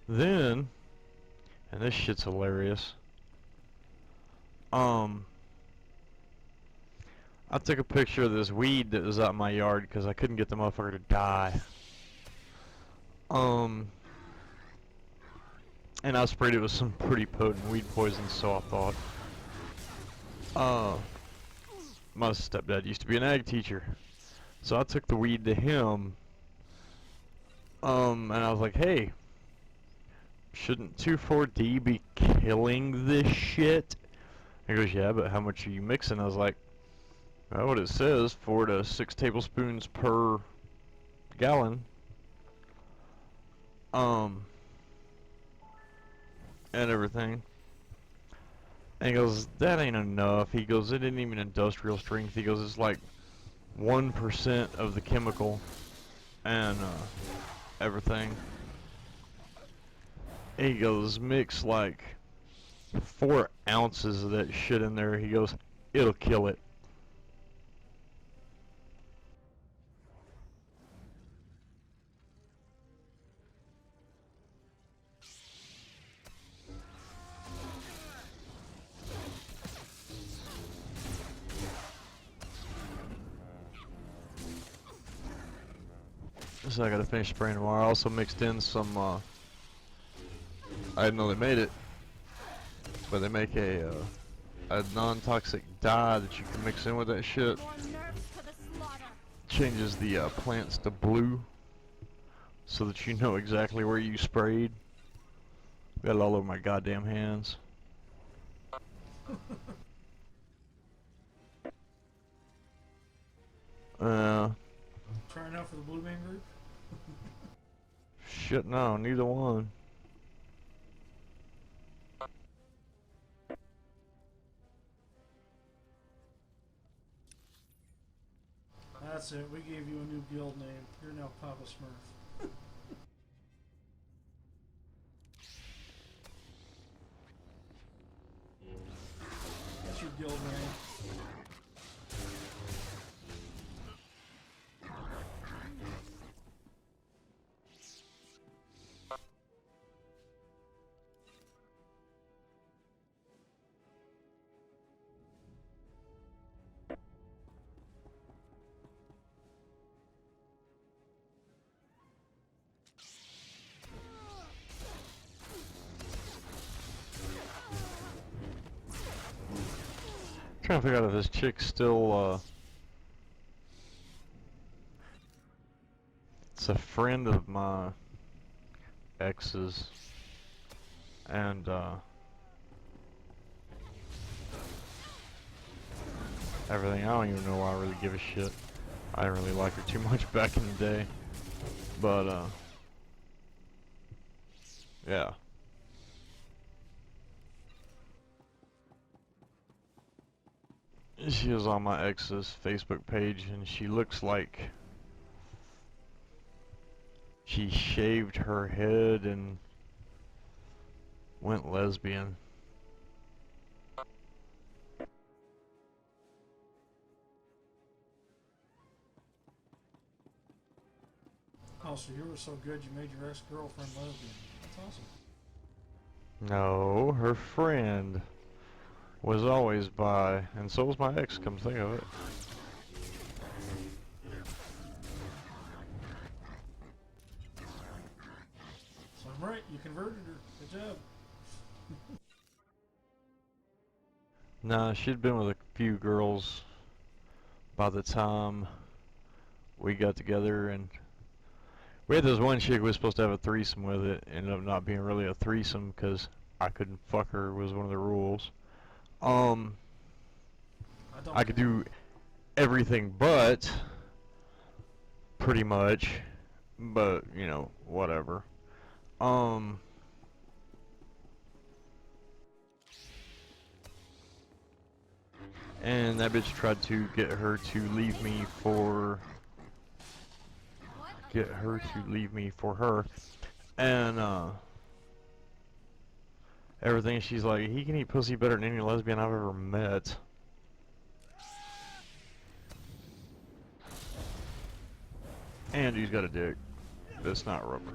Then, and this shit's hilarious. I took a picture of this weed that was out in my yard because I couldn't get the motherfucker to die. And I sprayed it with some pretty potent weed poison, so I thought. My stepdad used to be an ag teacher. So I took the weed to him. And I was like, hey, shouldn't 2,4-D be killing this shit? He goes, yeah, but how much are you mixing? I was like, well, what it says, 4 to 6 tablespoons per gallon. And everything. And he goes, that ain't enough. He goes, it isn't even industrial strength. He goes, it's like 1% of the chemical and everything. He goes, mix like 4 ounces of that shit in there. He goes, it'll kill it. So I gotta finish spraying tomorrow. I also mixed in some, I didn't know they made it, but they make a non-toxic dye that you can mix in with that shit. Changes the plants to blue, so that you know exactly where you sprayed. Got it all over my goddamn hands. Trying out for the Blue Man Group? Shit, no, neither one. That's it. We gave you a new guild name. You're now Papa Smurf. That's your guild name. Trying to figure out if this chick's still, it's a friend of my ex's, and, everything. I don't even know why I really give a shit. I didn't really like her too much back in the day, but, yeah. She was on my ex's Facebook page, and she looks like she shaved her head and went lesbian. Oh, so you were so good you made your ex-girlfriend lesbian. That's awesome. No, her friend was always bi, and so was my ex, come to think of it. So I'm right, you converted her. Good job. Nah, she'd been with a few girls by the time we got together, and we had this one chick who was supposed to have a threesome with. It ended up not being really a threesome because I couldn't fuck her, was one of the rules. I could do everything but, pretty much, but, you know, whatever. And that bitch tried to get her to leave me for her, and everything. She's like, he can eat pussy better than any lesbian I've ever met. And he's got a dick that's not rubber.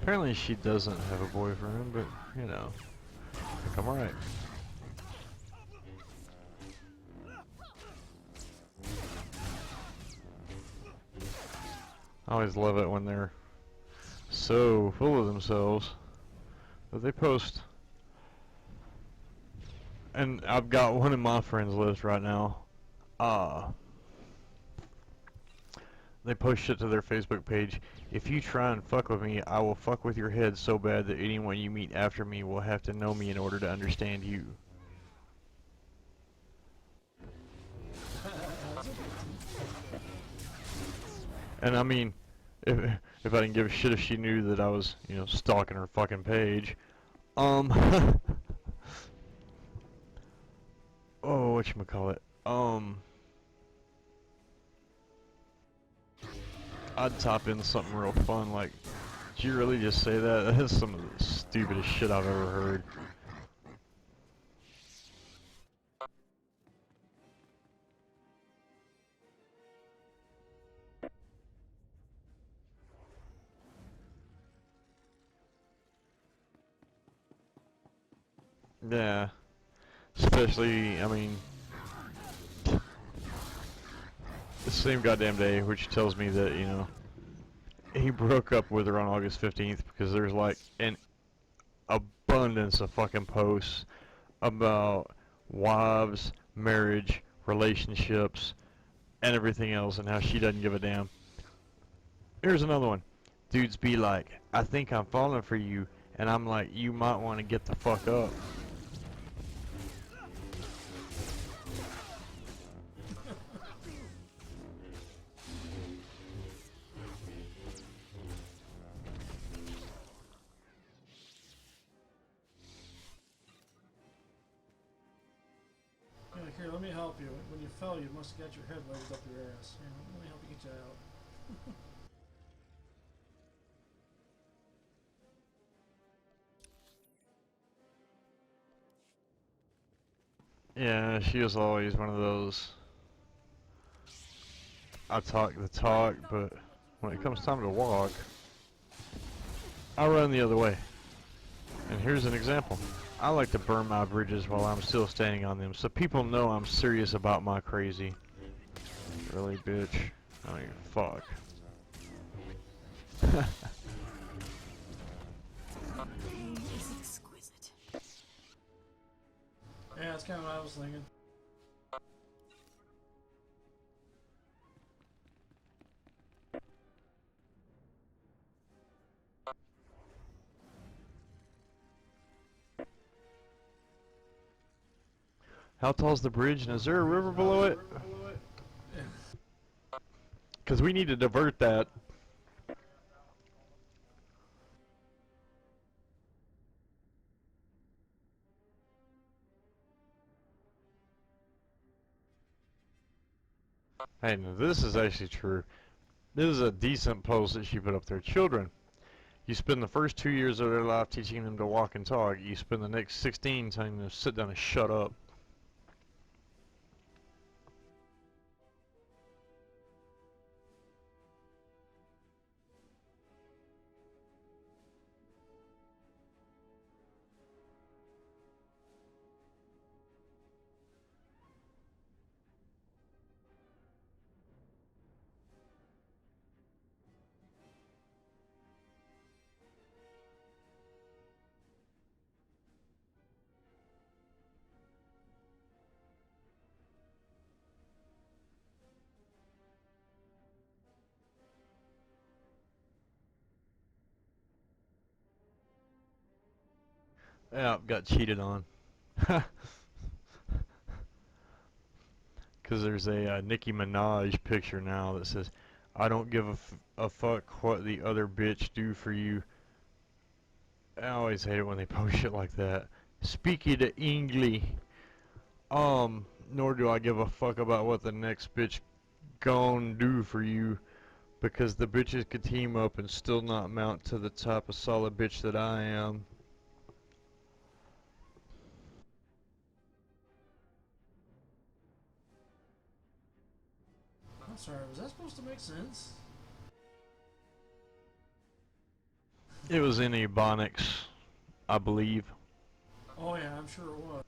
Apparently she doesn't have a boyfriend, but, you know, I think I'm right. I always love it when they're so full of themselves that they post. And I've got one in my friends list right now. They post shit to their Facebook page. If you try and fuck with me, I will fuck with your head so bad that anyone you meet after me will have to know me in order to understand you. And I mean, if I didn't give a shit if she knew that I was, you know, stalking her fucking page. Oh, whatchamacallit. I'd top in something real fun like, did you really just say that? That is some of the stupidest shit I've ever heard. Yeah. Especially, I mean, the same goddamn day, which tells me that, you know, he broke up with her on August 15th because there's like an abundance of fucking posts about wives, marriage, relationships, and everything else, and how she doesn't give a damn. Here's another one. Dudes be like, I think I'm falling for you, and I'm like, you might want to get the fuck up. Here, let me help you. When you fell, you must have got your head wedged up your ass. Here, let me help you get you out. Yeah, she was always one of those, I talk the talk, but when it comes time to walk, I run the other way. And here's an example. I like to burn my bridges while I'm still standing on them, so people know I'm serious about my crazy. Really, bitch? I mean, fuck. Yeah, that's kind of what I was thinking. How tall's the bridge, and is there a river below it? Because we need to divert that. Hey, now this is actually true. This is a decent post that she put up there. Children, you spend the first 2 years of their life teaching them to walk and talk. You spend the next 16 telling them to sit down and shut up. Yeah, got cheated on. Because there's a Nicki Minaj picture now that says, I don't give a fuck what the other bitch do for you. I always hate it when they post shit like that. Speak it to English. Nor do I give a fuck about what the next bitch gon' do for you. Because the bitches could team up and still not mount to the type of solid bitch that I am. I'm sorry, was that supposed to make sense? It was in Ebonics, I believe. Oh yeah, I'm sure it was.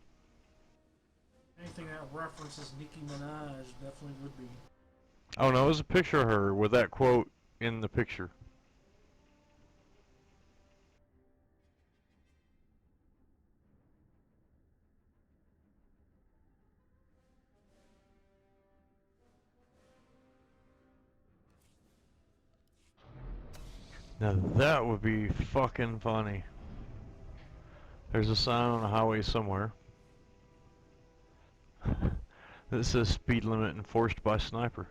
Anything that references Nicki Minaj definitely would be. Oh no, it was a picture of her with that quote in the picture. Now that would be fucking funny. There's a sign on the highway somewhere that says speed limit enforced by sniper.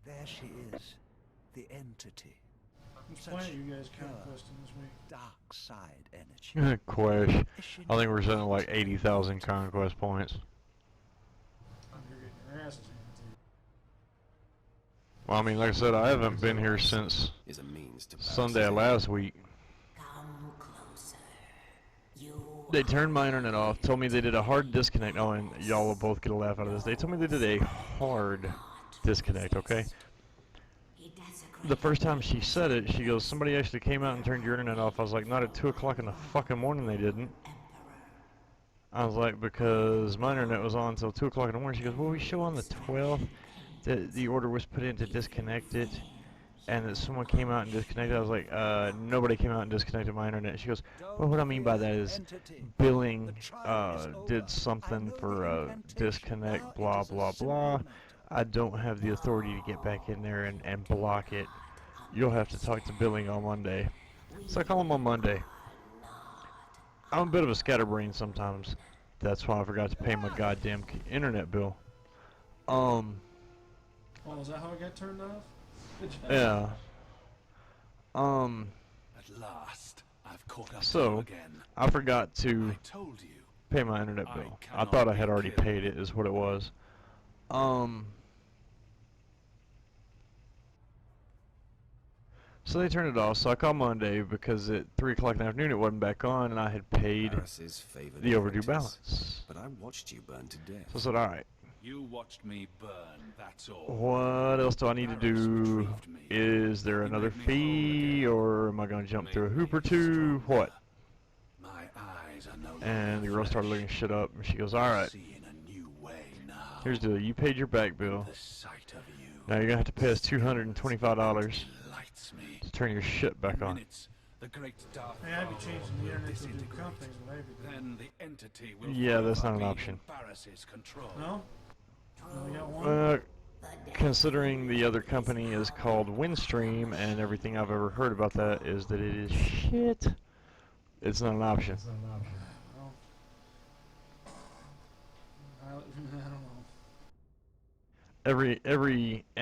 There she is, the entity. Explain you guys conquesting this week. Dark side energy. Quash. I think we're sitting at like 80,000 conquest points. You're getting your asses handed to you. Well, I mean, like I said, I haven't been here since Sunday of last week. They turned my internet off, told me they did a hard disconnect. Oh, and y'all will both get a laugh out of this. They told me they did a hard disconnect, okay? The first time she said it, she goes, somebody actually came out and turned your internet off. I was like, not at 2 o'clock in the fucking morning they didn't. I was like, because my internet was on until 2 o'clock in the morning. She goes, well, we show on the 12th that the order was put in to disconnect it, and that someone came out and disconnected. I was like, nobody came out and disconnected my internet. She goes, well, what I mean by that is billing did something for disconnect, blah, blah, blah. I don't have the authority to get back in there and block it. You'll have to talk to billing on Monday. So I call them on Monday. I'm a bit of a scatterbrain sometimes. That's why I forgot to pay my goddamn internet bill. Oh, is that how it got turned off? Good job. Yeah. At last, I've caught up So, again. I forgot to I told you. pay my internet bill. I thought I had already paid it, is what it was. So they turned it off, so I called Monday because at 3 o'clock in the afternoon it wasn't back on and I had paid the overdue balance. But I watched you burn to death. So I said, alright. You watched me burn, that's all. What else do I need to do? Is there another fee, or am I going to jump through a hoop or two? What? My eyes are no And the girl started looking shit up, and she goes, alright. Here's the deal. You paid your back bill. Now you're going to have to pay us $225 to turn your shit back on. the great Darth I'd be changing the will internet to new disintegrate. companies, but I'd be doing. Then the entity will Yeah, that's not an be option. in Barris's control. No? You only got one? Considering the other company is called Windstream, and everything I've ever heard about that is that it is shit, it's not an option. Well, I don't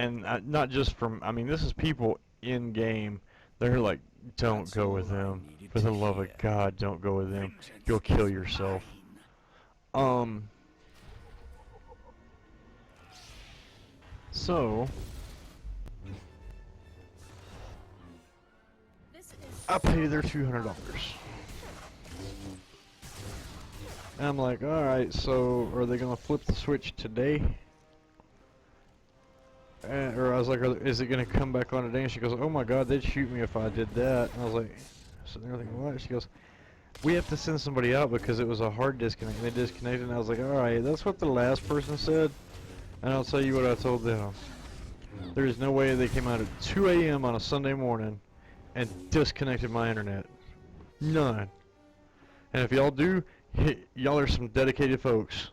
know. Not just from, I mean, this is people in game. They're like, don't go with them. For the love of God, don't go with them. You'll kill yourself. So I pay their $200. And I'm like, alright, so are they going to flip the switch today? Or I was like, is it going to come back on today? And she goes, oh my God, they'd shoot me if I did that. And I was like, sitting there thinking, what? She goes, we have to send somebody out because it was a hard disconnect. And they disconnected, and I was like, alright, that's what the last person said. And I'll tell you what I told them. There is no way they came out at 2 a.m. on a Sunday morning and disconnected my internet. None. And if y'all do, y'all are some dedicated folks.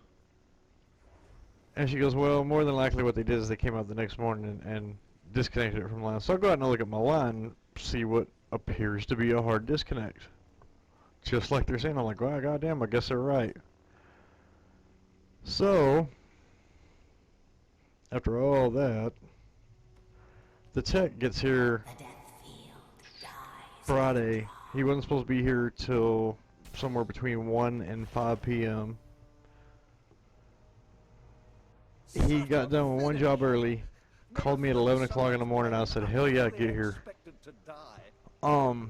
And she goes, well, more than likely what they did is they came out the next morning and disconnected it from the line. So I'll go out and look at my line and see what appears to be a hard disconnect. Just like they're saying. I'm like, wow, goddamn, I guess they're right. So, after all that, the tech gets here Friday. He wasn't supposed to be here till somewhere between 1 and 5 p.m. He got done with one job early, called me at 11 o'clock in the morning. I said, hell yeah, get here. So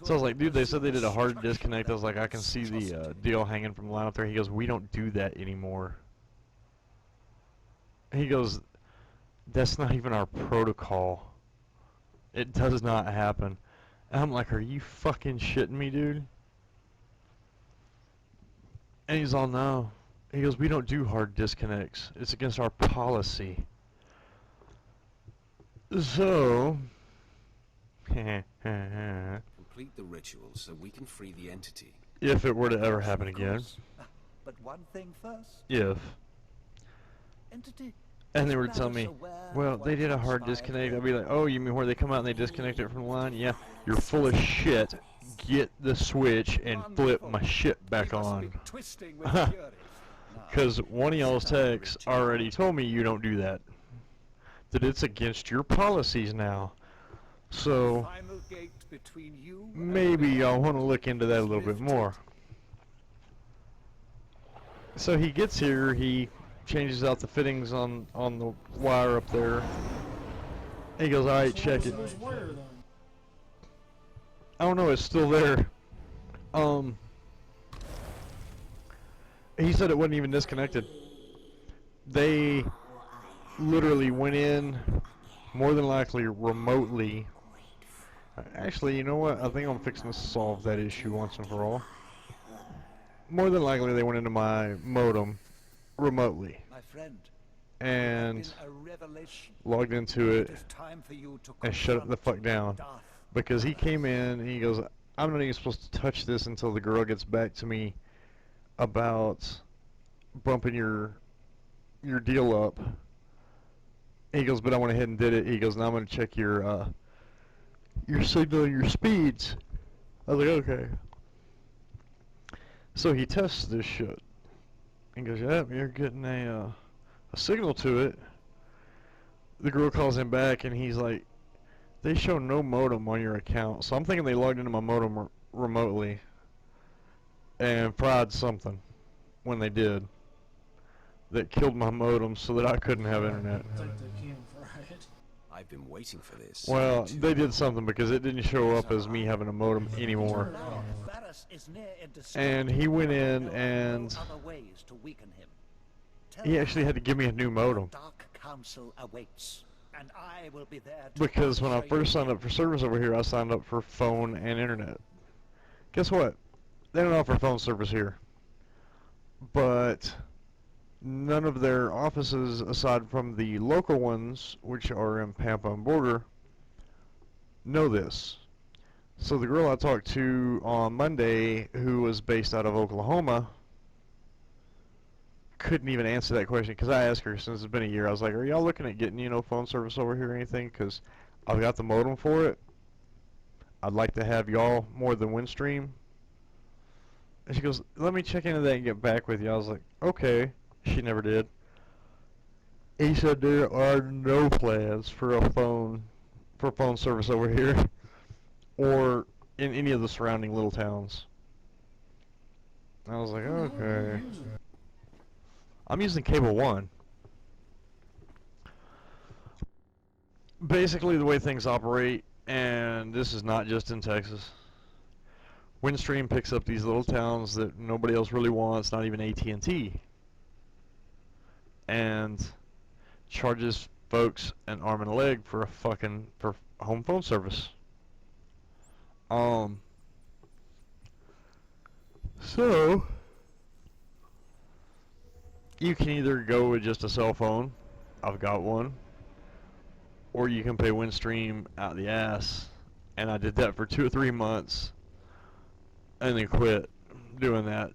I was like, dude, they said they did a hard disconnect. I was like, I can see the deal hanging from the line up there. He goes, we don't do that anymore. He goes, that's not even our protocol. It does not happen. And I'm like, are you fucking shitting me, dude? And he's all, no. He goes, we don't do hard disconnects. It's against our policy. So, complete the ritual so we can free the entity. If it were to ever happen again. But one thing first. If. Entity. And they were telling me, well, they did a hard disconnect. I'd be like, oh, you mean where they come out and they disconnect it from the line? Yeah, you're full of shit. Get the switch and flip my shit back on. Because one of y'all's techs already told me you don't do that. That it's against your policies now. So, maybe y'all want to look into that a little bit more. So he gets here, he changes out the fittings on the wire up there. He goes, alright, check it. I don't know, it's still there. He said it wasn't even disconnected. They literally went in, more than likely remotely. Actually, you know what? I think I'm fixing to solve that issue once and for all. More than likely they went into my modem remotely and logged into it and shut it the fuck down. Because he came in and he goes, I'm not even supposed to touch this until the girl gets back to me about bumping your deal up. He goes, but I went ahead and did it. He goes, now I'm going to check your signal and your speeds. I was like, okay. So he tests this shit. He goes, yep, you're getting a signal to it. The girl calls him back and he's like, they show no modem on your account. So I'm thinking they logged into my modem remotely and fried something when they did that killed my modem so that I couldn't have internet. I've been waiting for this. Well, they did something because it didn't show up as me having a modem anymore. And he went in and he actually had to give me a new modem. Because when I first signed up for service over here, I signed up for phone and internet. Guess what? They don't offer phone service here. But none of their offices, aside from the local ones, which are in Pampa and Border, know this. So the girl I talked to on Monday, who was based out of Oklahoma, couldn't even answer that question because I asked her since it's been a year. I was like, "Are y'all looking at getting, phone service over here or anything? Because I've got the modem for it. I'd like to have y'all more than Windstream." And she goes, "Let me check into that and get back with you." I was like, "Okay." She never did. He said there are no plans for phone service over here or in any of the surrounding little towns. I was like, okay. I'm using Cable One. Basically, the way things operate, and this is not just in Texas, Windstream picks up these little towns that nobody else really wants, not even AT&T, and charges folks an arm and a leg for for home phone service. So you can either go with just a cell phone, I've got one, or you can pay Windstream out the ass, and I did that for 2 or 3 months, and then quit doing that.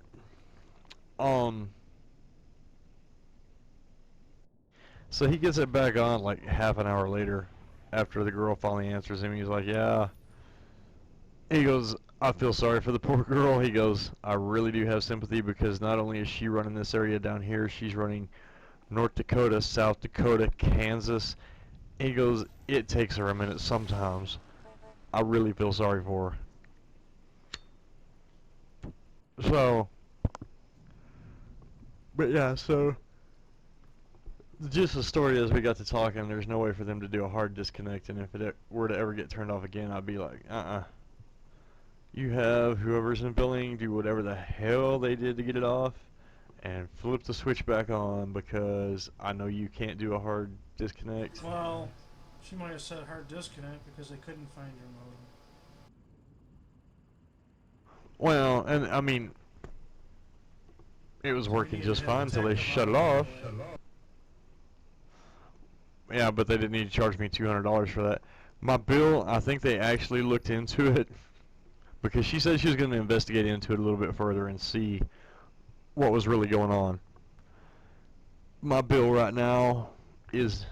So he gets it back on like half an hour later, after the girl finally answers him. He's like, "Yeah." He goes, "I feel sorry for the poor girl." He goes, "I really do have sympathy because not only is she running this area down here, she's running North Dakota, South Dakota, Kansas." He goes, "It takes her a minute sometimes. I really feel sorry for her." So, but yeah, so just the story is we got to talking. There's no way for them to do a hard disconnect, and if it were to ever get turned off again, I'd be like, You have whoever's in billing do whatever the hell they did to get it off, and flip the switch back on, because I know you can't do a hard disconnect. Well, she might have said hard disconnect because they couldn't find your modem. Well, and I mean, it was working just fine until they shut it off. Yeah, but they didn't need to charge me $200 for that. My bill, I think they actually looked into it, because she said she was going to investigate into it a little bit further and see what was really going on. My bill right now is,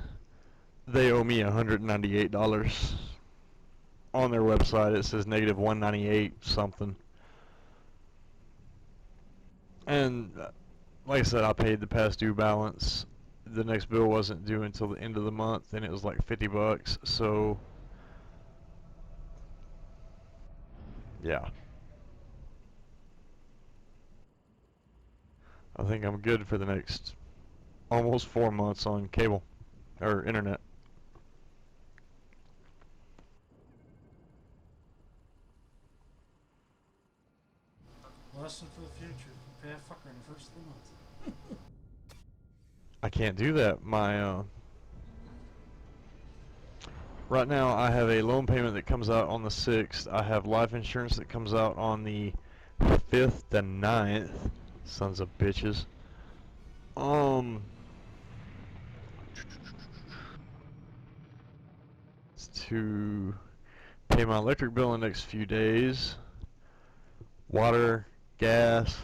they owe me $198. On their website it says negative $198 something. And like I said, I paid the past due balance. The next bill wasn't due until the end of the month, and it was like $50. So yeah, I think I'm good for the next almost 4 months on cable or internet. Lesson for the future: pay a fucker in the first of the month. I can't do that. Right now I have a loan payment that comes out on the 6th. I have life insurance that comes out on the 5th and 9th. Sons of bitches. To pay my electric bill in the next few days. Water, gas.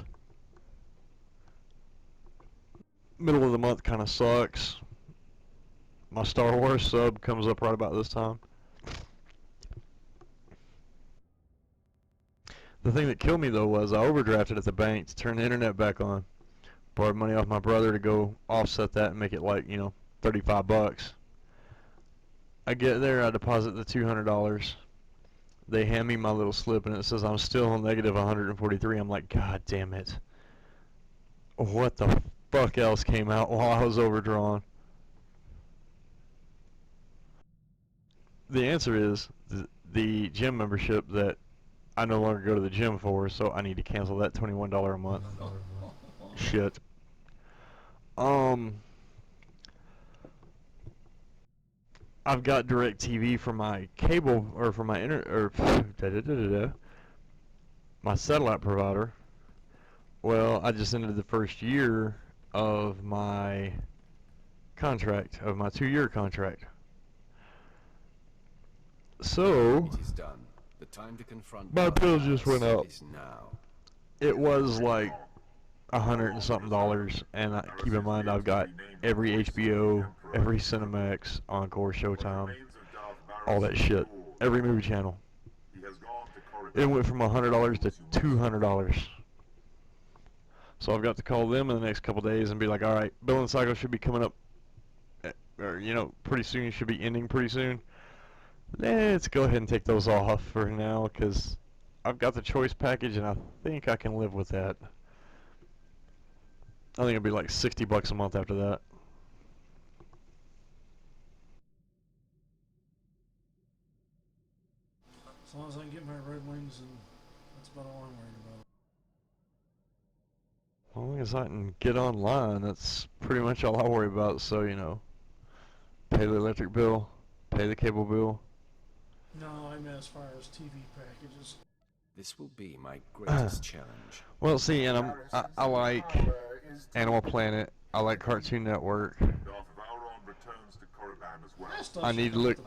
Middle of the month kind of sucks. My Star Wars sub comes up right about this time. The thing that killed me though was I overdrafted at the bank to turn the internet back on. Borrowed money off my brother to go offset that and make it like, $35. I get there, I deposit the $200. They hand me my little slip and it says I'm still negative 143. I'm like, God damn it. What the fuck else came out while I was overdrawn? The answer is the gym membership that I no longer go to the gym for, so I need to cancel that $21 a month. Shit. I've got DirecTV for my cable, or for my my satellite provider. Well, I just ended the first year of my contract, of my 2-year contract. So, it is done. The time to confront My Darth bill just went Vader up. is now. It was like $100 and something, and keep in mind I've got every HBO, every Cinemax, Encore, Showtime, all that shit, every movie channel. It went from $100 to $200. So I've got to call them in the next couple days and be like, all right, billing cycle should be coming up, or pretty soon. Should be ending pretty soon. Let's go ahead and take those off for now because I've got the choice package and I think I can live with that. I think it'll be like $60 a month after that. As long as I can get my Red Wings, and that's about all I'm worried about. As long as I can get online, that's pretty much all I worry about. So, pay the electric bill, pay the cable bill. No, I meant as far as TV packages. This will be my greatest challenge. Well, see, and I like Animal Planet. I like Cartoon Network. I need to look.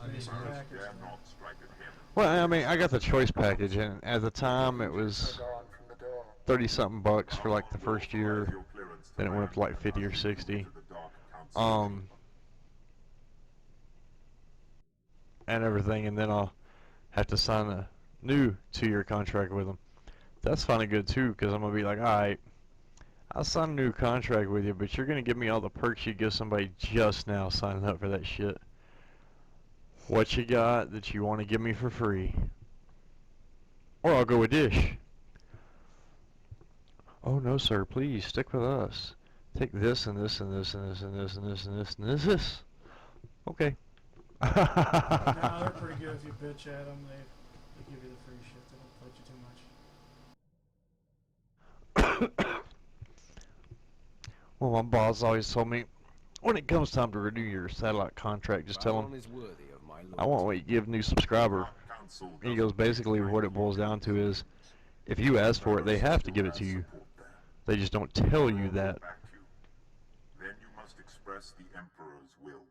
Well, I mean, I got the choice package, and at the time it was 30-something bucks for like the first year. Then it went up to like 50 or 60. And everything, and then I'll have to sign a new 2-year contract with them. That's finally good too, because I'm gonna be like, all right, I'll sign a new contract with you, but you're gonna give me all the perks you give somebody just now signing up for that shit. What you got that you want to give me for free? Or I'll go with Dish. Oh no, sir, please stick with us. Take this and this and this and this and this and this and this and this. Okay. No, they're pretty good if you bitch at them. They give you the free shit. They don't fight you too much. Well, my boss always told me, when it comes time to renew your satellite contract, just tell them, I want what you give new subscriber. And he goes, basically what it boils down to is, if you ask for it, they have to give it to you. They just don't tell you that. Then you must express the Emperor's will.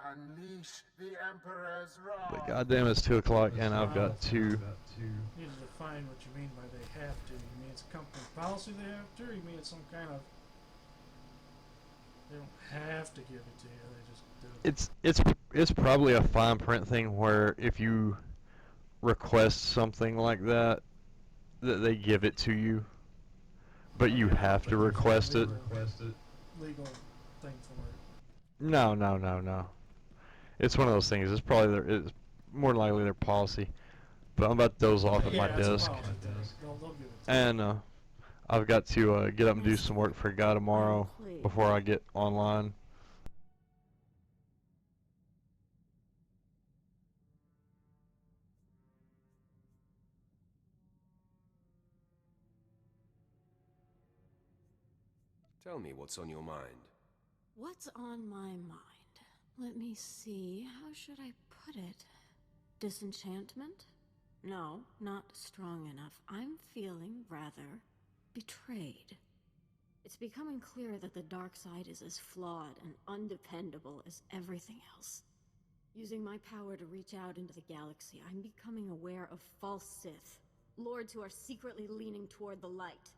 Unleash the Emperor's wrath. But goddamn, it's 2 o'clock and I've got to... You need to define what you mean by they have to. You mean it's a company policy they have to, or you mean it's some kind of... They don't have to give it to you, they just do. It's probably a fine print thing where if you request something like that they give it to you, but you have to request it. Legal thing for it. No. It's one of those things. It's more likely their policy. But I'm about to doze off at my desk, and I've got to get up and do some work for a guy tomorrow before I get online. Tell me what's on your mind. What's on my mind? Let me see. How should I put it? Disenchantment? No, not strong enough. I'm feeling rather betrayed. It's becoming clear that the dark side is as flawed and undependable as everything else. Using my power to reach out into the galaxy, I'm becoming aware of false Sith, lords who are secretly leaning toward the light.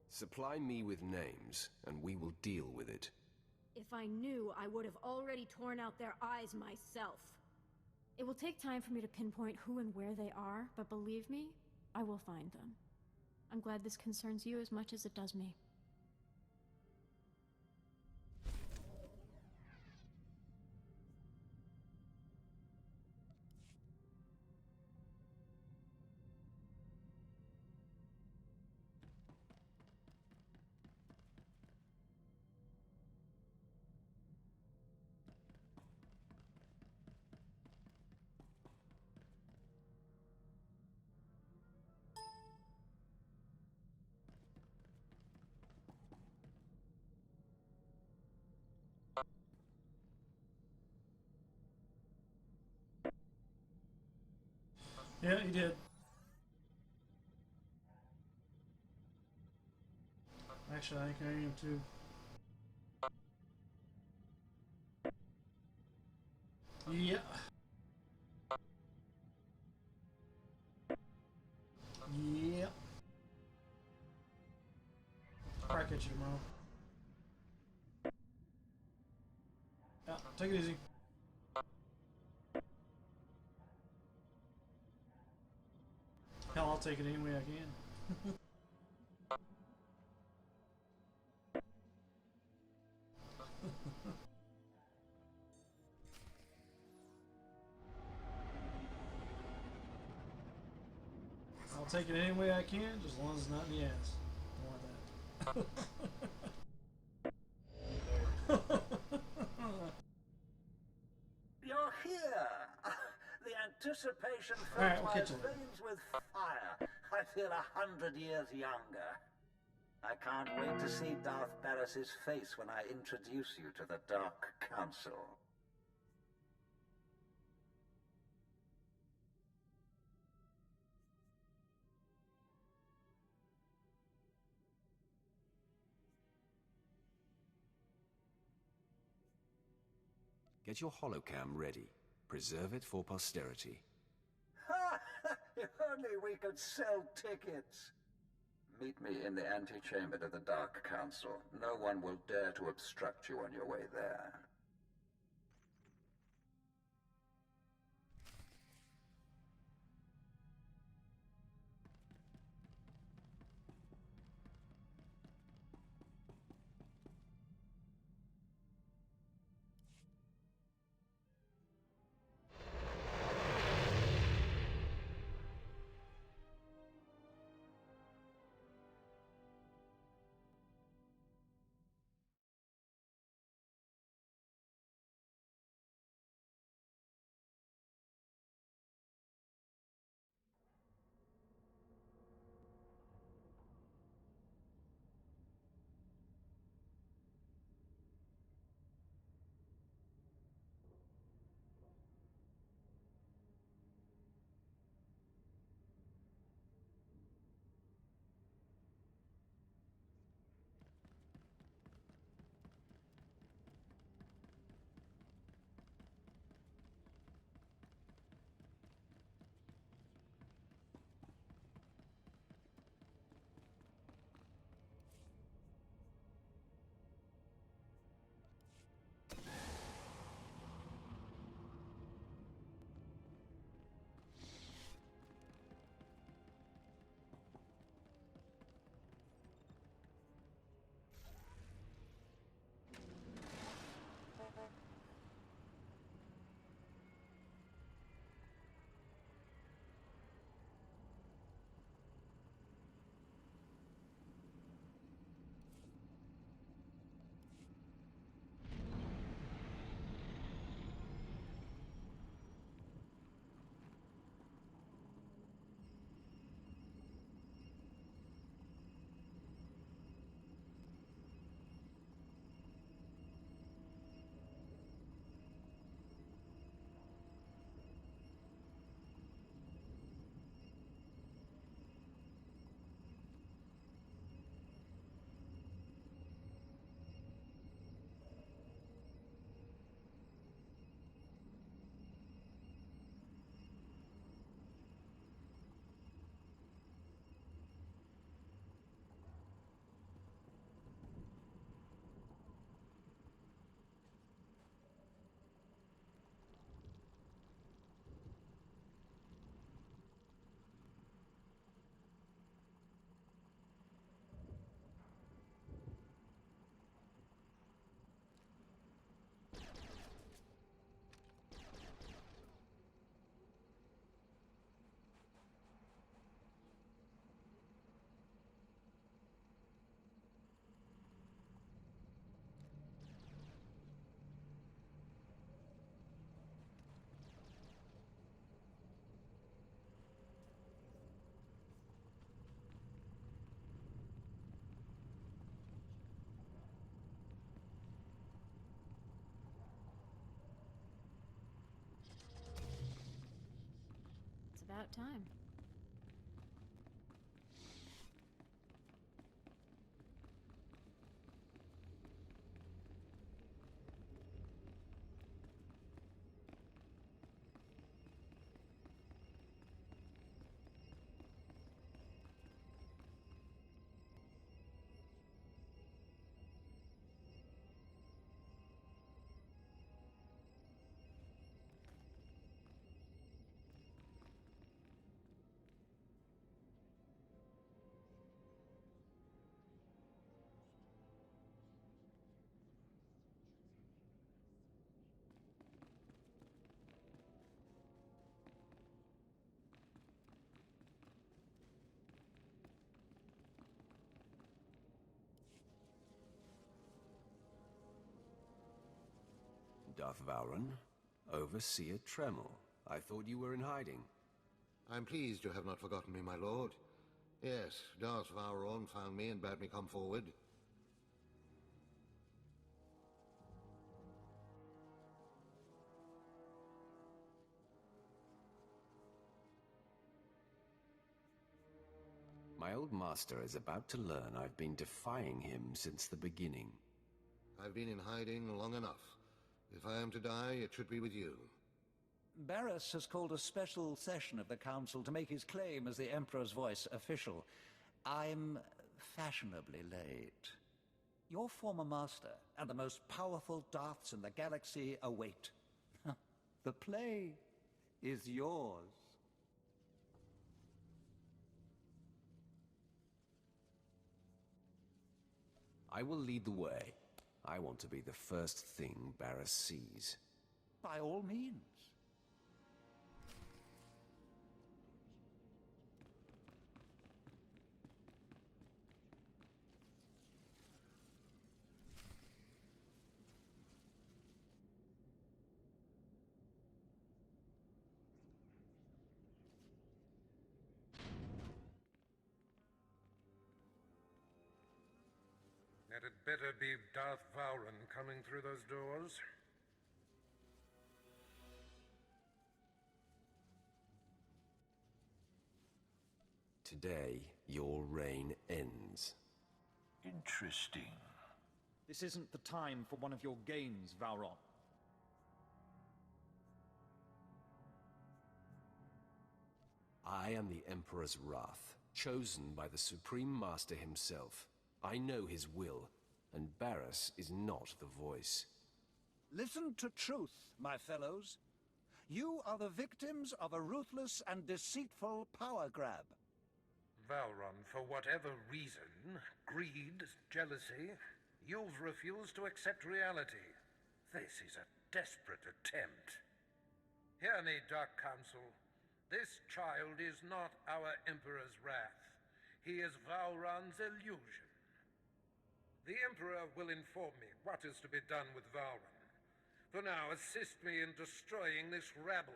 Supply me with names, and we will deal with it. If I knew, I would have already torn out their eyes myself. It will take time for me to pinpoint who and where they are, but believe me, I will find them. I'm glad this concerns you as much as it does me. Yeah, he did. Actually, I think I am too. catch you tomorrow. Yeah, take it easy. Hell, I'll take it any way I can. I'll take it any way I can, just as long as it's not in the ass. Don't want that. You're here! The anticipation Alright, fills we'll my catch you later. veins with fire. I feel 100 years younger. I can't wait to see Darth Barris's face when I introduce you to the Dark Council. Get your holocam ready. Preserve it for posterity. Ha! If only we could sell tickets! Meet me in the antechamber to the Dark Council. No one will dare to obstruct you on your way there. About time. Darth Vowron. Overseer Tremel. I thought you were in hiding. I'm pleased you have not forgotten me, my lord. Yes, Darth Vowron found me and bade me come forward. My old master is about to learn I've been defying him since the beginning. I've been in hiding long enough. If I am to die, it should be with you. Barris has called a special session of the Council to make his claim as the Emperor's voice official. I'm fashionably late. Your former master and the most powerful Darths in the galaxy await. The play is yours. I will lead the way. I want to be the first thing Barris sees. By all means. That had better be Darth Vowron coming through those doors. Today, your reign ends. Interesting. This isn't the time for one of your games, Vowron. I am the Emperor's wrath, chosen by the Supreme Master himself. I know his will, and Barris is not the voice. Listen to truth, my fellows. You are the victims of a ruthless and deceitful power grab. Vowron, for whatever reason, greed, jealousy, you've refused to accept reality. This is a desperate attempt. Hear me, Dark Council. This child is not our Emperor's wrath. He is Vowron's illusion. The Emperor will inform me what is to be done with Vowron. For now, assist me in destroying this rabble.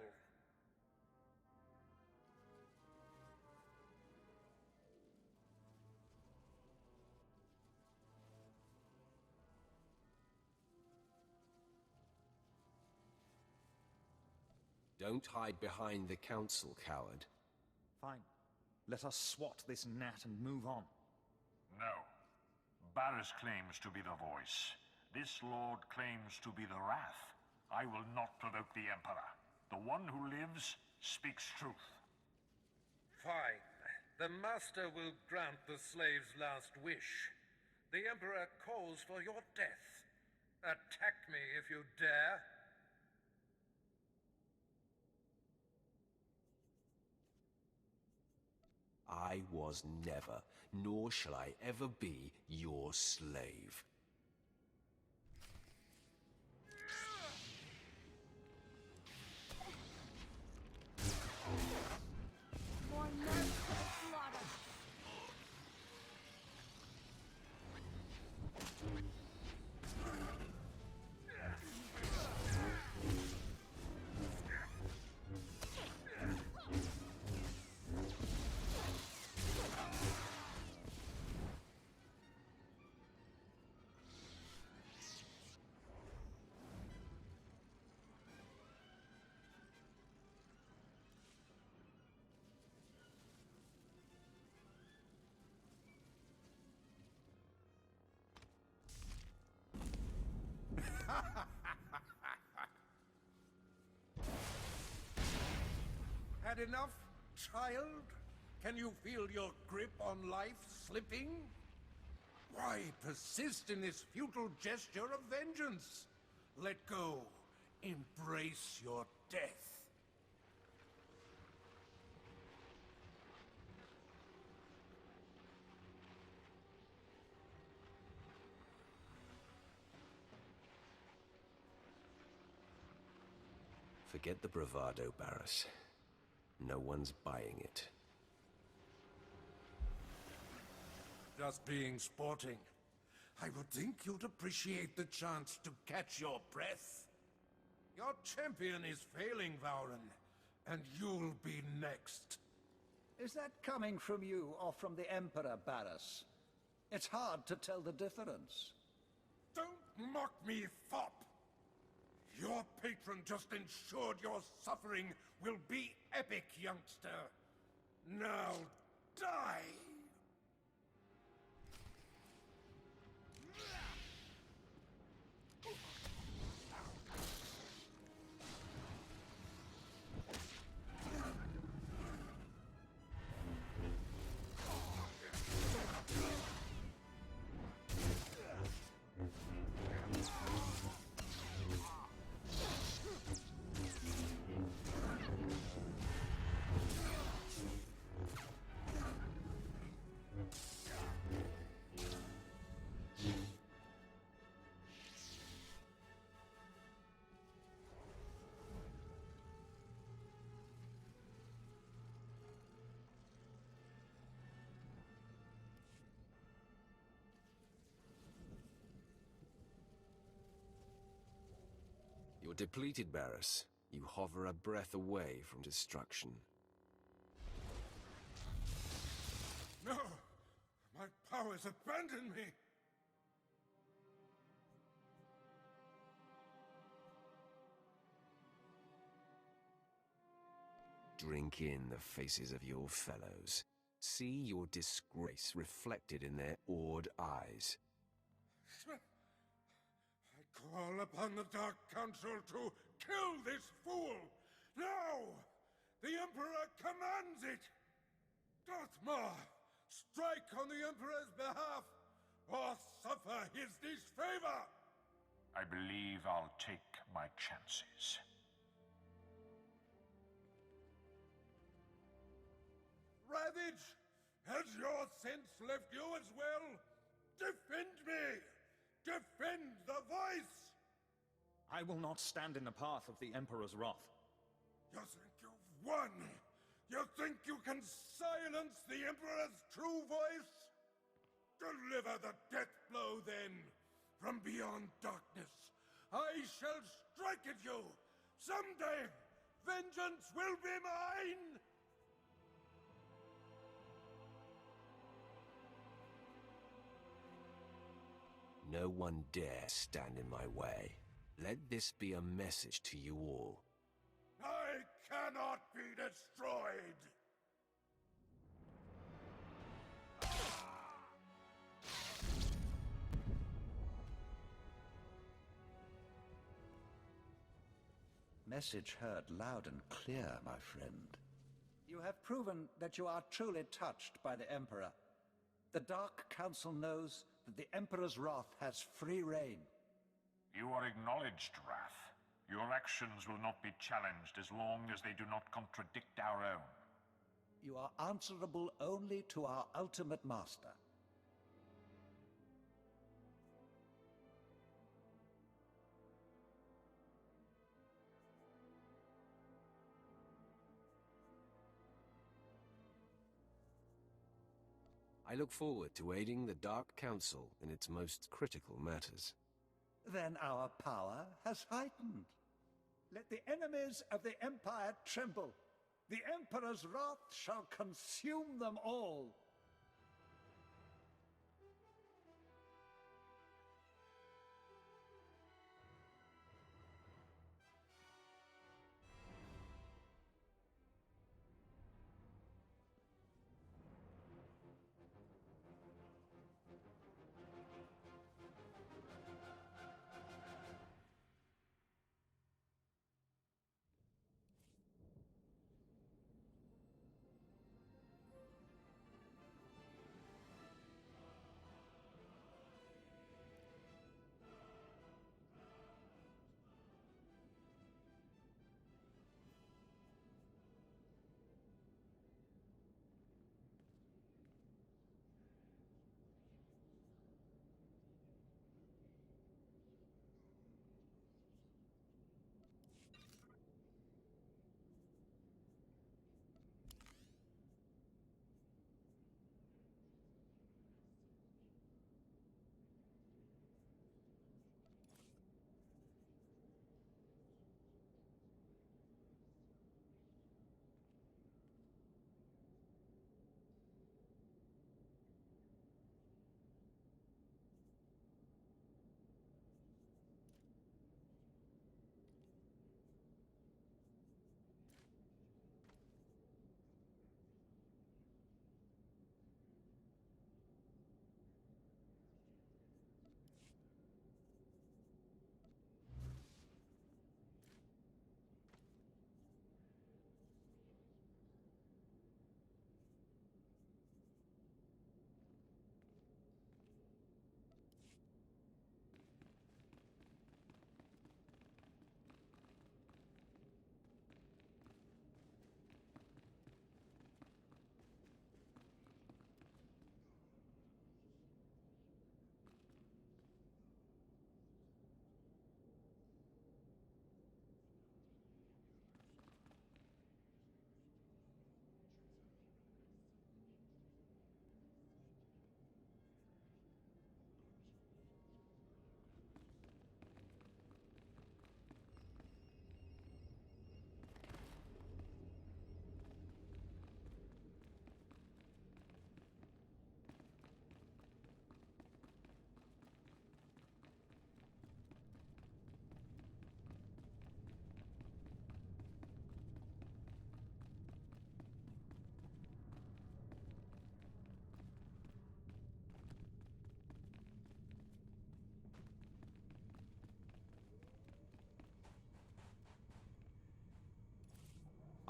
Don't hide behind the Council, coward. Fine. Let us swat this gnat and move on. No. Barris claims to be the voice. This lord claims to be the wrath. I will not provoke the Emperor. The one who lives speaks truth. Fine. The Master will grant the slave's last wish. The Emperor calls for your death. Attack me if you dare. I was never, nor shall I ever be, your slave. More nerves to the slaughter. Had enough, child? Can you feel your grip on life slipping? Why persist in this futile gesture of vengeance? Let go. Embrace your death. Forget the bravado, Barris. No one's buying it. Just being sporting. I would think you'd appreciate the chance to catch your breath. Your champion is failing, Vauren, and you'll be next. Is that coming from you or from the Emperor, Barris? It's hard to tell the difference. Don't mock me, fop! Your patron just ensured your suffering will be epic, youngster. Now, die! You're depleted, Barris. You hover a breath away from destruction. No! My powers abandon me! Drink in the faces of your fellows. See your disgrace reflected in their awed eyes. I call upon the Dark Council to kill this fool! Now! The Emperor commands it! Darth strike on the Emperor's behalf, or suffer his disfavor! I believe I'll take my chances. Ravage! Has your sense left you as well? Defend me! Defend the voice! I will not stand in the path of the Emperor's wrath. You think you've won? You think you can silence the Emperor's true voice? Deliver the death blow, then! From beyond darkness, I shall strike at you! Someday, vengeance will be mine! No one dare stand in my way. Let this be a message to you all. I cannot be destroyed! Message heard loud and clear, my friend. You have proven that you are truly touched by the Emperor. The Dark Council knows that the Emperor's wrath has free reign. You are acknowledged, Wrath. Your actions will not be challenged as long as they do not contradict our own. You are answerable only to our ultimate master. I look forward to aiding the Dark Council in its most critical matters. Then our power has heightened. Let the enemies of the Empire tremble. The Emperor's wrath shall consume them all.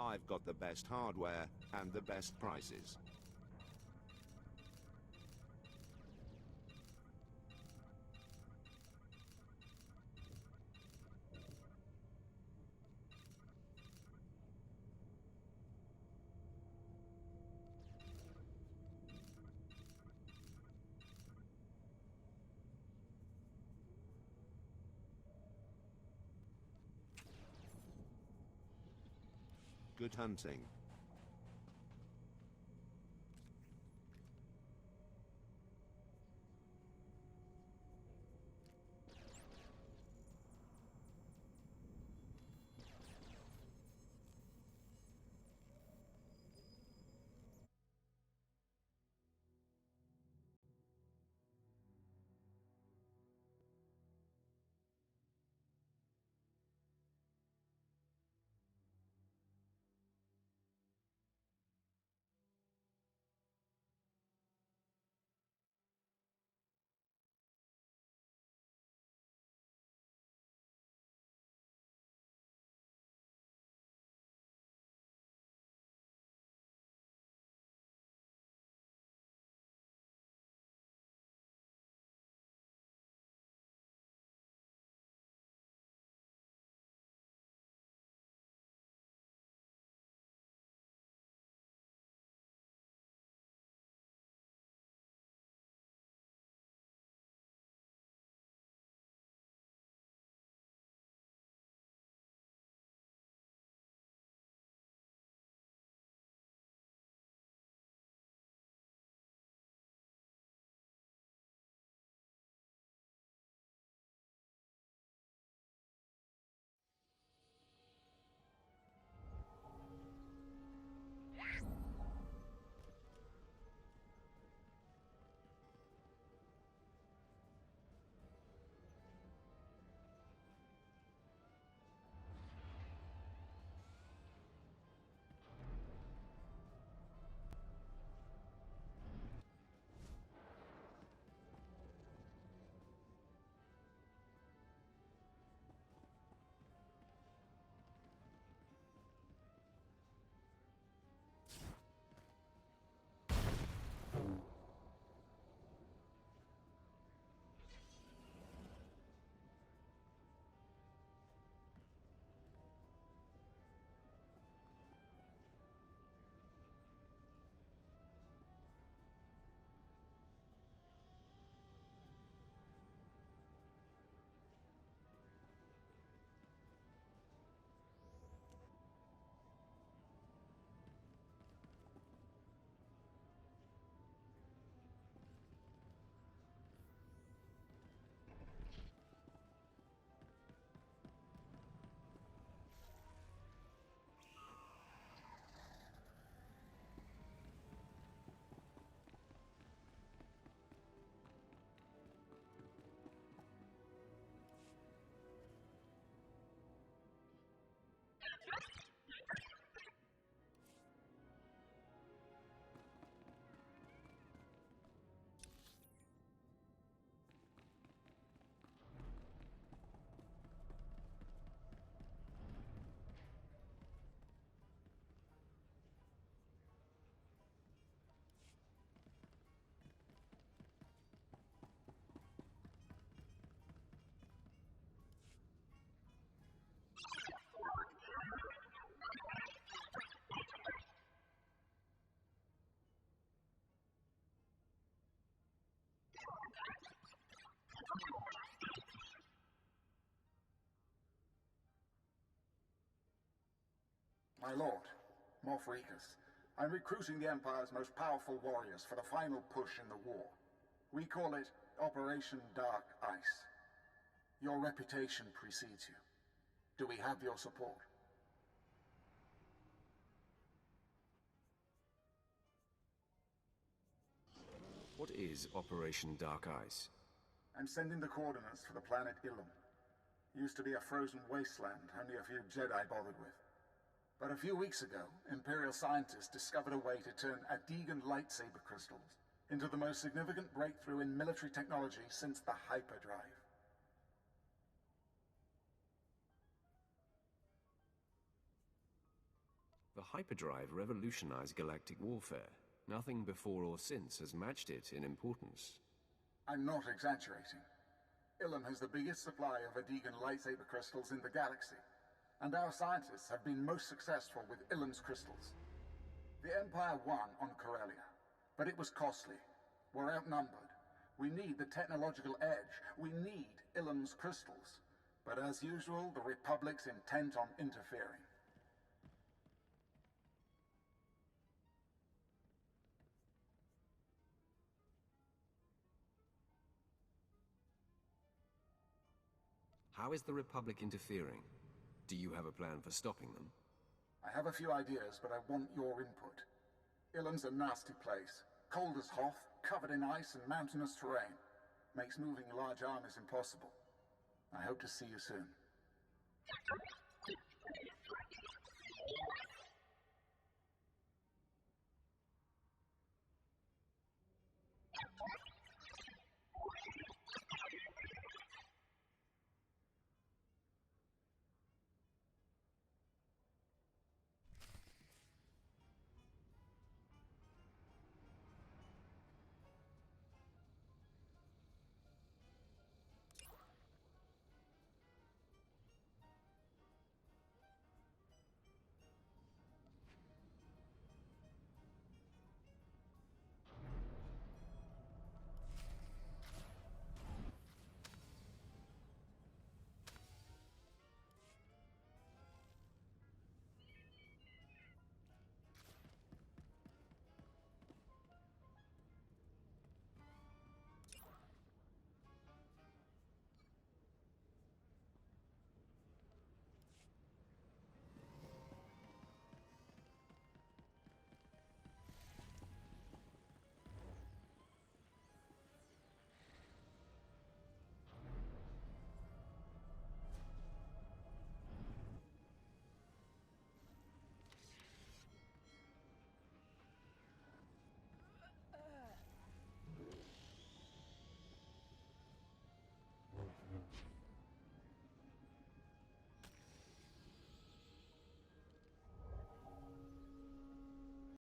I've got the best hardware and the best prices. Good hunting. My lord, Morphrikas, I'm recruiting the Empire's most powerful warriors for the final push in the war. We call it Operation Dark Ice. Your reputation precedes you. Do we have your support? What is Operation Dark Ice? I'm sending the coordinates for the planet Ilum. Used to be a frozen wasteland only a few Jedi bothered with. But a few weeks ago, Imperial scientists discovered a way to turn Adegan lightsaber crystals into the most significant breakthrough in military technology since the hyperdrive. The hyperdrive revolutionized galactic warfare. Nothing before or since has matched it in importance. I'm not exaggerating. Ilum has the biggest supply of Adigan lightsaber crystals in the galaxy, and our scientists have been most successful with Ilum's crystals. The Empire won on Corellia, but it was costly. We're outnumbered. We need the technological edge. We need Ilum's crystals. But as usual, the Republic's intent on interfering. How is the Republic interfering? Do you have a plan for stopping them? I have a few ideas, but I want your input. Ilum's a nasty place. Cold as Hoth, covered in ice and mountainous terrain. Makes moving large armies impossible. I hope to see you soon.